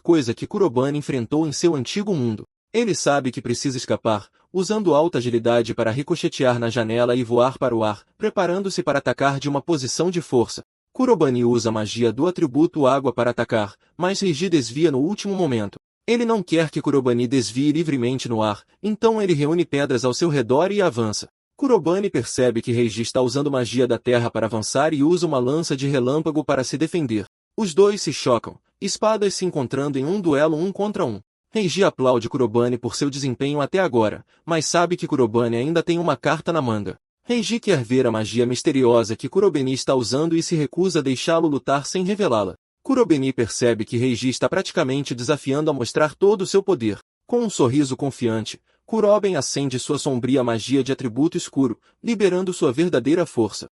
coisa que Kurobane enfrentou em seu antigo mundo. Ele sabe que precisa escapar, usando alta agilidade para ricochetear na janela e voar para o ar, preparando-se para atacar de uma posição de força. Kurobane usa a magia do atributo água para atacar, mas Reiji desvia no último momento. Ele não quer que Kurobane desvie livremente no ar, então ele reúne pedras ao seu redor e avança. Kurobane percebe que Reiji está usando magia da terra para avançar e usa uma lança de relâmpago para se defender. Os dois se chocam, espadas se encontrando em um duelo um contra um. Reiji aplaude Kurobane por seu desempenho até agora, mas sabe que Kurobane ainda tem uma carta na manga. Reiji quer ver a magia misteriosa que Kurobane está usando e se recusa a deixá-lo lutar sem revelá-la. Kurobane percebe que Reiji está praticamente desafiando a mostrar todo o seu poder. Com um sorriso confiante, Kurobane acende sua sombria magia de atributo escuro, liberando sua verdadeira força.